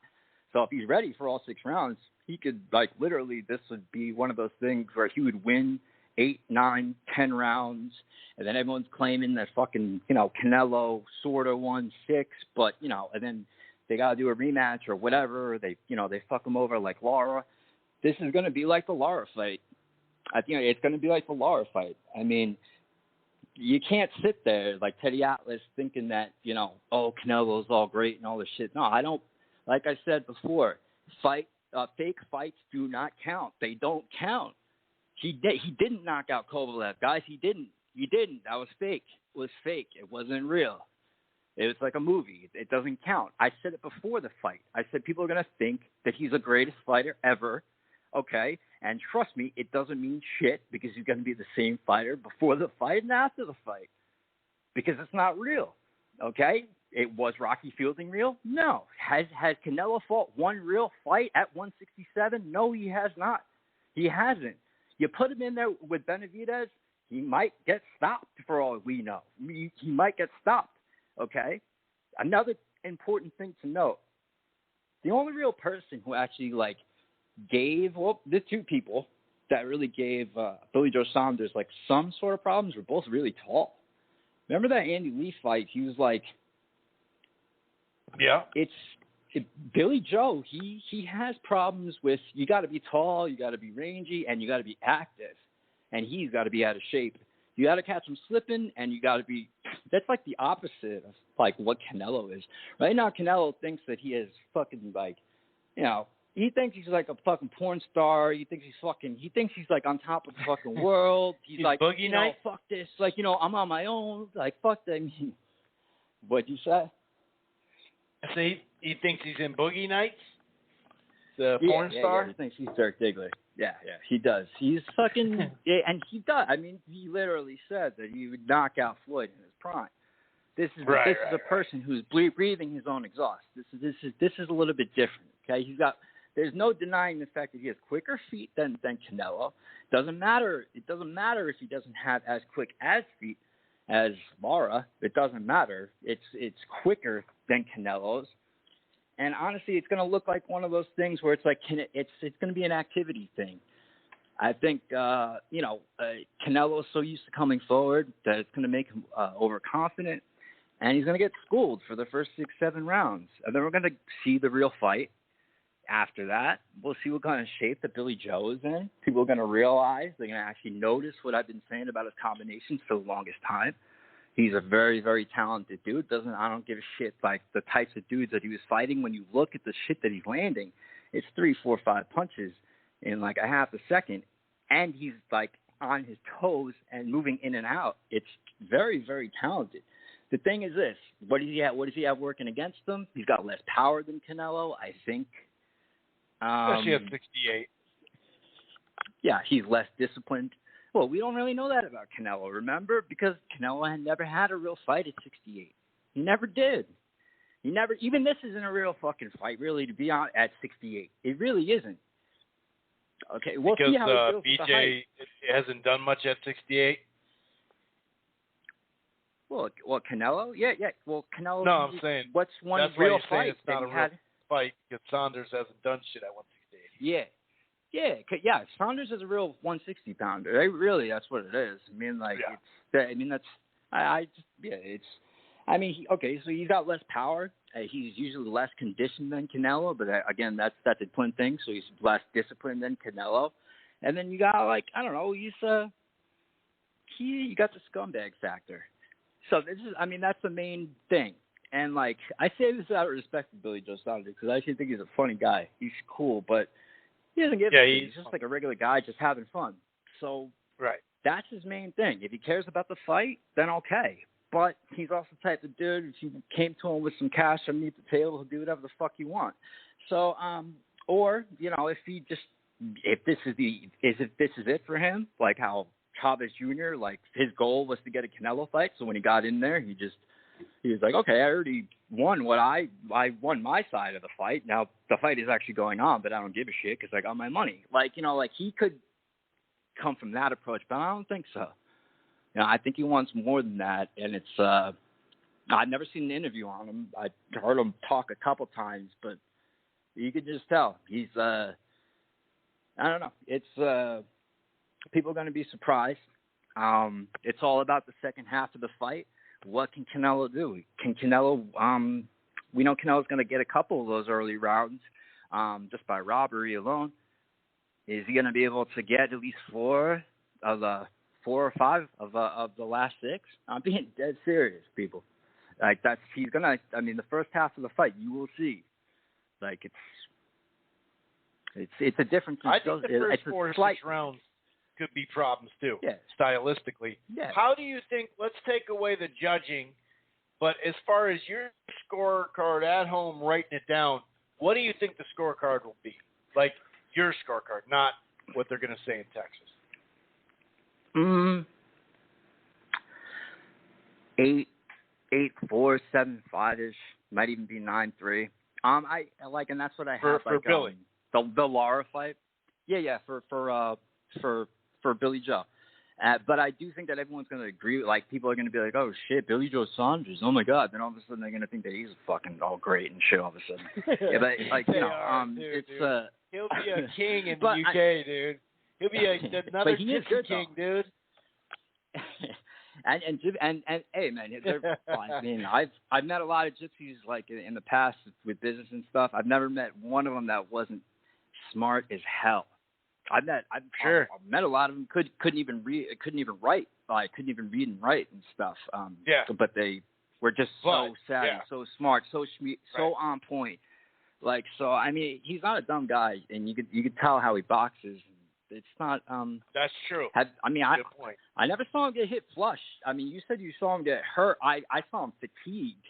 So if he's ready for all 6 rounds, he could, like, literally, this would be one of those things where he would win 8, 9, 10 rounds, and then everyone's claiming that fucking, Canelo sort of won 6, but, and then they got to do a rematch or whatever. Or they fuck him over like Lara. This is going to be like the Lara fight. I think it's going to be like the Lara fight. I mean, you can't sit there like Teddy Atlas thinking that, Canelo's all great and all this shit. No, I don't. Like I said before, fake fights do not count. They don't count. He didn't knock out Kovalev. Guys, he didn't. That was fake. It was fake. It wasn't real. It was like a movie. It doesn't count. I said it before the fight. I said people are going to think that he's the greatest fighter ever, okay? And trust me, it doesn't mean shit, because he's going to be the same fighter before the fight and after the fight, because it's not real, okay? It was Rocky Fielding real? No. Has Canelo fought one real fight at 167? No, he has not. He hasn't. You put him in there with Benavidez, he might get stopped for all we know. He might get stopped. Okay? Another important thing to note, the only real person who actually, like, the 2 people that really gave Billy Joe Saunders, like, some sort of problems were both really tall. Remember that Andy Lee fight? He was like, yeah. Billy Joe, he has problems with, you got to be tall, you got to be rangy, and you got to be active. And he's got to be out of shape. You got to catch him slipping, and you got to be – that's like the opposite of, like, what Canelo is. Right now, Canelo thinks that he is fucking, like, he thinks he's like a fucking porn star. He thinks he's like on top of the fucking world. He's like, Boogie Nights? Fuck this. Like, I'm on my own. Like, fuck that. What'd you say? I say he thinks he's in Boogie Nights? The porn star? Yeah, he thinks he's Dirk Diggler. Yeah, he does. He's fucking and he does. I mean, he literally said that he would knock out Floyd in his prime. This is a person who's breathing his own exhaust. This is a little bit different. Okay, there's no denying the fact that he has quicker feet than Canelo. Doesn't matter. It doesn't matter if he doesn't have as quick as feet as Lara. It doesn't matter. It's quicker than Canelo's. And honestly, it's going to look like one of those things where it's like it's going to be an activity thing. I think, Canelo is so used to coming forward that it's going to make him overconfident, and he's going to get schooled for the first 6-7 rounds. And then we're going to see the real fight. After that, we'll see what kind of shape that Billy Joe is in. People are going to realize, they're going to actually notice what I've been saying about his combinations for the longest time. He's a very, very talented dude. I don't give a shit like the types of dudes that he was fighting. When you look at the shit that he's landing, it's 3, 4, 5 punches in like a half a second, and he's like on his toes and moving in and out. It's very, very talented. The thing is this: what does he have working against him? He's got less power than Canelo, I think. Especially at 68. Yeah, he's less disciplined. Well, we don't really know that about Canelo, remember? Because Canelo had never had a real fight at 68. He never did. Even this isn't a real fucking fight, really, to be on at 68. It really isn't. Okay, we'll see how it goes. Because BJ hasn't done much at 68. Well, Canelo? Yeah. Well, Canelo. No, I'm saying what's one that's real why you're fight saying it's not a real fight because Saunders hasn't done shit at 168. Yeah. Saunders is a real 160 pounder. That's what it is. I mean, like, so he's got less power. He's usually less conditioned than Canelo, but again, that's a twin thing. So he's less disciplined than Canelo. And then you got you got the scumbag factor. So that's the main thing. And like, I say this out of respect to Billy Joe Saunders because I actually think he's a funny guy. He's cool, but he doesn't give a shit. He's just like a regular guy just having fun. So that's his main thing. If he cares about the fight, then okay. But he's also the type of dude, if you came to him with some cash underneath the table, he'll do whatever the fuck you want. So, if this is it for him, like how Chavez Jr., like his goal was to get a Canelo fight. So when he got in there, he was like, okay, I already won I won my side of the fight. Now the fight is actually going on, but I don't give a shit because I got my money. Like he could come from that approach, but I don't think so. I think he wants more than that, and it's I've never seen an interview on him. I heard him talk a couple times, but you could just tell he's I don't know. It's people are going to be surprised. It's all about the second half of the fight. What can Canelo do? Can Canelo? We know Canelo's going to get a couple of those early rounds just by robbery alone. Is he going to be able to get at least 4 or 5 of the last 6? I'm being dead serious, people. Like he's gonna. I mean, the first half of the fight, you will see. Like it's a difference. I think the first 4 or 6 rounds could be problems too. Yeah. Stylistically. Yeah. How do you think? Let's take away the judging, but as far as your scorecard at home, writing it down, what do you think the scorecard will be? Like your scorecard, not what they're going to say in Texas. 8-4, 7-5 ish, might even be 9-3. I like, and that's what I have for Billy. The Lara fight. Yeah, for Billy Joe. But I do think that everyone's going to agree. Like, people are going to be like, "Oh shit, Billy Joe Saunders! Oh my god!" Then all of a sudden they're going to think that he's fucking all great and shit. All of a sudden, yeah, but like it's he'll be a king in the UK, dude. He'll be another gypsy king, dude. and hey man, I mean, I've met a lot of gypsies like in the past with business and stuff. I've never met one of them that wasn't smart as hell. I've met a lot of them couldn't even write. I couldn't even read and write and stuff. But they were just so savvy, so smart, so on point. Like, so I mean, he's not a dumb guy, and you could tell how he boxes. It's not. That's true. I never saw him get hit flush. I mean, you said you saw him get hurt. I saw him fatigued.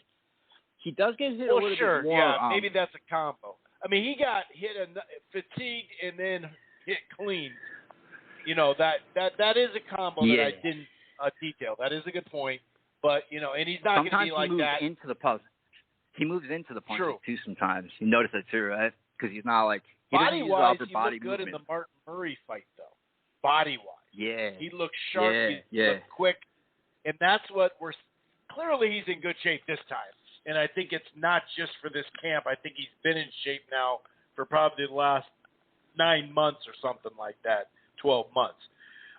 He does get hit a little bit more. Yeah, maybe that's a combo. I mean, he got hit fatigued and then hit clean. You know, that is a combo that I didn't detail. That is a good point. But and he's not going to be like that. He moves into the punch too sometimes. You notice that too, right? Because he's not like. Body-wise, he looked good in the Martin Murray fight, though. Body-wise. Yeah. He looked sharp. He looked quick. And that's what clearly he's in good shape this time. And I think it's not just for this camp. I think he's been in shape now for probably the last 9 months or something like that, 12 months.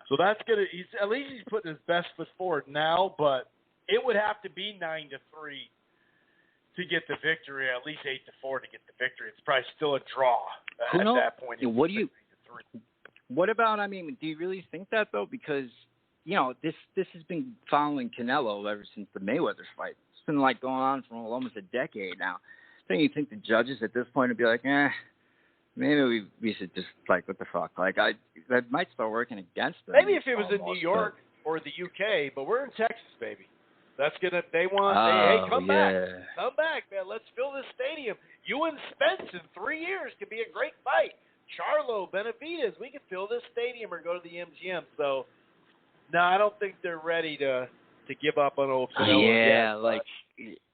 So that's going to – at least he's putting his best foot forward now, but it would have to be 9-3 to get the victory, at least 8-4 to get the victory. It's probably still a draw at that point. What about, I mean, do you really think that, though? Because, you know, this has been following Canelo ever since the Mayweather fight. It's been, like, going on for almost a decade now. Don't you think the judges at this point would be like, maybe we should just, like, what the fuck? Like, that might start working against them. Maybe if it was in New York or the UK, but we're in Texas, baby. That's gonna. Hey, come back, man. Let's fill this stadium. You and Spence in 3 years could be a great fight. Charlo, Benavidez, we could fill this stadium or go to the MGM. So, no, I don't think they're ready to give up on old Canelo.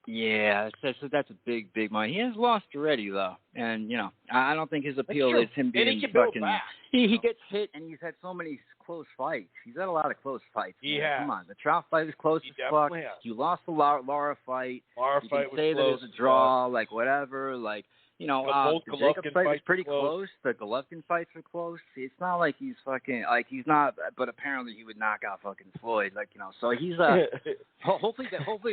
So that's a big money. He has lost already, though, and you know, I don't think his appeal is him being fucking. He gets hit, and he's had so many close fights. He's had a lot of close fights. Yeah. Come on, the Trout fight was close as fuck. You lost the Laura fight. You can say that it was a draw, like whatever, like. You know, the Jacob fight was pretty close. The Golovkin fights were close. It's not like he's fucking, like, he's not, but apparently he would knock out fucking Floyd, like, you know. So he's, hopefully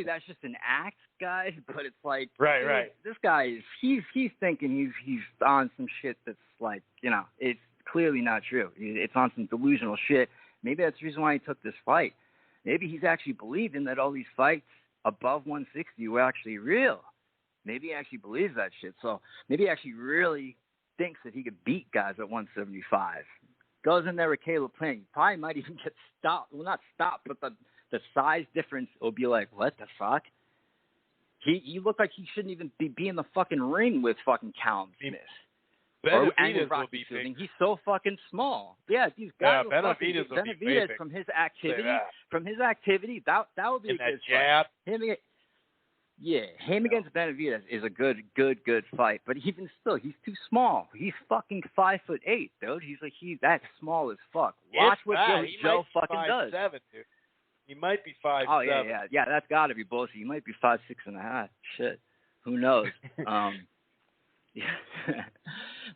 that's just an act, guys, but it's like, right. This guy is, he's thinking he's on some shit that's like, you know, it's clearly not true. It's on some delusional shit. Maybe that's the reason why he took this fight. Maybe he's actually believing that all these fights above 160 were actually real. Maybe he actually believes that shit. So maybe he actually really thinks that he could beat guys at 175. Goes in there with Caleb Plant. Probably might even get stopped. Well, not stopped, but the size difference will be like, what the fuck? He looked like he shouldn't even be in the fucking ring with fucking Callum Smith. Benavidez will be big. He's so fucking small. Yeah, these guys. Benavidez will be big. From his activity, that would be and a good jab. Fight. Him against Benavidez is a good fight. But even still, he's too small. He's fucking 5'8", dude. He's that small as fuck. Watch what Joe fucking does. 5'7", dude. He might be 5'7". Oh yeah. That's got to be bullshit. He might be 5'6.5". Shit, who knows?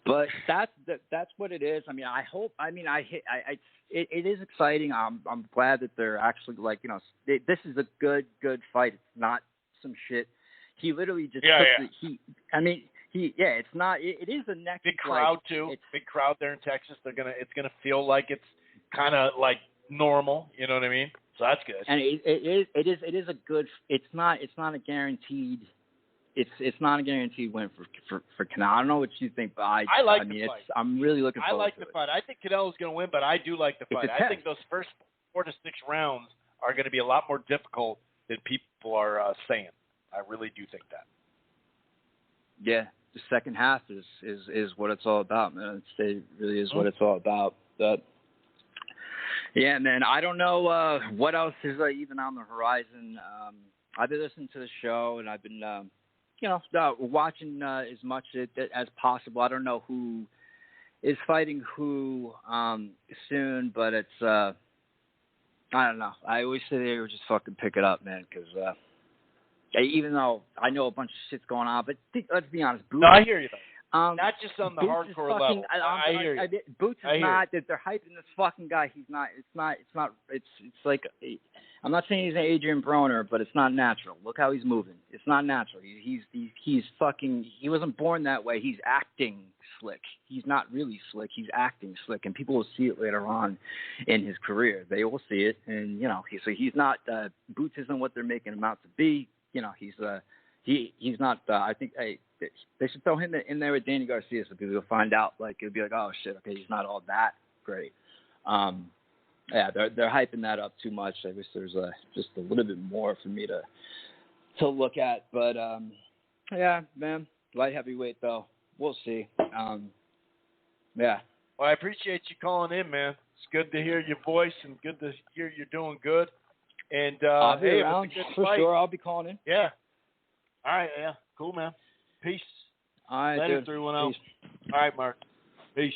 But that's what it is. I mean, it is exciting. I'm glad that they're actually, like, you know, this is a good fight. It's not some shit. He literally just it's not. It is the next big crowd too. Big crowd there in Texas. It's gonna feel like it's kind of like normal. You know what I mean? So that's good. And it is a good. It's not a guaranteed. It's not a guaranteed win for Canelo. I don't know what you think, but I like the fight. I'm really looking forward to it. I like the fight. I think Canelo's going to win, but I do like the fight. I think those first 4 to 6 rounds are going to be a lot more difficult than people are saying. I really do think that. Yeah, the second half is what it's all about, man. It really is what it's all about. But yeah, man, I don't know what else is even on the horizon. I've been listening to the show, and I've been watching as much as possible. I don't know who is fighting who soon, but it's I don't know. I always say they would just fucking pick it up, man, because even though I know a bunch of shit's going on, but let's be honest. Boots, no, I hear you, though. Not just on the hardcore level. I hear you. Boots is not that they're hyping this fucking guy. He's not. It's like, I'm not saying he's an Adrian Broner, but it's not natural. Look how he's moving. It's not natural. He's fucking. He wasn't born that way. He's acting slick. He's not really slick. He's acting slick, and people will see it later on in his career. They will see it, and he's not. Boots isn't what they're making him out to be. He's not. I think they should throw him in there with Danny Garcia, so people will find out. Like, it'll be like, oh shit, okay, he's not all that great. Yeah, they're hyping that up too much. I wish there's just a little bit more for me to look at. But yeah, man, light heavyweight though, we'll see. Yeah. Well, I appreciate you calling in, man. It's good to hear your voice and good to hear you're doing good. And I'll be around for fight. sure. I'll be calling in. Yeah. All right. Yeah. Cool, man. Peace. All right. Later, 310. All right, Mark. Peace.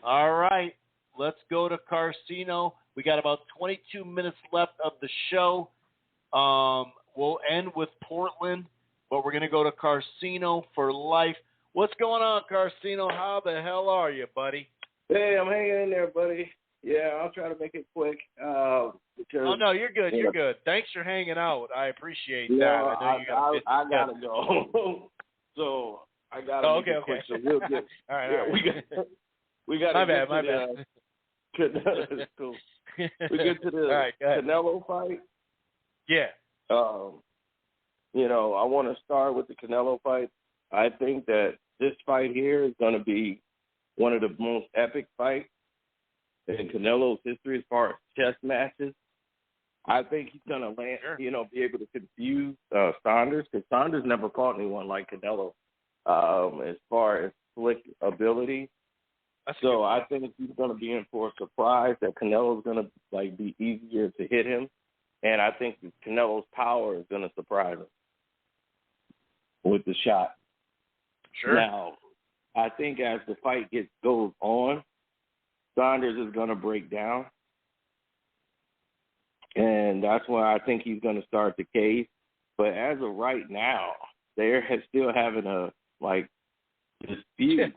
All right. Let's go to Carcino. We got about 22 minutes left of the show. we'll end with Portland, but we're going to go to Carcino for life. What's going on, Carcino? How the hell are you, buddy? Hey, I'm hanging in there, buddy. Yeah, I'll try to make it quick. Because, oh, no, you're good. You're good. Thanks for hanging out. I appreciate that. I got to go. So I got to make it quick. So we'll get, all right. We got my to get bad. cool. We get to the Canelo fight. Yeah. You know, I want to start with the Canelo fight. I think that this fight here is going to be one of the most epic fights in Canelo's history as far as chess matches. I think he's going to land, be able to confuse Saunders, because Saunders never fought anyone like Canelo as far as slick ability. So I think he's going to be in for a surprise, that Canelo's going to be easier to hit him, and I think Canelo's power is going to surprise him with the shot. Sure. Now, I think as the fight goes on, Saunders is going to break down, and that's why I think he's going to start the case. But as of right now, they're still having a dispute.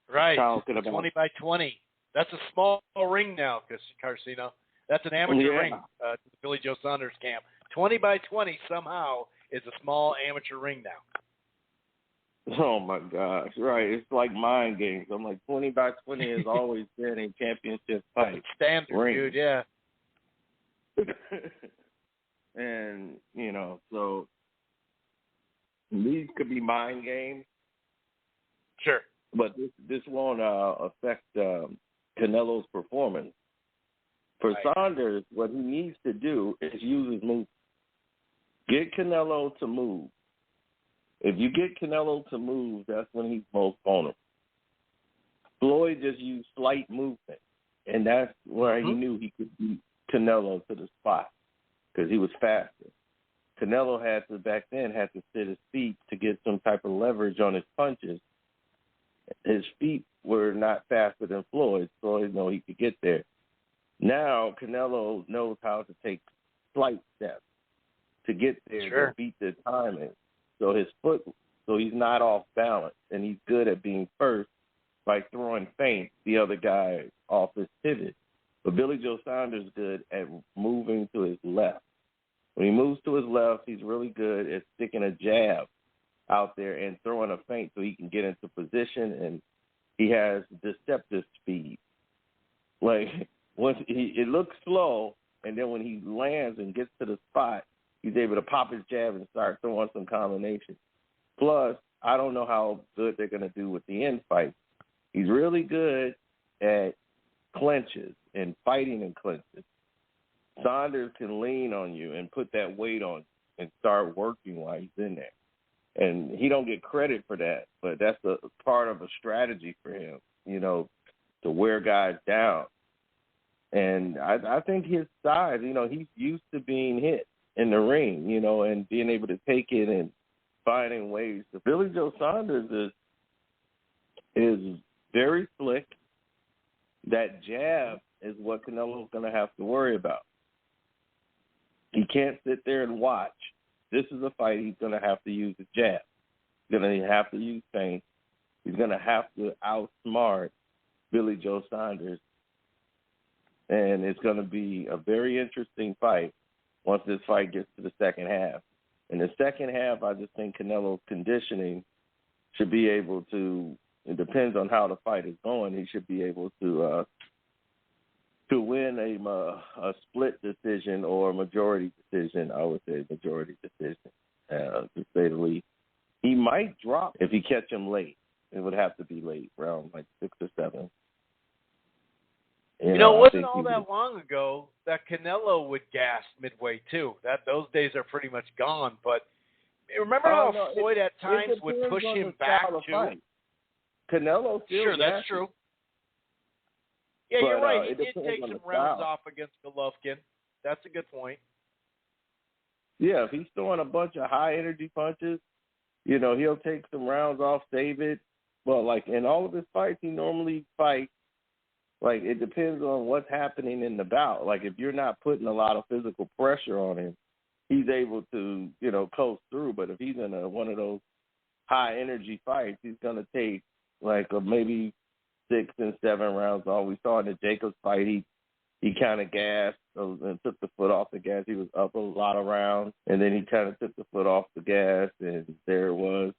Right, talking about 20 by 20. That's a small ring now, Carcino. That's an amateur ring to the Billy Joe Saunders camp. 20 by 20 somehow is a small amateur ring now. Oh, my gosh. Right. It's like mind games. I'm like, 20 by 20 has always been a championship fight. Standard, ring. Dude, yeah. And, so these could be mind games. Sure. But this won't affect Canelo's performance. For Saunders, what he needs to do is use his move. Get Canelo to move. If you get Canelo to move, that's when he's most vulnerable. Floyd just used slight movement, and that's where he knew he could beat Canelo to the spot, because he was faster. Canelo back then had to sit his feet to get some type of leverage on his punches. His feet were not faster than Floyd's. Floyd knew he could get there. Now Canelo knows how to take slight steps to get there to beat the timing. So he's not off balance, and he's good at being first by throwing feints the other guy off his pivot. But Billy Joe Saunders is good at moving to his left. When he moves to his left, he's really good at sticking a jab out there and throwing a feint so he can get into position, and he has deceptive speed. It looks slow, and then when he lands and gets to the spot, he's able to pop his jab and start throwing some combinations. Plus, I don't know how good they're going to do with the end fight. He's really good at clinches and fighting in clinches. Saunders can lean on you and put that weight on you and start working while he's in there. And he don't get credit for that, but that's a part of a strategy for him, to wear guys down. And I think his size, he's used to being hit in the ring, and being able to take it and finding ways. Billy Joe Saunders is very slick. That jab is what Canelo's going to have to worry about. He can't sit there and watch. This is a fight he's going to have to use a jab. He's going to have to use feint. He's going to have to outsmart Billy Joe Saunders. And it's going to be a very interesting fight once this fight gets to the second half. In the second half, I just think Canelo's conditioning should be able to, it depends on how the fight is going, he should be able to win a split decision or a majority decision. I would say majority decision, to say the least. He might drop if he catch him late. It would have to be late, around 6 or 7. It wasn't all that long ago that Canelo would gas midway too. Those days are pretty much gone. But remember how Floyd at times would push him back too? Canelo still sure, that's true. Yeah, you're right. He did take some rounds off against Golovkin. That's a good point. Yeah, if he's throwing a bunch of high energy punches, he'll take some rounds off, save it. Well, in all of his fights, he normally fights. It depends on what's happening in the bout. If you're not putting a lot of physical pressure on him, he's able to, coast through. But if he's in one of those high energy fights, he's going to take like maybe 6 and 7 rounds. All we saw in the Jacobs fight, he kind of gassed and took the foot off the gas. He was up a lot of rounds, and then he kind of took the foot off the gas, and there it was.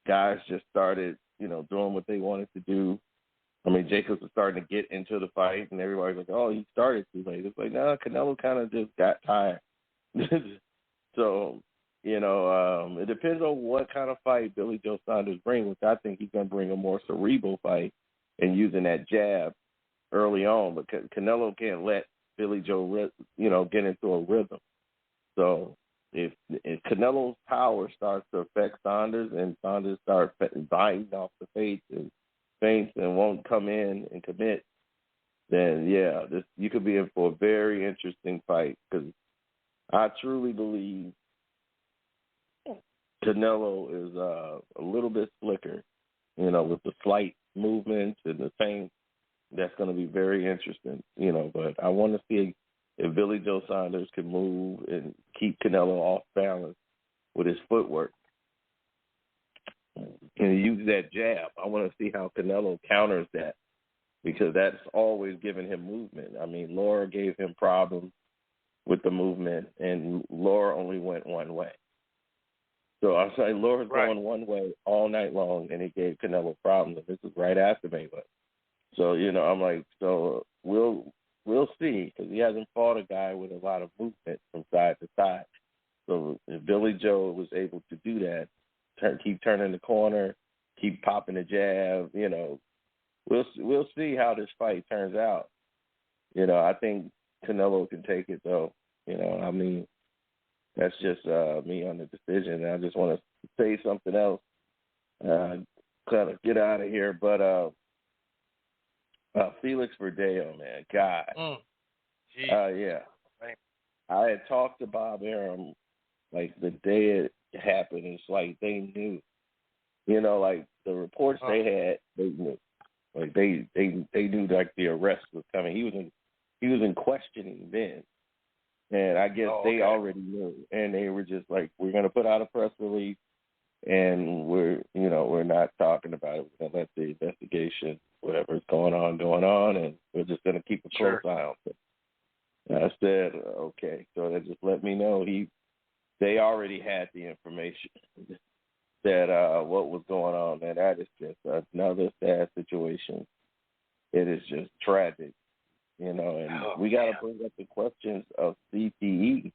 Guys just started, doing what they wanted to do. I mean, Jacobs was starting to get into the fight, and everybody's like, oh, he started too late. It's like, no, Canelo kind of just got tired. So, it depends on what kind of fight Billy Joe Saunders brings, which I think he's going to bring a more cerebral fight and using that jab early on. But Canelo can't let Billy Joe, get into a rhythm. So if Canelo's power starts to affect Saunders and Saunders starts biting off the feints and won't come in and commit, then, yeah, you could be in for a very interesting fight, because I truly believe Canelo is a little bit slicker, with the slight movements and the feints. That's going to be very interesting, but I want to see if Billy Joe Saunders can move and keep Canelo off balance with his footwork and use that jab. I want to see how Canelo counters that, because that's always given him movement. I mean, Laura gave him problems with the movement, and Laura only went one way. So I say Laura's going one way all night long, and it gave Canelo problems. And this is right after Mayweather. So, I'm like, so we'll see, because he hasn't fought a guy with a lot of movement from side to side. So if Billy Joe was able to do that, keep turning the corner, keep popping the jab, we'll see how this fight turns out. I think Canelo can take it, though. That's just me on the decision. And I just want to say something else, kind of get out of here. But Felix Verdeo, man, God. Yeah. Right. I had talked to Bob Arum, like, the day it happened. It's like they knew. Like, the reports they had, they knew. Like, they knew, like, the arrest was coming. He was in questioning then. And I guess they already knew. And they were just like, we're going to put out a press release, and we're not talking about it. We're going to let the investigation, whatever's going on, and we're just going to keep a close eye on it. And I said, okay. So they just let me know they already had the information that what was going on. And that is just another sad situation. It is just tragic, and we got to bring up the questions of CTE.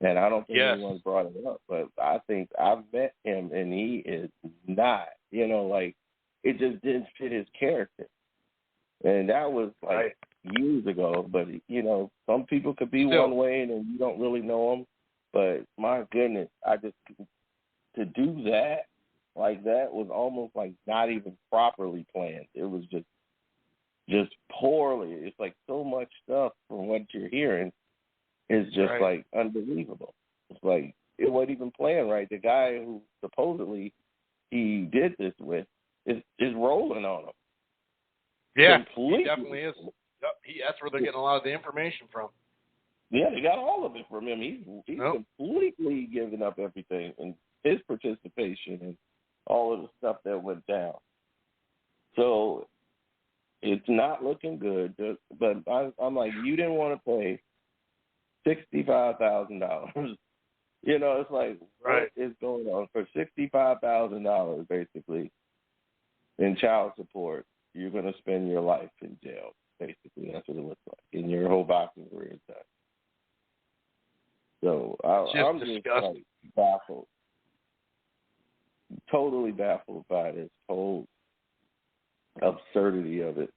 And I don't think anyone brought it up, but I think I've met him, and he is not, like, it just didn't fit his character. And that was, like, years ago. But, some people could be one way, and then you don't really know them. But, my goodness, to do that, like, that was almost, like, not even properly planned. It was just poorly. It's, like, so much stuff from what you're hearing. It's just, like, unbelievable. It's like, it wasn't even planned right. The guy who supposedly he did this with is rolling on him. Yeah, completely. He definitely is. Yep, that's where they're getting a lot of the information from. Yeah, they got all of it from him. He's completely given up everything and his participation and all of the stuff that went down. So it's not looking good. But I'm like, you didn't want to pay $65,000. It's like, what is going on? For $65,000, basically, in child support, you're going to spend your life in jail. Basically, that's what it looks like. And your whole boxing career is done. So I'm just like baffled. Totally baffled by this whole absurdity of it.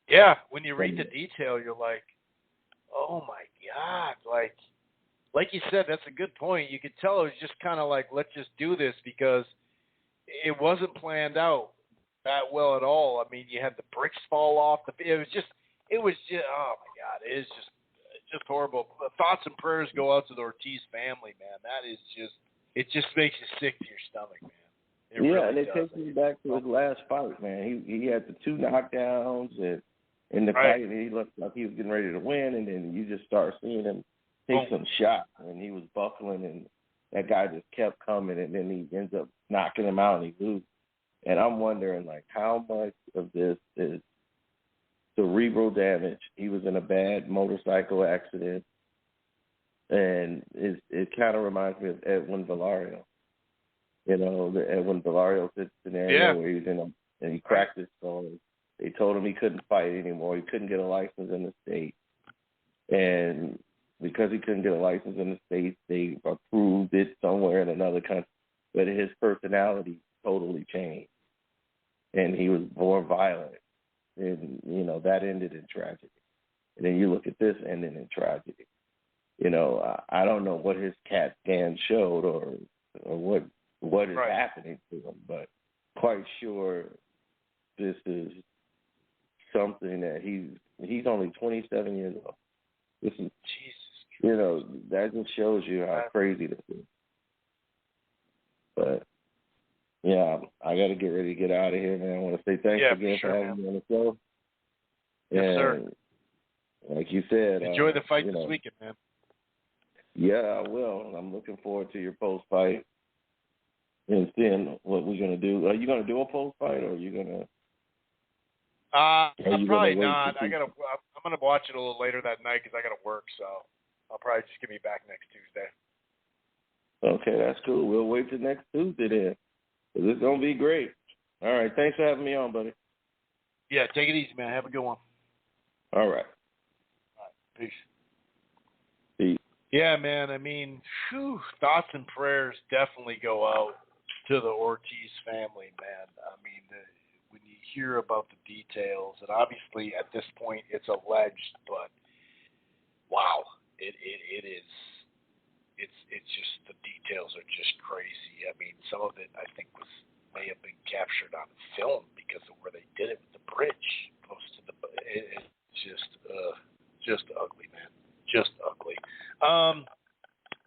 Yeah, when you read the detail, you're like, oh my God. Like you said, that's a good point. You could tell it was just kind of like, let's just do this, because it wasn't planned out that well at all. I mean, you had the bricks fall off. It was just, oh my God, it is just horrible. Thoughts and prayers go out to the Ortiz family, man. That is just, it just makes you sick to your stomach, man. It really and it does. takes me back to his last fight, man. He had the 2 knockdowns, and in the fight, and he looked like he was getting ready to win, and then you just start seeing him take some shots, and he was buckling, and that guy just kept coming, and then he ends up knocking him out, and he loses. And I'm wondering, like, how much of this is cerebral damage? He was in a bad motorcycle accident, and it kind of reminds me of Edwin Valario. You know, the Edwin Valario scenario where he was in and he cracked his skull. They told him he couldn't fight anymore. He couldn't get a license in the state. And because he couldn't get a license in the state, they approved it somewhere in another country. But his personality totally changed. And he was more violent. And, you know, that ended in tragedy. And then you look at this ending in tragedy. You know, I don't know what his CAT scan showed or what is happening to him, but quite sure this is something that he's only 27 years old. This is, Jesus, you know, that just shows you how crazy this is. But yeah, I got to get ready to get out of here, man. I want to say thanks again for having me on the show. Yes, sir. Like you said, enjoy the fight this weekend, man. Yeah, I will. I'm looking forward to your post fight and seeing what we're gonna do. Are you gonna do a post fight, or are you gonna? Probably not. I'm gonna watch it a little later that night because I gotta work. So I'll probably just get me back next Tuesday. Okay, that's cool. We'll wait till next Tuesday then. This is gonna be great. All right, thanks for having me on, buddy. Yeah, take it easy, man. Have a good one. All right. Peace. Peace. Yeah, man. I mean, thoughts and prayers definitely go out to the Ortiz family, man. I mean, when you hear about the details, and obviously at this point it's alleged, but wow, it is. It's just the details are just crazy. I mean, some of it I think may have been captured on film because of where they did it with the bridge close to the. It's just ugly, man. Just ugly.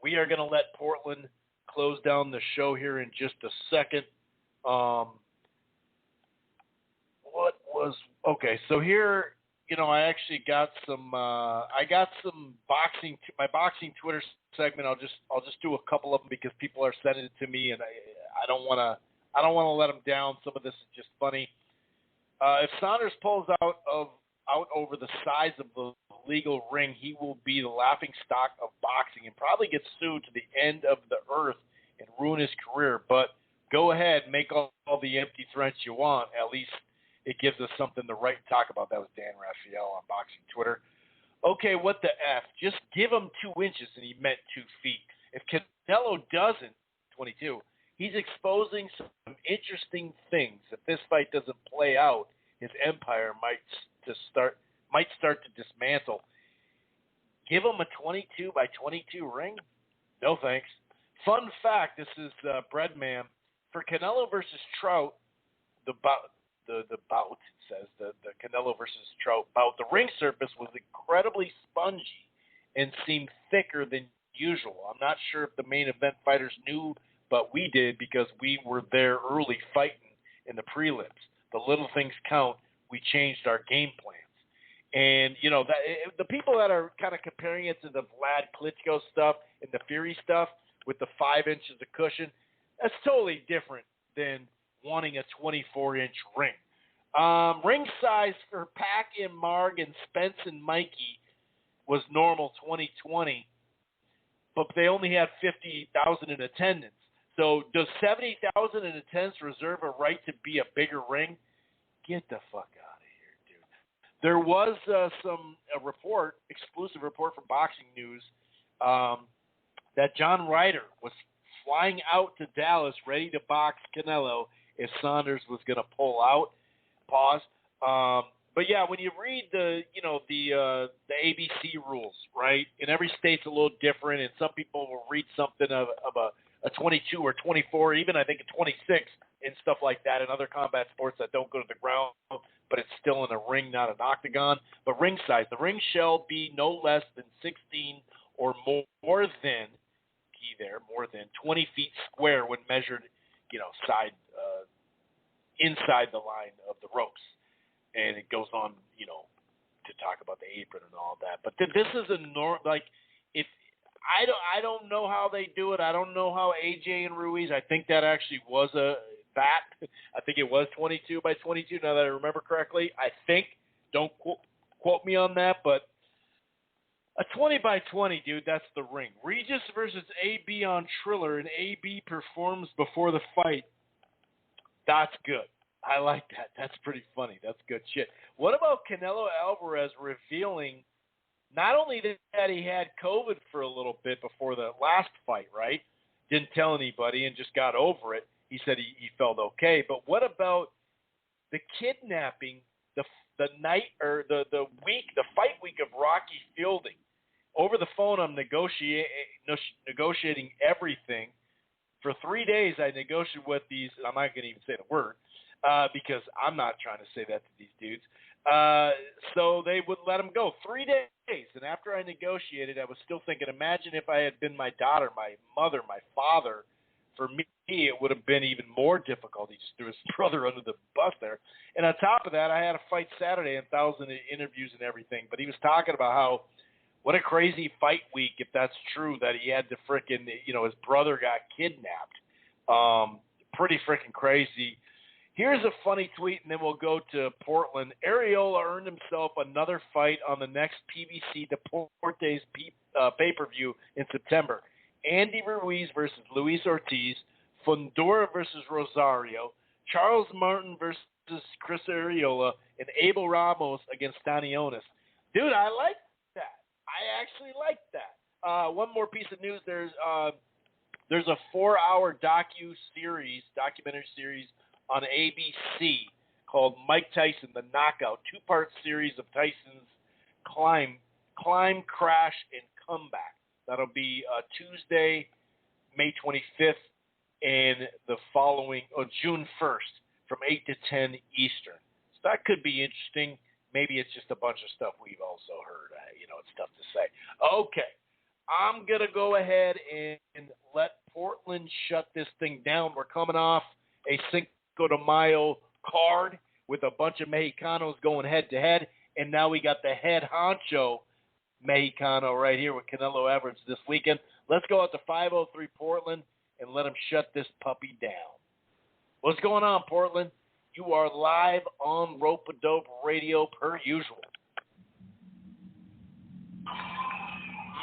We are going to let Portland close down the show here in just a second. So here, you know, I actually got some. I got some boxing. My boxing Twitter segment. I'll just do a couple of them because people are sending it to me, and I don't want to let them down. Some of this is just funny. If Saunders pulls out over the size of the legal ring, he will be the laughing stock of boxing and probably get sued to the end of the earth and ruin his career. But go ahead, make all the empty threats you want. At least it gives us something to write and talk about. That was Dan Raphael on Boxing Twitter. Okay, what the F? Just give him 2 inches, and he meant 2 feet. If Canelo doesn't, 22, he's exposing some interesting things. If this fight doesn't play out, his empire might start to dismantle. Give him a 22 by 22 ring? No thanks. Fun fact, this is Breadman. For Canelo versus Trout, the bout, it says, the Canelo versus Trout bout, the ring surface was incredibly spongy and seemed thicker than usual. I'm not sure if the main event fighters knew, but we did because we were there early fighting in the prelims. The little things count. We changed our game plans. And, you know, the people that are kind of comparing it to the Vlad Klitschko stuff and the Fury stuff with the 5 inches of cushion, that's totally different than wanting a 24-inch ring. Ring size for Pac and Marg and Spence and Mikey was normal 2020, but they only had 50,000 in attendance. So does 70,000 in attendance reserve a right to be a bigger ring? Get the fuck out of here, dude. There was exclusive report from Boxing News, that John Ryder was flying out to Dallas ready to box Canelo if Saunders was going to pull out. Pause. But yeah, when you read the ABC rules, right? And every state's a little different, and some people will read something of a 22 or 24, even I think a 26 and stuff like that in other combat sports that don't go to the ground, but it's still in a ring, not an octagon. But ring size, the ring shall be no less than 16 or more than 20 feet square when measured, inside the line of the ropes. And it goes on, to talk about the apron and all that. But this is if I don't know how they do it. I don't know how AJ and Ruiz. I think that actually was I think it was 22 by 22. Now that I remember correctly, I think. Don't quote me on that, but a 20 by 20, dude. That's the ring. Regis versus AB on Triller, and AB performs before the fight. That's good. I like that. That's pretty funny. That's good shit. What about Canelo Alvarez revealing not only that he had COVID for a little bit before the last fight, right? Didn't tell anybody and just got over it. He said he felt okay. But what about the kidnapping the night or the fight week of Rocky Fielding? Over the phone, I'm negotiating everything. For 3 days, I negotiated with these. I'm not going to even say the word because I'm not trying to say that to these dudes. So they would let him go 3 days. And after I negotiated, I was still thinking, imagine if I had been my daughter, my mother, my father. For me, it would have been even more difficult. He just threw his brother under the bus there. And on top of that, I had a fight Saturday and 1,000 interviews and everything. But he was talking about how what a crazy fight week, if that's true, that he had to frickin', his brother got kidnapped. Pretty frickin' crazy. Here's a funny tweet, and then we'll go to Portland. Arreola earned himself another fight on the next PBC Deportes pay-per-view in September. Andy Ruiz versus Luis Ortiz, Fondura versus Rosario, Charles Martin versus Chris Arreola, and Abel Ramos against Stanionis. Dude, I like that. I actually like that. One more piece of news. There's a 4-hour documentary series on ABC called Mike Tyson, The Knockout, 2-part series of Tyson's climb, crash, and comeback. That'll be Tuesday, May 25th, and the following, June 1st, from 8 to 10 Eastern. So that could be interesting. Maybe it's just a bunch of stuff we've also heard. It's tough to say. Okay, I'm going to go ahead and let Portland shut this thing down. We're coming off a Cinco de Mayo card with a bunch of Mexicanos going head-to-head, and now we got the head honcho Mexicano right here with Canelo Alvarez this weekend. Let's go out to 503 Portland and let him shut this puppy down. What's going on, Portland? You are live on Rope-A-Dope Radio per usual.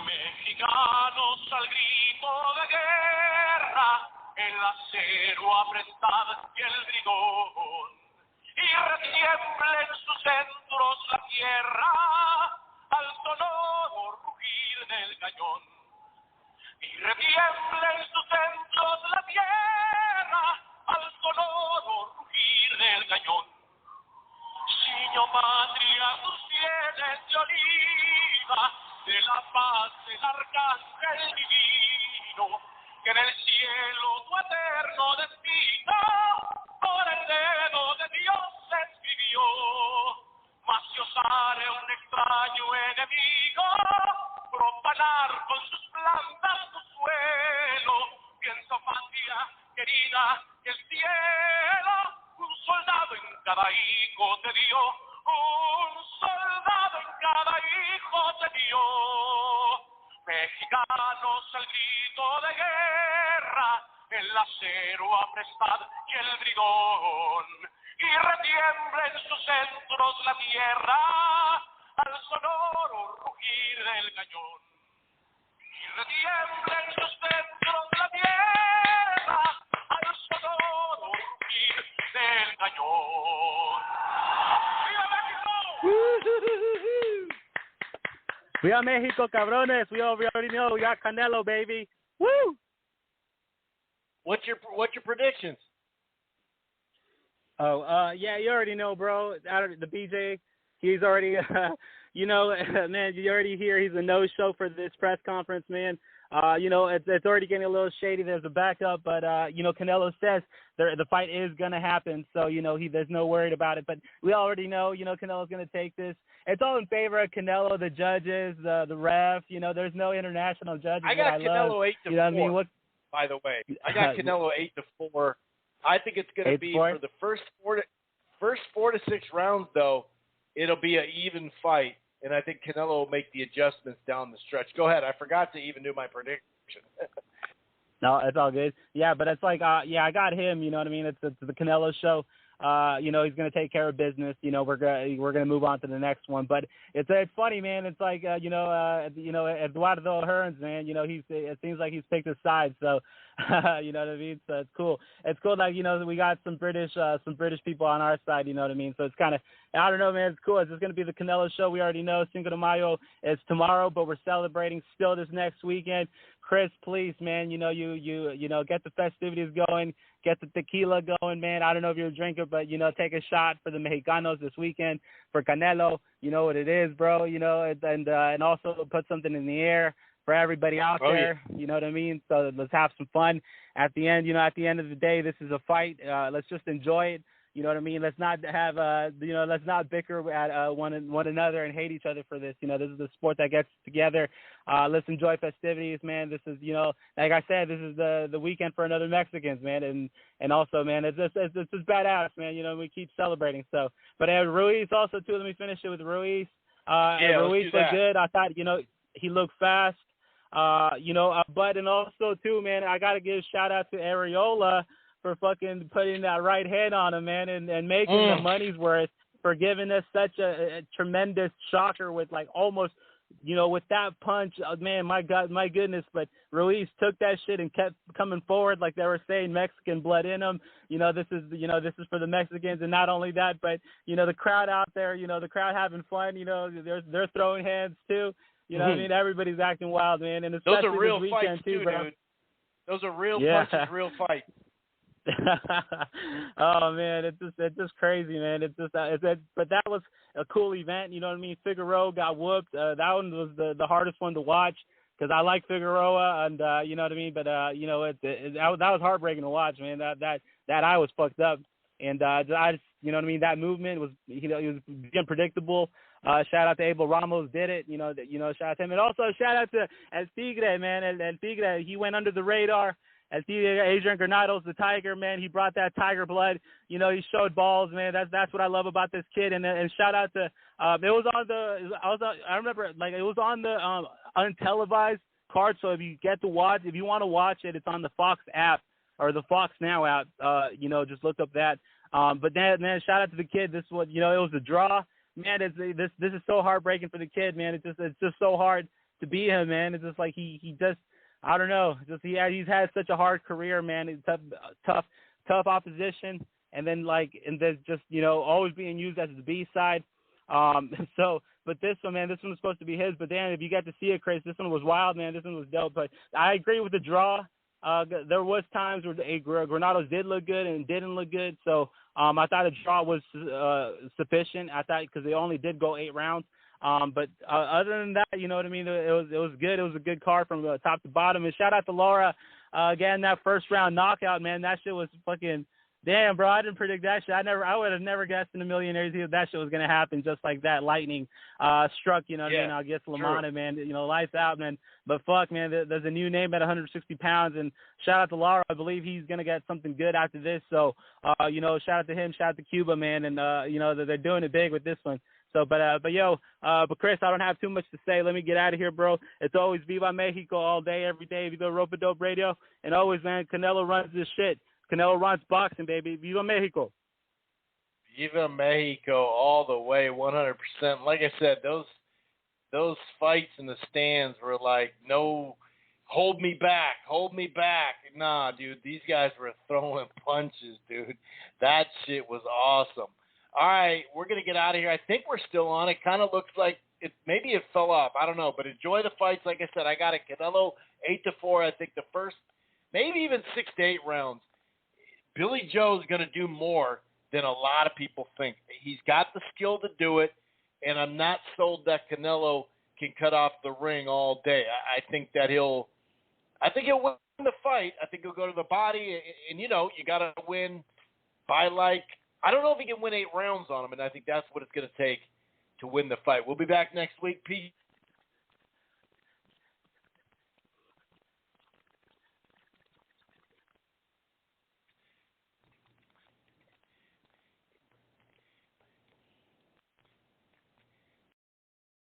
Mexicanos al grito de guerra, el acero apretado y el brigón, y retiembla en sus centros la tierra al sonoro rugir del cañón, y retiembla en sus centros la tierra al sonoro rugir del cañón. Ciño patria tus sienes de oliva, de la paz del arcángel divino, que en el cielo tu eterno destino por el dedo de Dios escribió. Mas si osare un extraño enemigo profanar con sus plantas tu suelo, pienso patria querida que el cielo un soldado en cada hijo te dio, un soldado en cada hijo te dio. Mexicanos al grito de guerra, el acero aprestad y el brigón, y retiembla en sus centros la tierra al sonoro rugir del cañón, y retiembla en sus centros la tierra al sonoro rugir del cañón. ¡Viva México! Viva Mexico, cabrones. We already know we got Canelo, baby. Woo! What's your predictions? Oh, yeah, you already know, bro. Out of the BJ, he's already, man, you already hear he's a no-show for this press conference, man. It's already getting a little shady. There's a backup, but, Canelo says the fight is going to happen, so, there's no worry about it. But we already know, Canelo's going to take this. It's all in favor of Canelo, the judges, the ref. There's no international judges. I got Canelo 8-4. You know what I mean? By the way, I got Canelo 8-4. I think it's going to be for the first 4 to 6 rounds, though. It'll be an even fight. and I think Canelo will make the adjustments down the stretch. Go ahead. I forgot to even do my prediction. No, it's all good. Yeah, but it's like, I got him. You know what I mean? It's the Canelo show. He's going to take care of business. We're gonna move on to the next one. But it's funny, man. It's like Eduardo Ramirez, man. It seems like he's picked his side. So you know what I mean. So it's cool. It's cool that we got some British people on our side. You know what I mean. So it's kind of, I don't know, man. It's cool. It's just going to be the Canelo show. We already know Cinco de Mayo is tomorrow, but we're celebrating still this next weekend. Chris, please, man, you get the festivities going, get the tequila going, man. I don't know if you're a drinker, but, take a shot for the Mexicanos this weekend, for Canelo. You know what it is, bro, and also put something in the air for everybody out there. Yeah. You know what I mean? So let's have some fun. At the end, at the end of the day, this is a fight. Let's just enjoy it. You know what I mean? Let's not have, let's not bicker at one another and hate each other for this. This is the sport that gets together. Let's enjoy festivities, man. This is, like I said, this is the weekend for another Mexicans, man. And also, man, it's just badass, man. We keep celebrating. So, but Ruiz also too. Let me finish it with Ruiz. Ruiz looked good. I thought, he looked fast. But and also too, man, I got to give a shout out to Areola for fucking putting that right hand on him, man, and making the money's worth, for giving us such a tremendous shocker with almost, with that punch. Man, my God, my goodness. But Ruiz took that shit and kept coming forward, like they were saying, Mexican blood in him. This is for the Mexicans, and not only that, but the crowd out there, the crowd having fun. They're throwing hands too. What I mean? Everybody's acting wild, man, and especially those are real this weekend fights too, bro. Dude. Those are real punches, real fights. Oh man, it's just crazy, man. But that was a cool event. You know what I mean? Figueroa got whooped. That one was the hardest one to watch, because I like Figueroa, and you know what I mean. But that was heartbreaking to watch, man. That eye was fucked up, and I just, you know what I mean. That movement was, it was unpredictable. Shout out to Abel Ramos, did it. Shout out to him, and also shout out to El Tigre, man. El Tigre, he went under the radar. As Adrian Granados, the Tiger, man, he brought that Tiger blood. He showed balls, man. That's what I love about this kid. And shout out to it was on the untelevised card. So if you get to watch, if you want to watch it, it's on the Fox app or the Fox Now app. Just look up that. But then, man, shout out to the kid. This was, it was a draw, man. This is so heartbreaking for the kid, man. It's just so hard to beat him, man. It's just like he just. I don't know. Just he's had such a hard career, man. It's tough opposition, and then just always being used as the B side. But this one, man, this one was supposed to be his. But then if you got to see it, Chris, this one was wild, man. This one was dope. But I agree with the draw. There was times where Granados did look good and didn't look good. So I thought the draw was sufficient. I thought, because they only did go 8 rounds. But other than that, you know what I mean? It was good. It was a good card from top to bottom. And shout out to Laura again. That first round knockout, man. That shit was fucking damn, bro. I didn't predict that shit. I would have never guessed in a million years that shit was gonna happen just like that. Lightning struck. You know what I mean? I guess Lamana, man. Lights out, man. But fuck, man. There's a new name at 160 pounds. And shout out to Laura. I believe he's gonna get something good after this. So shout out to him. Shout out to Cuba, man. And they're doing it big with this one. So, but Chris, I don't have too much to say. Let me get out of here, bro. It's always Viva Mexico all day, every day. If you go Rope a Dope Radio, and always, man, Canelo runs this shit. Canelo runs boxing, baby. Viva Mexico. Viva Mexico all the way, 100%. Like I said, those fights in the stands were like, no, hold me back. Nah, dude, these guys were throwing punches, dude. That shit was awesome. All right, we're going to get out of here. I think we're still on. It kind of looks like maybe it fell off. I don't know, but enjoy the fights. Like I said, I got a Canelo 8-4. I think the first, maybe even 6 to 8 rounds. Billy Joe's going to do more than a lot of people think. He's got the skill to do it, and I'm not sold that Canelo can cut off the ring all day. I think he'll win the fight. I think he'll go to the body, and you got to win by I don't know if he can win 8 rounds on him, and I think that's what it's going to take to win the fight. We'll be back next week. Peace